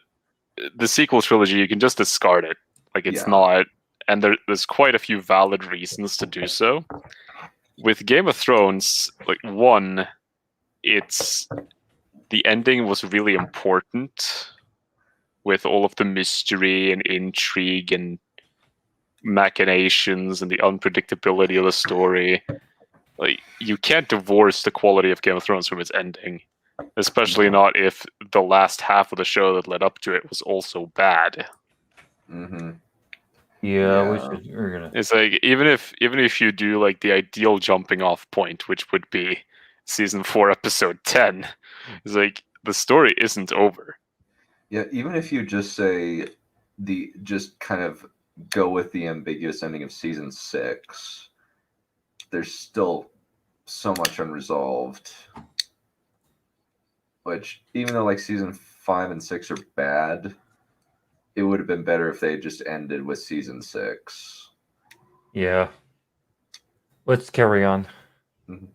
sequel trilogy, you can just discard it. Like it's not, and there's quite a few valid reasons to do so. With Game of Thrones, like one, it's the ending was really important with all of the mystery and intrigue and machinations and the unpredictability of the story. Like you can't divorce the quality of Game of Thrones from its ending, especially not if the last half of the show that led up to it was also bad. Mm-hmm. Yeah, we're gonna. It's like even if you do like the ideal jumping off point, which would be season 4, episode 10, it's like the story isn't over. Yeah, even if you just say just kind of go with the ambiguous ending of season 6, there's still so much unresolved. Which, even though like season 5 and 6 are bad, it would have been better if they had just ended with season 6. Yeah. Let's carry on. Mm-hmm.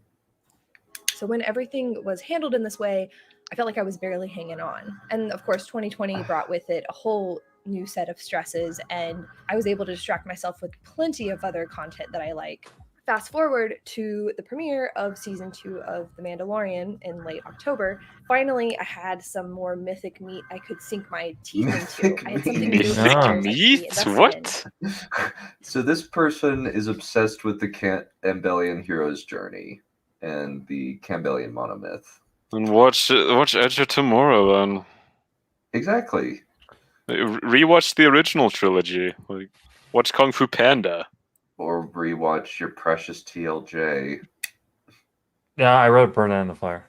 So when everything was handled in this way, I felt like I was barely hanging on. And of course, 2020 brought with it a whole new set of stresses, and I was able to distract myself with plenty of other content that I like. Fast forward to the premiere of season 2 of The Mandalorian in late October. Finally, I had some more mythic meat I could sink my teeth into. I had something new Mythic meat? What? So this person is obsessed with the Campbellian hero's journey and the Campbellian monomyth. And watch Edge of Tomorrow then. Exactly. Rewatch the original trilogy. Like, watch Kung Fu Panda. Or rewatch your precious TLJ. Yeah, I wrote Burn It in the Fire.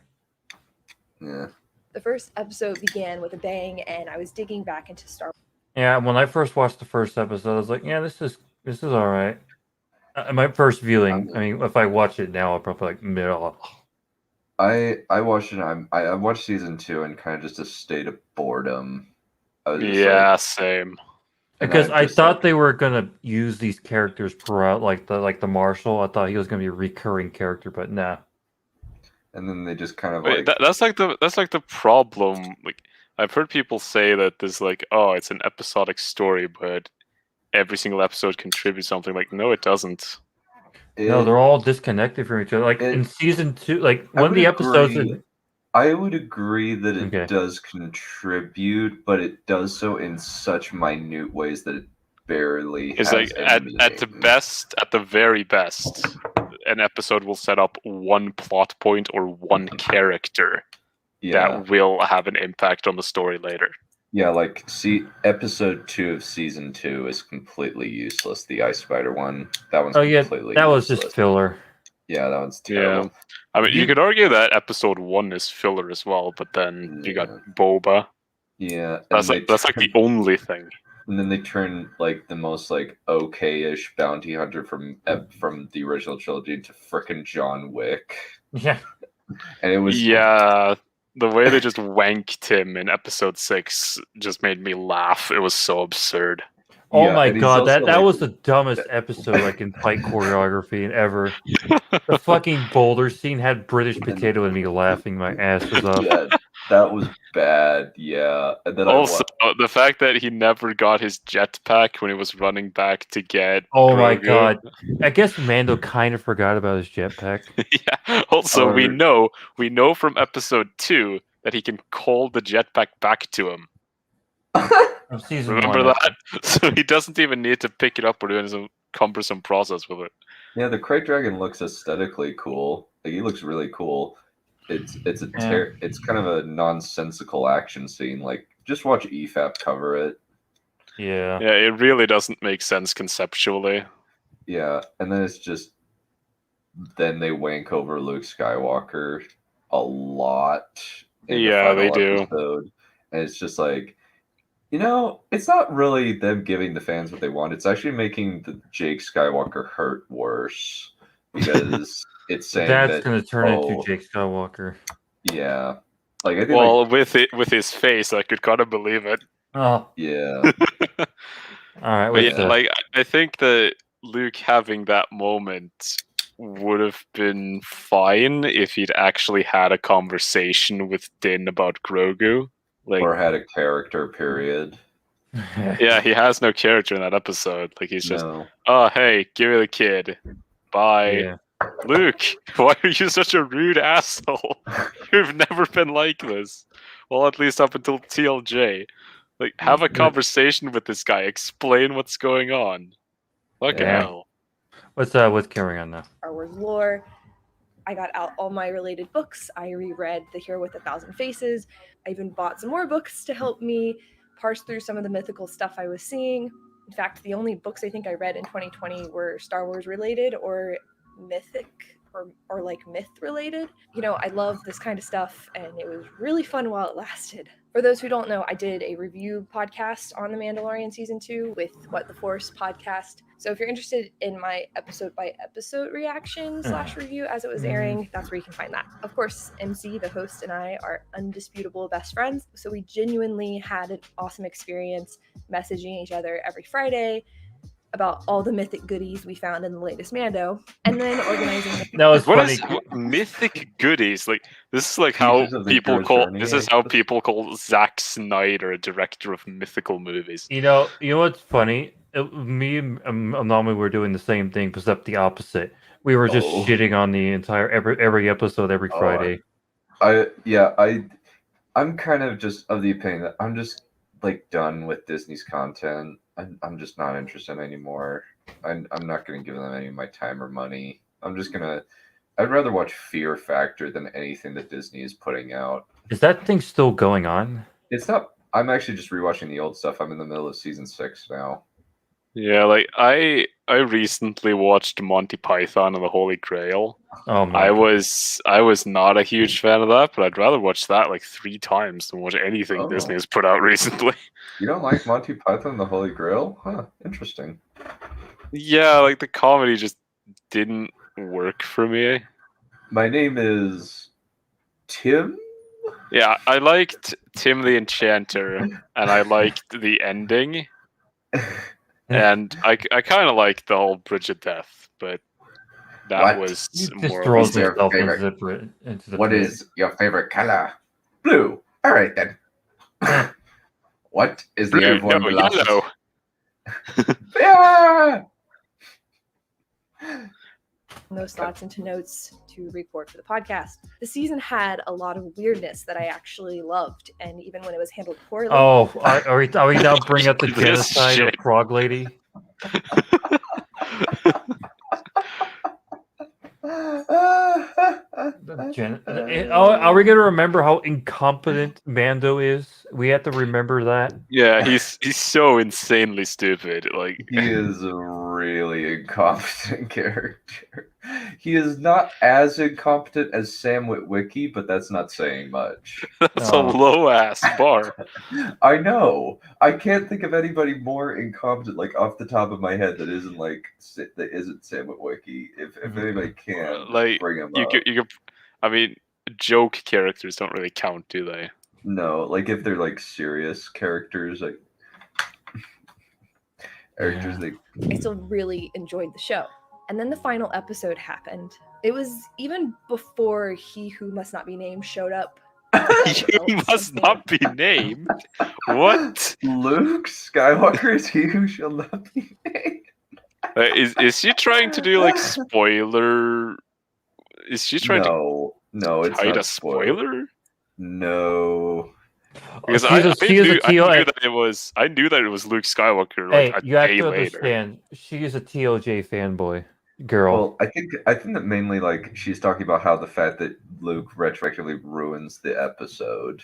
Yeah. The first episode began with a bang, and I was digging back into Star Wars. Yeah, when I first watched the first episode, I was like, yeah, this is all right. My first viewing, I mean, if I watch it now, I'll probably like middle. I watched it. I watched season 2 and kind of just a state of boredom. Same. Because I thought they were gonna use these characters throughout, like the marshal. I thought he was gonna be a recurring character, but nah. And then they just kind of that's like the problem. Like I've heard people say that there's like, oh, it's an episodic story, but every single episode contributes something. Like, no, it doesn't. No, they're all disconnected from each other. Like in season 2, like one of the episodes. I would agree that it does contribute, but it does so in such minute ways that it barely. It's like at the very best, an episode will set up one plot point or one character that will have an impact on the story later. Yeah, like episode 2 of season 2 is completely useless. The Ice Spider one, that one's completely that useless. was just filler. Yeah, that one's terrible. Yeah. I mean, you could argue that episode 1 is filler as well, but then you got Boba. Yeah, that's like the only thing. And then they turn like the most like okay-ish bounty hunter from the original trilogy into frickin' John Wick. Yeah, and it was the way they just wanked him in episode 6 just made me laugh. It was so absurd. Oh Yeah, my and he's god, also, that like- was the dumbest episode like in fight choreography ever. The fucking boulder scene had British Potato and me laughing my asses off. Yeah, that was bad. Yeah, and then Also, the fact that he never got his jetpack when he was running back to get. Oh my Grogu. god. I guess Mando kind of forgot about his jetpack. Yeah. Also, we Or- know from episode 2 that he can call the jetpack back to him. From season Remember 1. that? So he doesn't even need to pick it up or do any cumbersome process with it. Yeah, the Crate Dragon looks aesthetically cool. Like, he looks really cool. It's kind of a nonsensical action scene. Like, just watch EFAP cover it. Yeah. Yeah, it really doesn't make sense conceptually. Yeah, and then it's just then they wank over Luke Skywalker a lot. In Yeah, the they final do. episode. And it's just like, it's not really them giving the fans what they want. It's actually making the Jake Skywalker hurt worse because it's saying That's that gonna turn into Jake Skywalker. Yeah, like I think. Well, with his face, I could kind of believe it. Oh yeah. Alright, But yeah, I think that Luke having that moment would have been fine if he'd actually had a conversation with Din about Grogu. Like, or had a character, period. yeah, he has no character in that episode. Like, he's just, No. oh, hey, give me the kid. Bye. Yeah. Luke, why are you such a rude asshole? You've never been like this. Well, at least up until TLJ. Like, have a conversation with this guy. Explain what's going on. Fucking Yeah. hell. What's carrying on now? Star Wars lore. I got out all my related books. I reread The Hero with a Thousand Faces. I even bought some more books to help me parse through some of the mythical stuff I was seeing. In fact, the only books I think I read in 2020 were Star Wars related or mythic or like myth related. I love this kind of stuff, and it was really fun while it lasted. For those who don't know, I did a review podcast on The Mandalorian Season 2 with What the Force podcast. So if you're interested in my episode by episode reaction / review as it was airing, that's where you can find that. Of course, MC, the host, and I are undisputable best friends. So we genuinely had an awesome experience messaging each other every Friday about all the mythic goodies we found in the latest Mando, and then organizing. That was What funny. is mythic goodies? Like, this is like how Pieces of the people hero's call. journey, This is I how guess. people call Zack Snyder a director of mythical movies. You know what's funny? Me and Anami were doing the same thing, except the opposite. We were just Oh. shitting on the entire every episode every Oh, Friday. I'm kind of just of the opinion that I'm just like done with Disney's content. I'm just not interested anymore. I'm not going to give them any of my time or money. I'd rather watch Fear Factor than anything that Disney is putting out. Is that thing still going on? It's not. I'm actually just rewatching the old stuff. I'm in the middle of season 6 now. Yeah, like I recently watched Monty Python and the Holy Grail. Oh my! I was not a huge fan of that, but I'd rather watch that like 3 times than watch anything Oh. Disney has put out recently. You don't like Monty Python and the Holy Grail? Huh, interesting. Yeah, like the comedy just didn't work for me. My name is Tim. Yeah, I liked Tim the Enchanter, and I liked the ending, and I kind of liked the whole Bridge of Death, but that What? was He just more. throws What's your himself favorite? into the What pit. is your favorite color? Blue. All right then. What is the Blue, airborne no, velocity? yellow. Yeah! those thoughts into notes to record for the podcast. The season had a lot of weirdness that I actually loved, and even when it was handled poorly. Oh, are we now bringing up the This genocide of shit. Frog Lady? Are we gonna remember how incompetent Mando is? We have to remember that. Yeah, he's so insanely stupid. Like, He is a really incompetent character. He is not as incompetent as Sam Witwicky, but that's not saying much. that's Oh. a low ass bar. I know. I can't think of anybody more incompetent, like off the top of my head, that isn't Sam Witwicky. If anybody can, Like, bring him you up. could, I mean, joke characters don't really count, do they? No, like if they're like serious characters, like characters Yeah. they I still really enjoyed the show. And then the final episode happened. It was even before He Who Must Not Be Named showed up. He must not be named. What? Luke Skywalker is he who shall not be named. Is she trying to do like spoiler? Is she trying to it's hide not a spoiler? No. Because She is a teal. I knew that it was Luke Skywalker. Hey, Like you a have day to later. understand. She is a TLJ fanboy girl. Well, I think that mainly like she's talking about how the fact that Luke retroactively ruins the episode,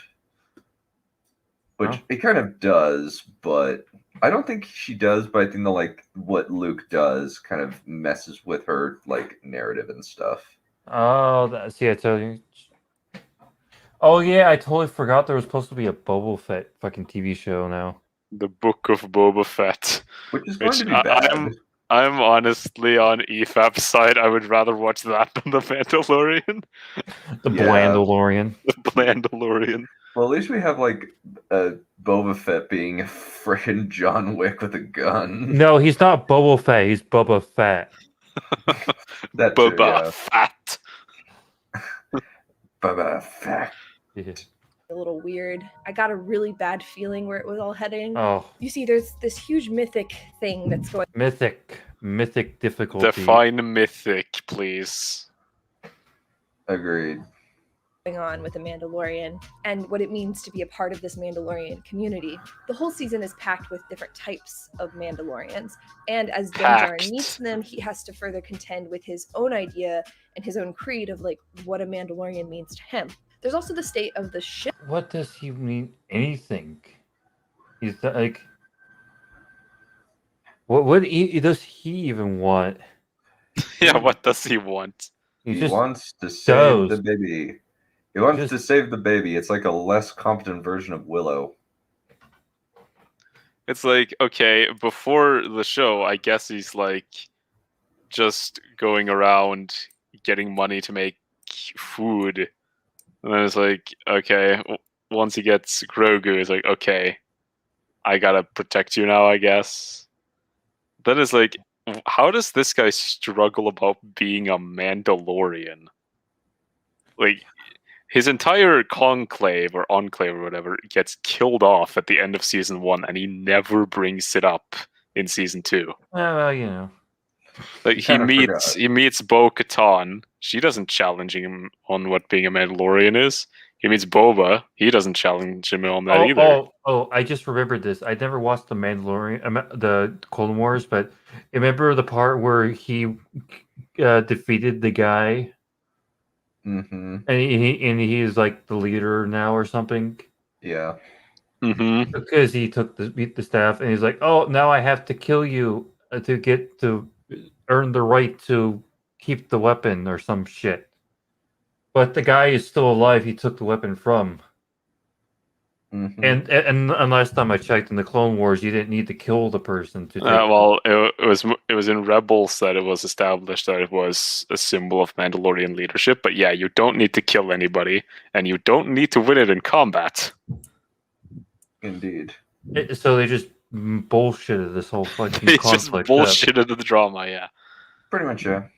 which it kind of does, but I don't think she does. But I think that like what Luke does kind of messes with her like narrative and stuff. Oh, that's I tell you. Oh yeah, I totally forgot there was supposed to be a Boba Fett fucking TV show now. The Book of Boba Fett, which is going to be bad. I'm honestly on EFAP's side. I would rather watch that than The Mandalorian. The Blandalorian. The Blandalorian. Well, at least we have like Boba Fett being a freaking John Wick with a gun. No, he's not Boba Fett. He's Boba Fett. That Boba Fett. Boba Fett. Yeah. A little weird. I got a really bad feeling where it was all heading. Oh. You see, there's this huge mythic thing that's going. Mythic difficulty. Define mythic, please. Agreed. Going on with the Mandalorian and what it means to be a part of this Mandalorian community. The whole season is packed with different types of Mandalorians, and as Din Djarin meets them, he has to further contend with his own idea and his own creed of like what a Mandalorian means to him. There's also the state of the ship. What does he mean? Anything? He's like, what does he even want? Yeah, what does he want? He wants to save the baby. He wants to save the baby. It's like a less competent version of Willow. It's like, okay, before the show, I guess he's like just going around getting money to make food. And then it's like, okay, once he gets Grogu, it's like, okay, I gotta protect you now, I guess. Then it's like, how does this guy struggle about being a Mandalorian? Like, his entire conclave or enclave or whatever gets killed off at the end of season 1, and he never brings it up in season 2. Well, you know. Like he meets Bo-Katan. She doesn't challenge him on what being a Mandalorian is. He meets Boba. He doesn't challenge him on that either. I just remembered this. I never watched the Mandalorian, the Clone Wars, but remember the part where he defeated the guy, and he is like the leader now or something. Yeah. Mm-hmm. Because he took the staff, and he's like, "Oh, now I have to kill you to get to earn the right to keep the weapon or some shit." But the guy is still alive. He took the weapon from. And last time I checked in the Clone Wars, you didn't need to kill the person to. It was in Rebels that it was established that it was a symbol of Mandalorian leadership. But yeah, you don't need to kill anybody, and you don't need to win it in combat. Indeed. So they just bullshitted this whole fucking They conflict. just bullshitted the drama, yeah. Pretty much, yeah.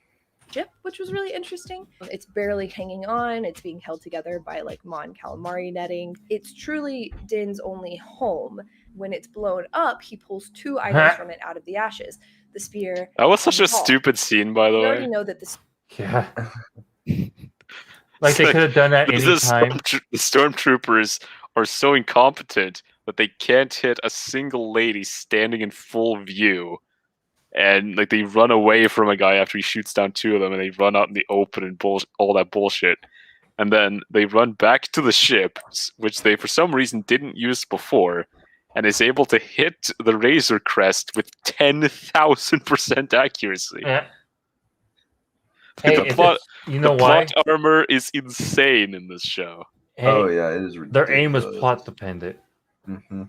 Ship, which was really interesting. It's barely hanging on. It's being held together by like Mon Calamari netting. It's truly Din's only home. When it's blown up, he pulls 2 items from it out of the ashes: the spear. That was such a stupid scene, by the way. We already know that the Yeah. Like they could have done that anytime. The stormtroopers are so incompetent that they can't hit a single lady standing in full view. And like they run away from a guy after he shoots down 2 of them, and they run out in the open and all that bullshit. And then they run back to the ship, which they for some reason didn't use before, and is able to hit the Razor Crest with 10,000% accuracy. Yeah. Hey, the plot why? armor is insane in this show. Hey, oh yeah, it is ridiculous. Their aim was plot dependent. Mm-hmm.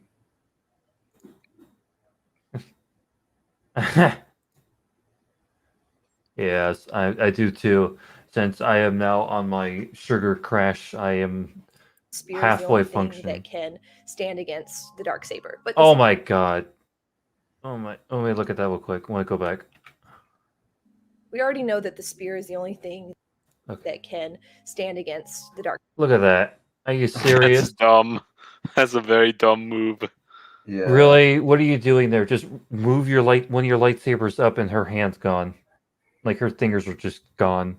Yes, I do too. since I am now on my sugar crash, I am Spear is the halfway only thing functioning. that can stand against the dark saber. But Oh my god. Oh my. Oh wait, look at that real quick. I want to go back. we already know that the spear is the only thing Okay. that can stand against the dark. Look at that. Are you serious? That's dumb. That's a very dumb move. Yeah. Really? What are you doing there? Just move your one of your lightsabers up and her hand's gone. Like her fingers are just gone.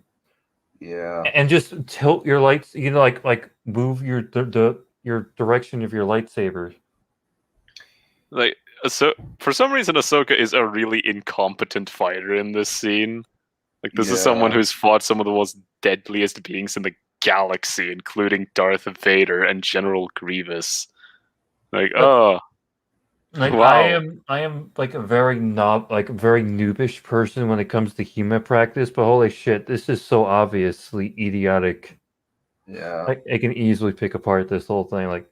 Yeah. And just tilt your lights, like move your direction of your lightsaber. Like, so for some reason, Ahsoka is a really incompetent fighter in this scene. Like, this is someone Yeah. who's fought some of the most deadliest beings in the galaxy, including Darth Vader and General Grievous. Like, oh, Like wow. I am like a very very noobish person when it comes to human practice, but holy shit, this is so obviously idiotic. Yeah. Like I can easily pick apart this whole thing. Like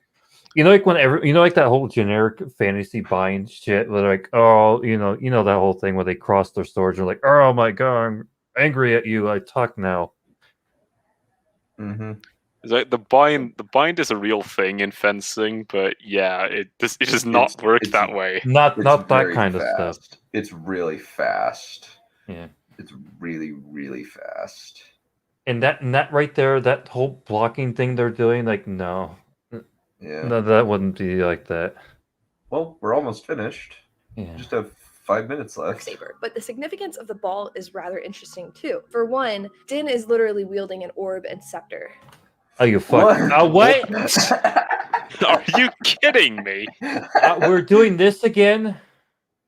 like whenever like that whole generic fantasy buying shit where like, oh, that whole thing where they cross their swords and like, oh my god, I'm angry at you, I talk now. Mm-hmm. It's like the bind is a real thing in fencing, but yeah, it does not work that way. Not that very kind of fast. stuff. It's really fast. Yeah. It's really, really fast. And that right there, that whole blocking thing they're doing, like, no. Yeah. No, that wouldn't be like that. Well, we're almost finished. Yeah. Just have 5 minutes left. Saber. But the significance of the ball is rather interesting too. For one, Din is literally wielding an orb and scepter. Oh, you fuck. What? Are you kidding me? We're doing this again?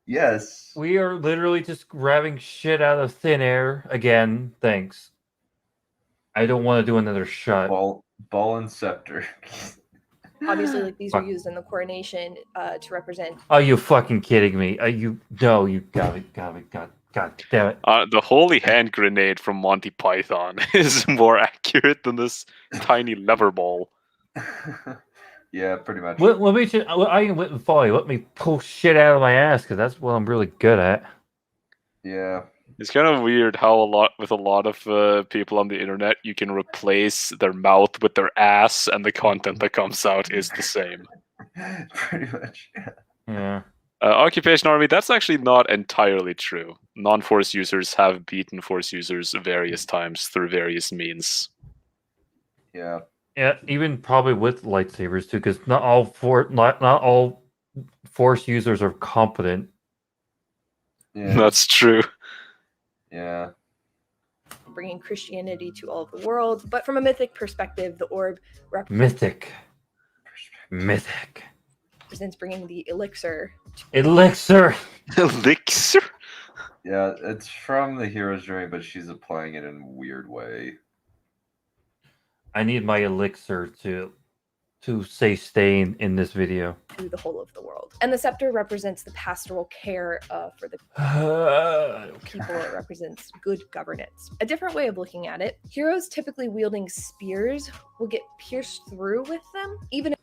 Yes. We are literally just grabbing shit out of thin air again. Thanks. I don't want to do another shot. Ball and scepter. Obviously, like these are used in the coronation to represent. Are you fucking kidding me? No, you got it. God damn it. The holy hand grenade from Monty Python is more accurate than this tiny lever ball. Yeah, pretty much. Let me just, I can with Folly. Let me pull shit out of my ass because that's what I'm really good at. Yeah. It's kind of weird how a lot of people on the internet, you can replace their mouth with their ass, and the content that comes out is the same. Pretty much. Yeah. Occupation Army, that's actually not entirely true. Non-Force users have beaten Force users various times through various means. Yeah. Yeah, even probably with lightsabers too, because not all Force users are competent. Yeah. That's true. Yeah. Bringing Christianity to all of the world, but from a mythic perspective, the orb Mythic. represents bringing the elixir. Elixir. Elixir. Yeah, it's from the hero's journey, but she's applying it in a weird way. I need my elixir to stay in this video. To the whole of the world. And the scepter represents the pastoral care for the people. It represents good governance. A different way of looking at it, heroes typically wielding spears will get pierced through with them, even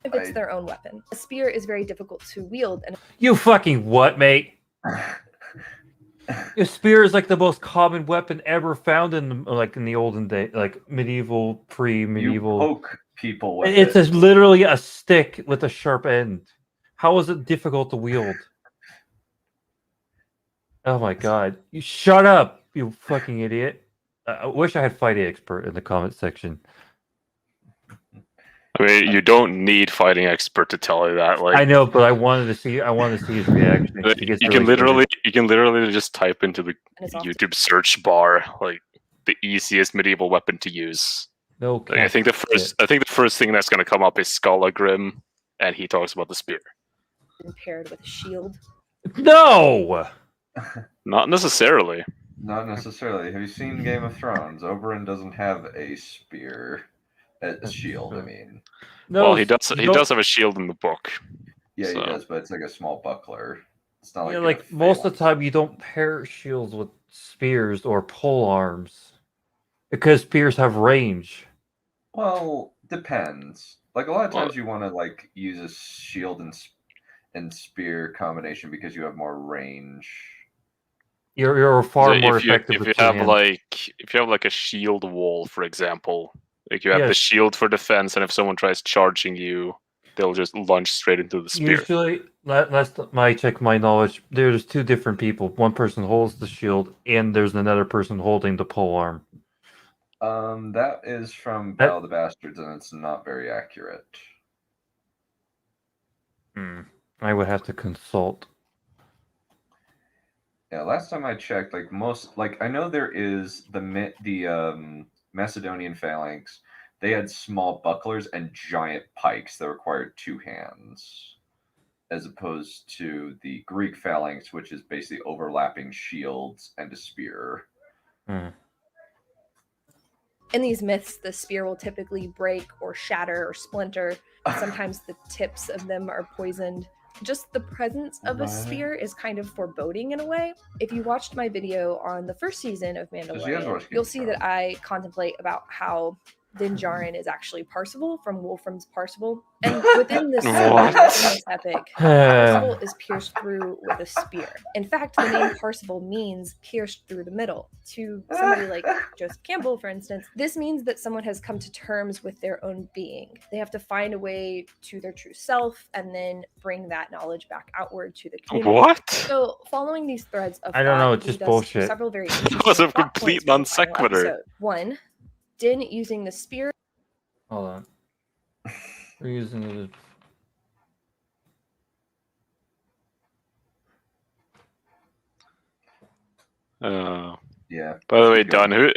if it's their own weapon. A spear is very difficult to wield. And you fucking what, mate? A spear is like the most common weapon ever found in the olden day, like medieval, pre-medieval. You poke people with it's literally a stick with a sharp end. How is it difficult to wield? Oh my god! You shut up, you fucking idiot! I wish I had Fighting Expert in the comment section. I mean, you don't need Fighting Expert to tell you that. Like, I know, but I wanted to see his reaction. You can literally just type into the YouTube search bar like the easiest medieval weapon to use. No, like, I think the first thing that's going to come up is Skallagrim, and he talks about the spear. Paired with a shield. No, not necessarily. Not necessarily. Have you seen Game of Thrones? Oberyn doesn't have a spear. A shield, I mean. No, well, he does have a shield in the book. Yeah, so. He does, but it's like a small buckler. It's not like most of the time you don't pair shields with spears or pole arms because spears have range. Well, depends. Like a lot of times you want to like use a shield and spear combination because you have more range. You're far So more if you effective if with you two have hands. like a shield wall, for example, like you have the Yes. shield for defense, and if someone tries charging you, they'll just lunge straight into the spear. Usually, last time I check my knowledge, there's two different people. One person holds the shield, and there's another person holding the pole arm. That is from Battle of the Bastards, and it's not very accurate. I would have to consult. Yeah, last time I checked, I know there is the Macedonian phalanx. They had small bucklers and giant pikes that required two hands, as opposed to the Greek phalanx, which is basically overlapping shields and a spear. In these myths, the spear will typically break or shatter or splinter. Sometimes the tips of them are poisoned. Just the presence of a spear is kind of foreboding in a way. If you watched my video on the first season of Mandalorian, you'll see that I contemplate about how Din Djarin is actually Parsifal from Wolfram's Parsifal. And within this epic, Parsifal is pierced through with a spear. In fact, the name Parsifal means pierced through the middle. To somebody like Joseph Campbell, for instance, this means that someone has come to terms with their own being. They have to find a way to their true self and then bring that knowledge back outward to the community. What? So, following these threads of I don't know, thought it's just lead us to bullshit. several very That was a interesting plot complete points for the non final sequitur. episode. 1. Din using the spear. Hold on. We're using it. Yeah. By the way, Don,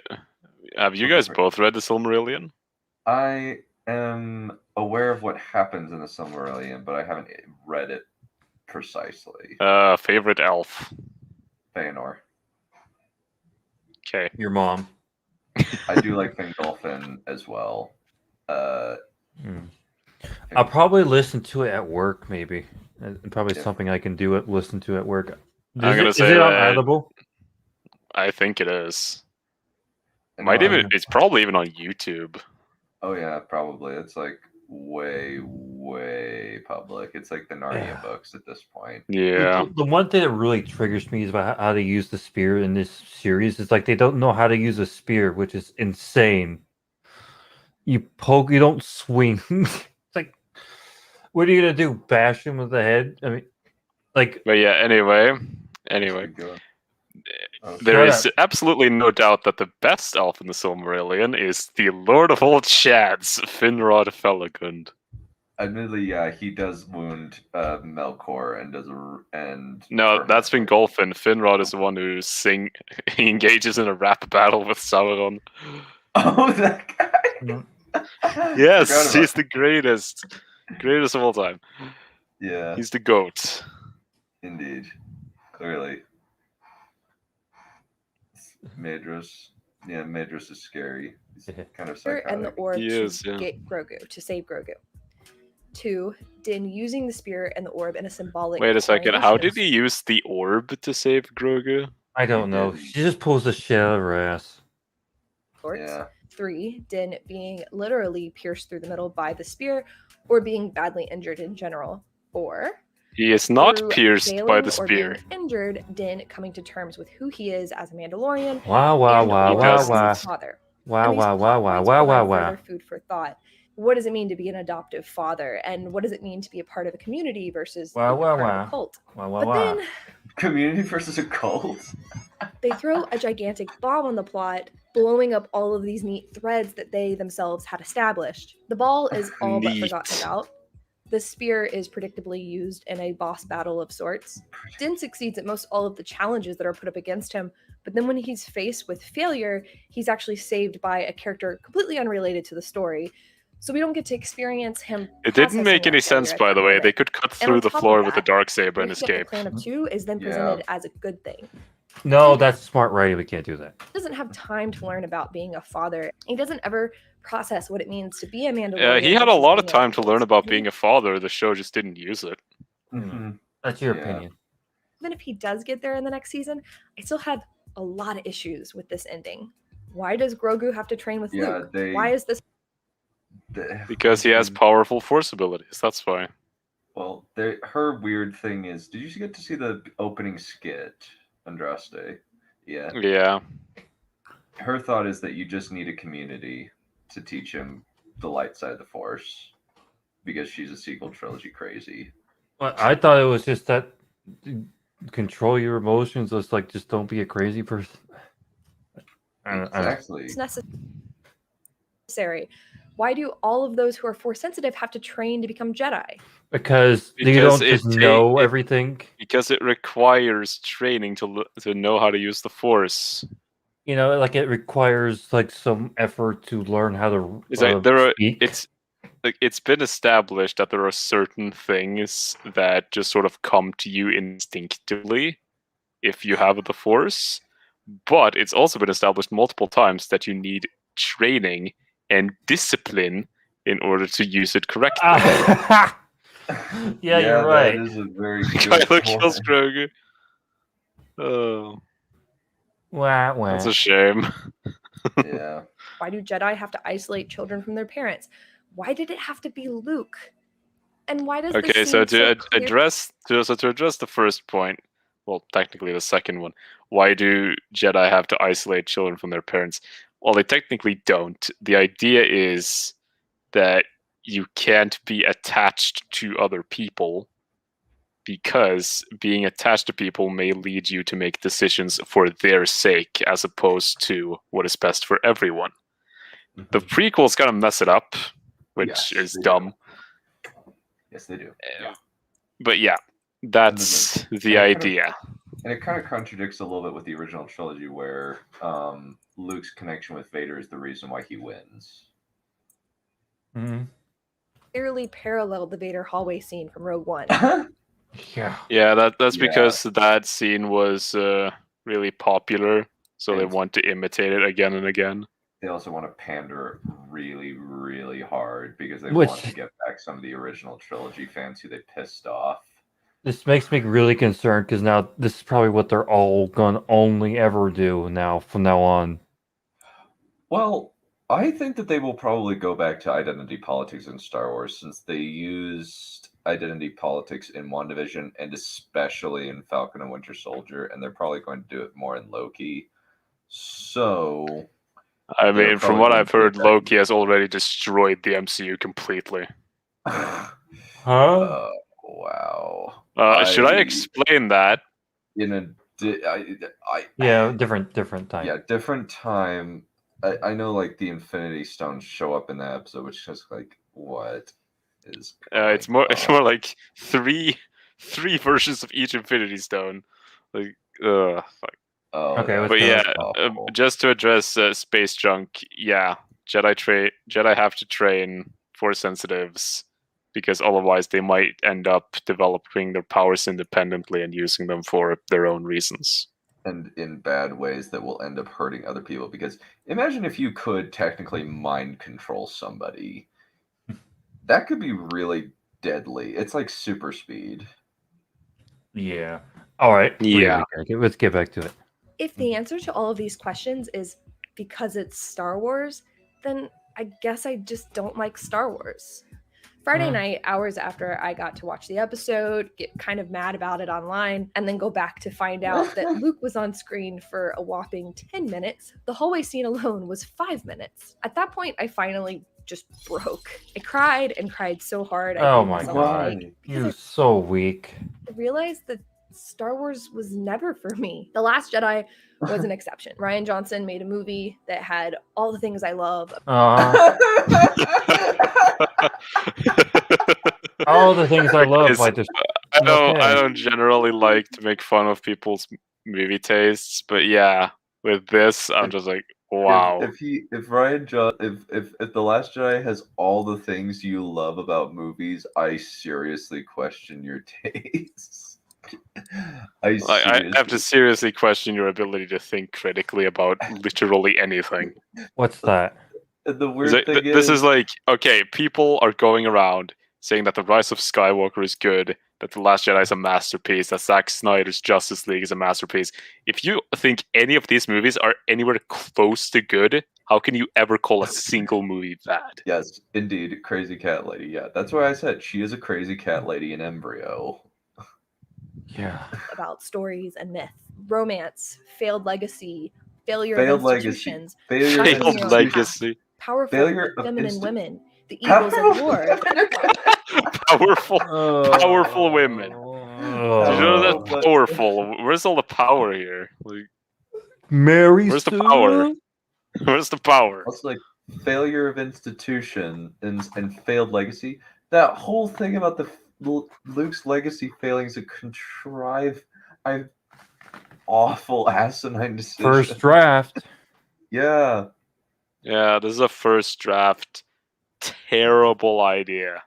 have you guys both read the Silmarillion? I am aware of what happens in the Silmarillion, but I haven't read it precisely. Favorite elf? Feanor. Okay. Your mom. I do like Fingolfin as well. I'll probably listen to it at work, maybe. Probably something I can do listen to at work. Is it on Audible? I think it is. It's probably even on YouTube. Oh yeah, probably. It's like way public. It's like the Narnia books at this point. Yeah. The one thing that really triggers me is about how to use the spear in this series. It's like they don't know how to use a spear, which is insane. You poke, you don't swing. It's like, what are you gonna do? Bash him with the head? I mean, like. But yeah. Anyway, there is absolutely no doubt that the best elf in the Silmarillion is the Lord of all Chads, Finrod Felagund. Admittedly, yeah, he does wound Melkor and no, that's Fingolfin. Finrod is the one who he engages in a rap battle with Sauron. Oh, that guy. Yes, he's the greatest of all time. Yeah, he's the GOAT. Indeed, clearly. Madras. Yeah, Madras is scary. He's kind of psychotic. And the orb to get Grogu, to save Grogu. 2. Din using the spear and the orb in a symbolic. Wait a second. How did he use the orb to save Grogu? I don't know. She just pulls the shit out of her ass. Yeah. 3. Din being literally pierced through the middle by the spear, or being badly injured in general. 4. He is not pierced by the spear. Injured, Din coming to terms with who he is as a Mandalorian. Wow. Food for thought. What does it mean to be an adoptive father, and what does it mean to be a part of a community versus part of a cult? But then, community versus a cult. They throw a gigantic bomb on the plot, blowing up all of these neat threads that they themselves had established. The ball is all but forgotten about. The spear is predictably used in a boss battle of sorts. Din succeeds at most all of the challenges that are put up against him, but then when he's faced with failure, he's actually saved by a character completely unrelated to the story. So we don't get to experience him. It didn't make any sense, by the way. They could cut through the floor with a darksaber and escape. The plan of 2 is then presented as a good thing. No, that's smart writing. We can't do that. He doesn't have time to learn about being a father. He doesn't ever process what it means to be a Mandalorian. Yeah, he had a lot of time to learn about being a father. The show just didn't use it. Mm-hmm. That's your opinion. Even if he does get there in the next season, I still have a lot of issues with this ending. Why does Grogu have to train with Luke? Why is this? Because he has powerful force abilities. That's why. Well, her weird thing is, did you get to see the opening skit, Andraste? Yeah. Yeah. Her thought is that you just need a community to teach him the light side of the Force, because she's a sequel trilogy crazy. Well, I thought it was just that control your emotions. It's like just don't be a crazy person. Exactly. It's necessary. Why do all of those who are Force sensitive have to train to become Jedi? Because they Because don't just know everything. Because it requires training to know how to use the Force. You know, like it requires like some effort to learn how to speak. It's been established that there are certain things that just sort of come to you instinctively if you have the Force, but it's also been established multiple times that you need training and discipline in order to use it correctly. Yeah, you're right. That is a very good Kylo point. kills Grogu. Oh. Wah, wah. That's a shame. Yeah. Why do Jedi have to isolate children from their parents? Why did it have to be Luke? And why does Okay, this so seem to clear? address the first point, well, technically the second one, why do Jedi have to isolate children from their parents? Well, they technically don't. The idea is that you can't be attached to other people, because being attached to people may lead you to make decisions for their sake as opposed to what is best for everyone. The prequels kind of mess it up, which is dumb. Yes, they do. Yeah. But yeah, that's the idea. And it kind of contradicts a little bit with the original trilogy, where Luke's connection with Vader is the reason why he wins. Mm-hmm. Clearly paralleled the Vader hallway scene from Rogue One. Yeah, that's because that scene was really popular, so they want to imitate it again and again. They also want to pander really, really hard because they want to get back some of the original trilogy fans who they pissed off. This makes me really concerned because now this is probably what they're all gonna only ever do now from now on. Well, I think that they will probably go back to identity politics in Star Wars, since they used identity politics in WandaVision and especially in Falcon and Winter Soldier, and they're probably going to do it more in Loki. So, I mean, from what I've heard, Loki has already destroyed the MCU completely. Huh? Wow. Should I explain that? In different time. Yeah, different time. I know, like, the Infinity Stones show up in that episode, which is just like, what is? It's more like three versions of each Infinity Stone. Like, fuck. Oh, okay. But yeah, just to address space junk. Yeah, Jedi have to train Force sensitives, because otherwise they might end up developing their powers independently and using them for their own reasons. And in bad ways that will end up hurting other people. Because imagine if you could technically mind control somebody. That could be really deadly. It's like super speed. Yeah. All right. Yeah. Let's get back to it. If the answer to all of these questions is because it's Star Wars, then I guess I just don't like Star Wars. Friday night, hours after I got to watch the episode, get kind of mad about it online, and then go back to find out that Luke was on screen for a whopping 10 minutes. The hallway scene alone was 5 minutes. At that point, I finally just broke. I cried and cried so hard. Oh my god. You're so weak. I realized that Star Wars was never for me. The Last Jedi was an exception. Rian Johnson made a movie that had all the things I love. All the things I love. Like this. I don't generally like to make fun of people's movie tastes, but yeah, with this, I'm just like, wow. If The Last Jedi has all the things you love about movies, I seriously question your tastes. I have to seriously question your ability to think critically about literally anything. What's that? The weird thing this is like, okay, people are going around saying that The Rise of Skywalker is good, that The Last Jedi is a masterpiece, that Zack Snyder's Justice League is a masterpiece. If you think any of these movies are anywhere close to good, how can you ever call a single movie bad? Yes, indeed, crazy cat lady. Yeah, that's why I said she is a crazy cat lady in embryo. Yeah. about stories and myth, romance, failed legacy, failure Failed of legacy. institutions, Failure of finding Failed your own path, legacy. powerful Failure but of feminine women, the eagles of war. Powerful women. Do you know Oh, that but- powerful? Where's all the power here? Like, Mary where's the Sue? power? Where's the power? Also, like failure of institution and failed legacy. That whole thing about the Luke's legacy failing is a contrived, awful asinine decision. First draft. Yeah. Yeah, this is a first draft. Terrible idea.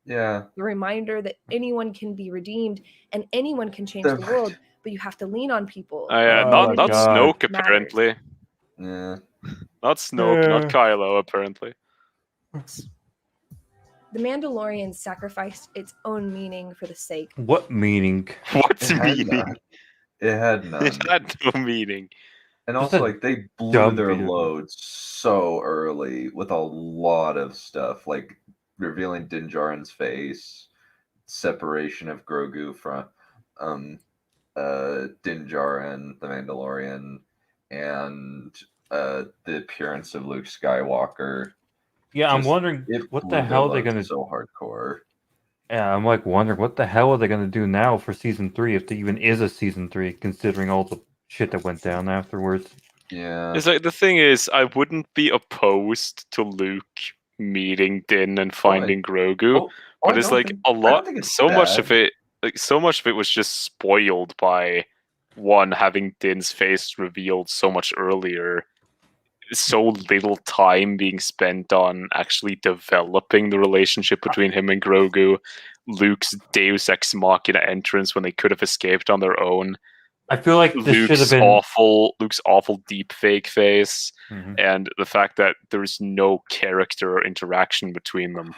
Yeah. The reminder that anyone can be redeemed and anyone can change the world, but you have to lean on people. Yeah, Oh not my God. Snoke apparently. Yeah. Not Snoke, not Yeah. Kylo apparently. The Mandalorian sacrificed its own meaning for the sake. What meaning? What's It had meaning? none. It had none. It had no meaning. And Just also, a like, they blew dumb their video. load so early with a lot of stuff, like revealing Din Djarin's face, separation of Grogu from Din Djarin, the Mandalorian, and the appearance of Luke Skywalker. Yeah, I'm Just- wondering It what blew the their hell they're load gonna. so hardcore. Yeah, I'm like wondering what the hell are they gonna do now for season 3 if there even is a season 3, considering all the shit that went down afterwards. Yeah. It's like the thing is, I wouldn't be opposed to Luke meeting Din and finding Grogu, Oh, but I it's don't like think- a I don't lot. think it's So much of bad. it was just spoiled by one having Din's face revealed so much earlier. So little time being spent on actually developing the relationship between him and Grogu. Luke's Deus Ex Machina entrance when they could have escaped on their own. I feel like this should have Luke's awful deep fake face, Mhm. and the fact that there's no character or interaction between them.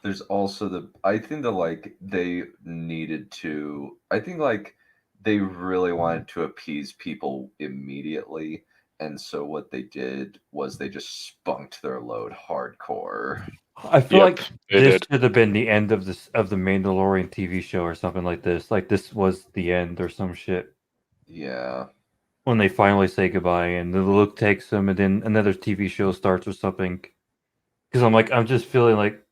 There's also I think that like they needed to. I think like they really wanted to appease people immediately, and so what they did was they just spunked their load hardcore. I feel Yep, like they this did. should have been the end of the Mandalorian TV show or something like this. Like this was the end or some shit. Yeah. When they finally say goodbye and the Luke takes them and then another TV show starts or something. Because I'm just feeling like,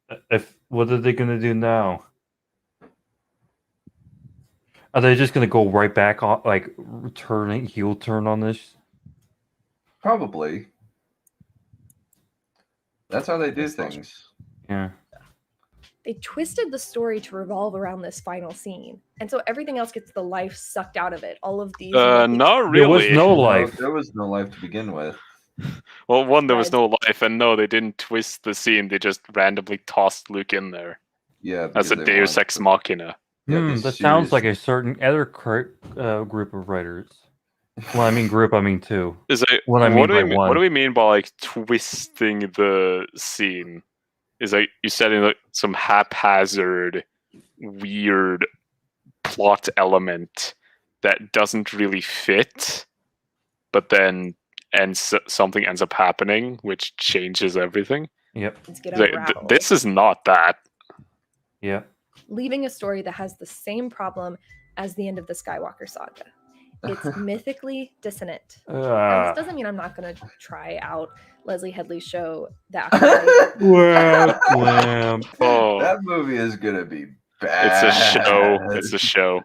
what are they gonna do now? Are they just gonna go right back on, like heel turn on this? Probably. That's how they do things. Yeah. They twisted the story to revolve around this final scene, and so everything else gets the life sucked out of it. All of these. Not There was really. no No, life. there was no life to begin with. Well, one, there was Right. no life, and no, they didn't twist the scene. They just randomly tossed Luke in there Yeah. as a because they Deus wanted Ex to- Machina. Yeah, they That sounds like serious- a certain other group of writers. Well, I mean group, I mean two. Is it? What I mean by what one. do we mean by like twisting the scene? Is like you said in like some haphazard, weird plot element that doesn't really fit, but then something ends up happening which changes everything. Yep. Things get Like, unraveled. this is not that. Yeah. Leaving a story that has the same problem as the end of the Skywalker saga. It's mythically dissonant. Now, this doesn't mean I'm not going to try out Leslie Headley's show. That Oh, That movie is gonna be it's bad. a show. It's a show.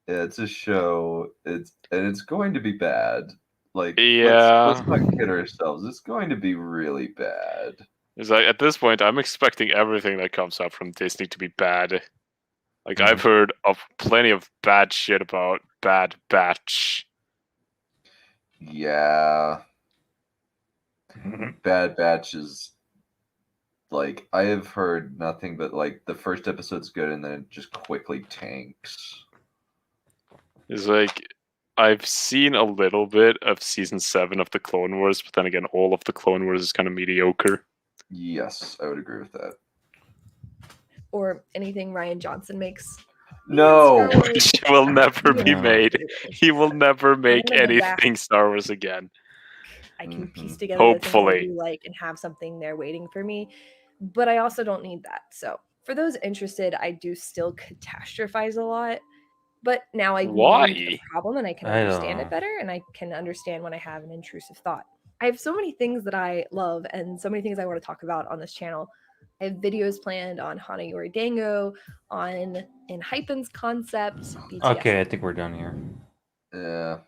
Yeah, it's a show. It's going to be bad. Like, Yeah. let's not kid ourselves. It's going to be really bad. It's like at this point, I'm expecting everything that comes out from Disney to be bad. Like I've heard of plenty of bad shit about Bad Batch. Yeah. Bad Batch is like I have heard nothing but like the first episode's good and then it just quickly tanks. It's like I've seen a little bit of season 7 of the Clone Wars, but then again, all of the Clone Wars is kind of mediocre. Yes, I would agree with that. or anything Ryan Johnson makes. No. Star Wars. Which will never be Yeah. made. He will never make gonna go back. anything Star Wars again. I can piece Mhm. together the things I Hopefully. do like and have something there waiting for me. But I also don't need that. So for those interested, I do still catastrophize a lot. But now I Why? named the problem and I can I don't understand know. it better, and I can understand when I have an intrusive thought. I have so many things that I love and so many things I want to talk about on this channel. I have videos planned on Hana Yori Dango, on Enhypen's concept, BTS. Okay, I think we're done here. Yeah.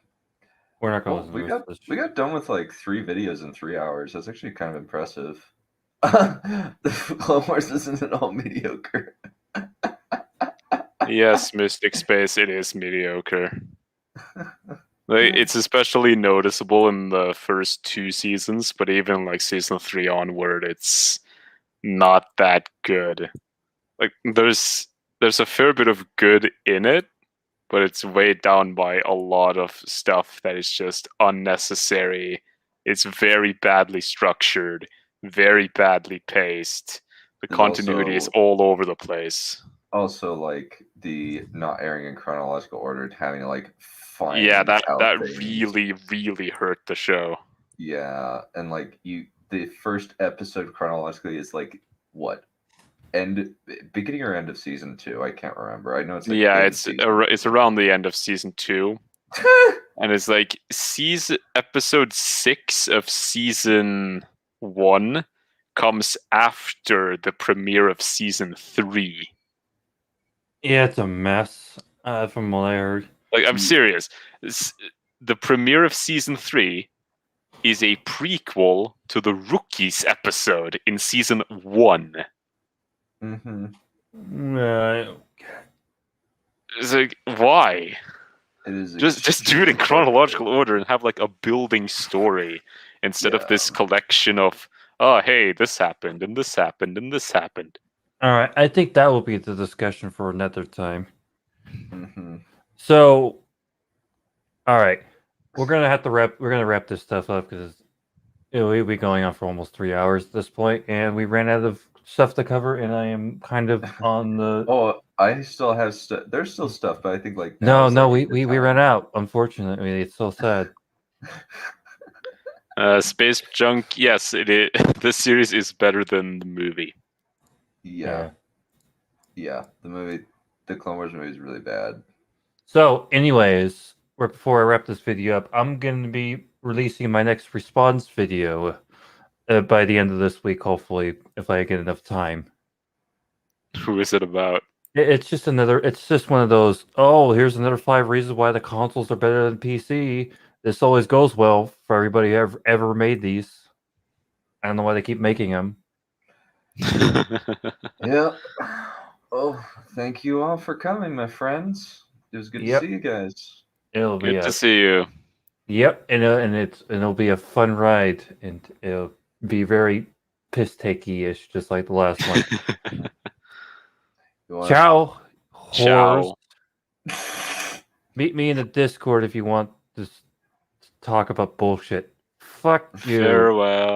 We're not going Well, to we listen to got this. we got done with like 3 videos in 3 hours. That's actually kind of impressive. The Clone Wars isn't at all mediocre. Yes, Mystic Space, it is mediocre. Like, it's especially noticeable in the first 2 seasons, but even like season 3 onward, it's not that good. Like there's a fair bit of good in it, but it's weighed down by a lot of stuff that is just unnecessary. It's very badly structured, very badly paced. The There's continuity is also- all over the place. Also, like the not airing in chronological order and having to like find Yeah, that out things. really hurt the show. Yeah, and like the first episode chronologically is like what? Beginning or end of season 2? I can't remember. I know it's like Yeah, in it's season it's around the end of season 2. And it's like episode 6 of season 1 comes after the premiere of season 3. Yeah, it's a mess. From what I heard. Like, I'm serious. The premiere of season 3 is a prequel to the Rookies episode in season 1. Mm-hmm. It's like, why? It is Just do it in chronological order and have like a building story instead of this collection of, oh, hey, this happened and this happened and this happened. All right, I think that will be the discussion for another time. Mm-hmm. So, all right, we're gonna wrap this stuff up because we'll be going on for almost 3 hours at this point, and we ran out of stuff to cover, and I am kind of on the. Oh, I still have stuff. There's still stuff, but I think like No, now is, like, we ran out. Unfortunately, it's so sad. Space Junk, yes, it is. This series is better than the movie. Yeah. The Clone Wars movie is really bad. So, anyways, before I wrap this video up, I'm going to be releasing my next response video by the end of this week, hopefully, if I get enough time. Who is it about? It's just one of those, oh, here's another 5 reasons why the consoles are better than PC. This always goes well for everybody who ever made these. I don't know why they keep making them. Yeah. Oh, thank you all for coming, my friends. It was good to see you guys. It'll be Good to see you. Yep, and it'll be a fun ride, and it'll be very piss takey-ish, just like the last one. Ciao. Ciao. Whores. Meet me in the Discord if you want to talk about bullshit. Fuck you. Farewell.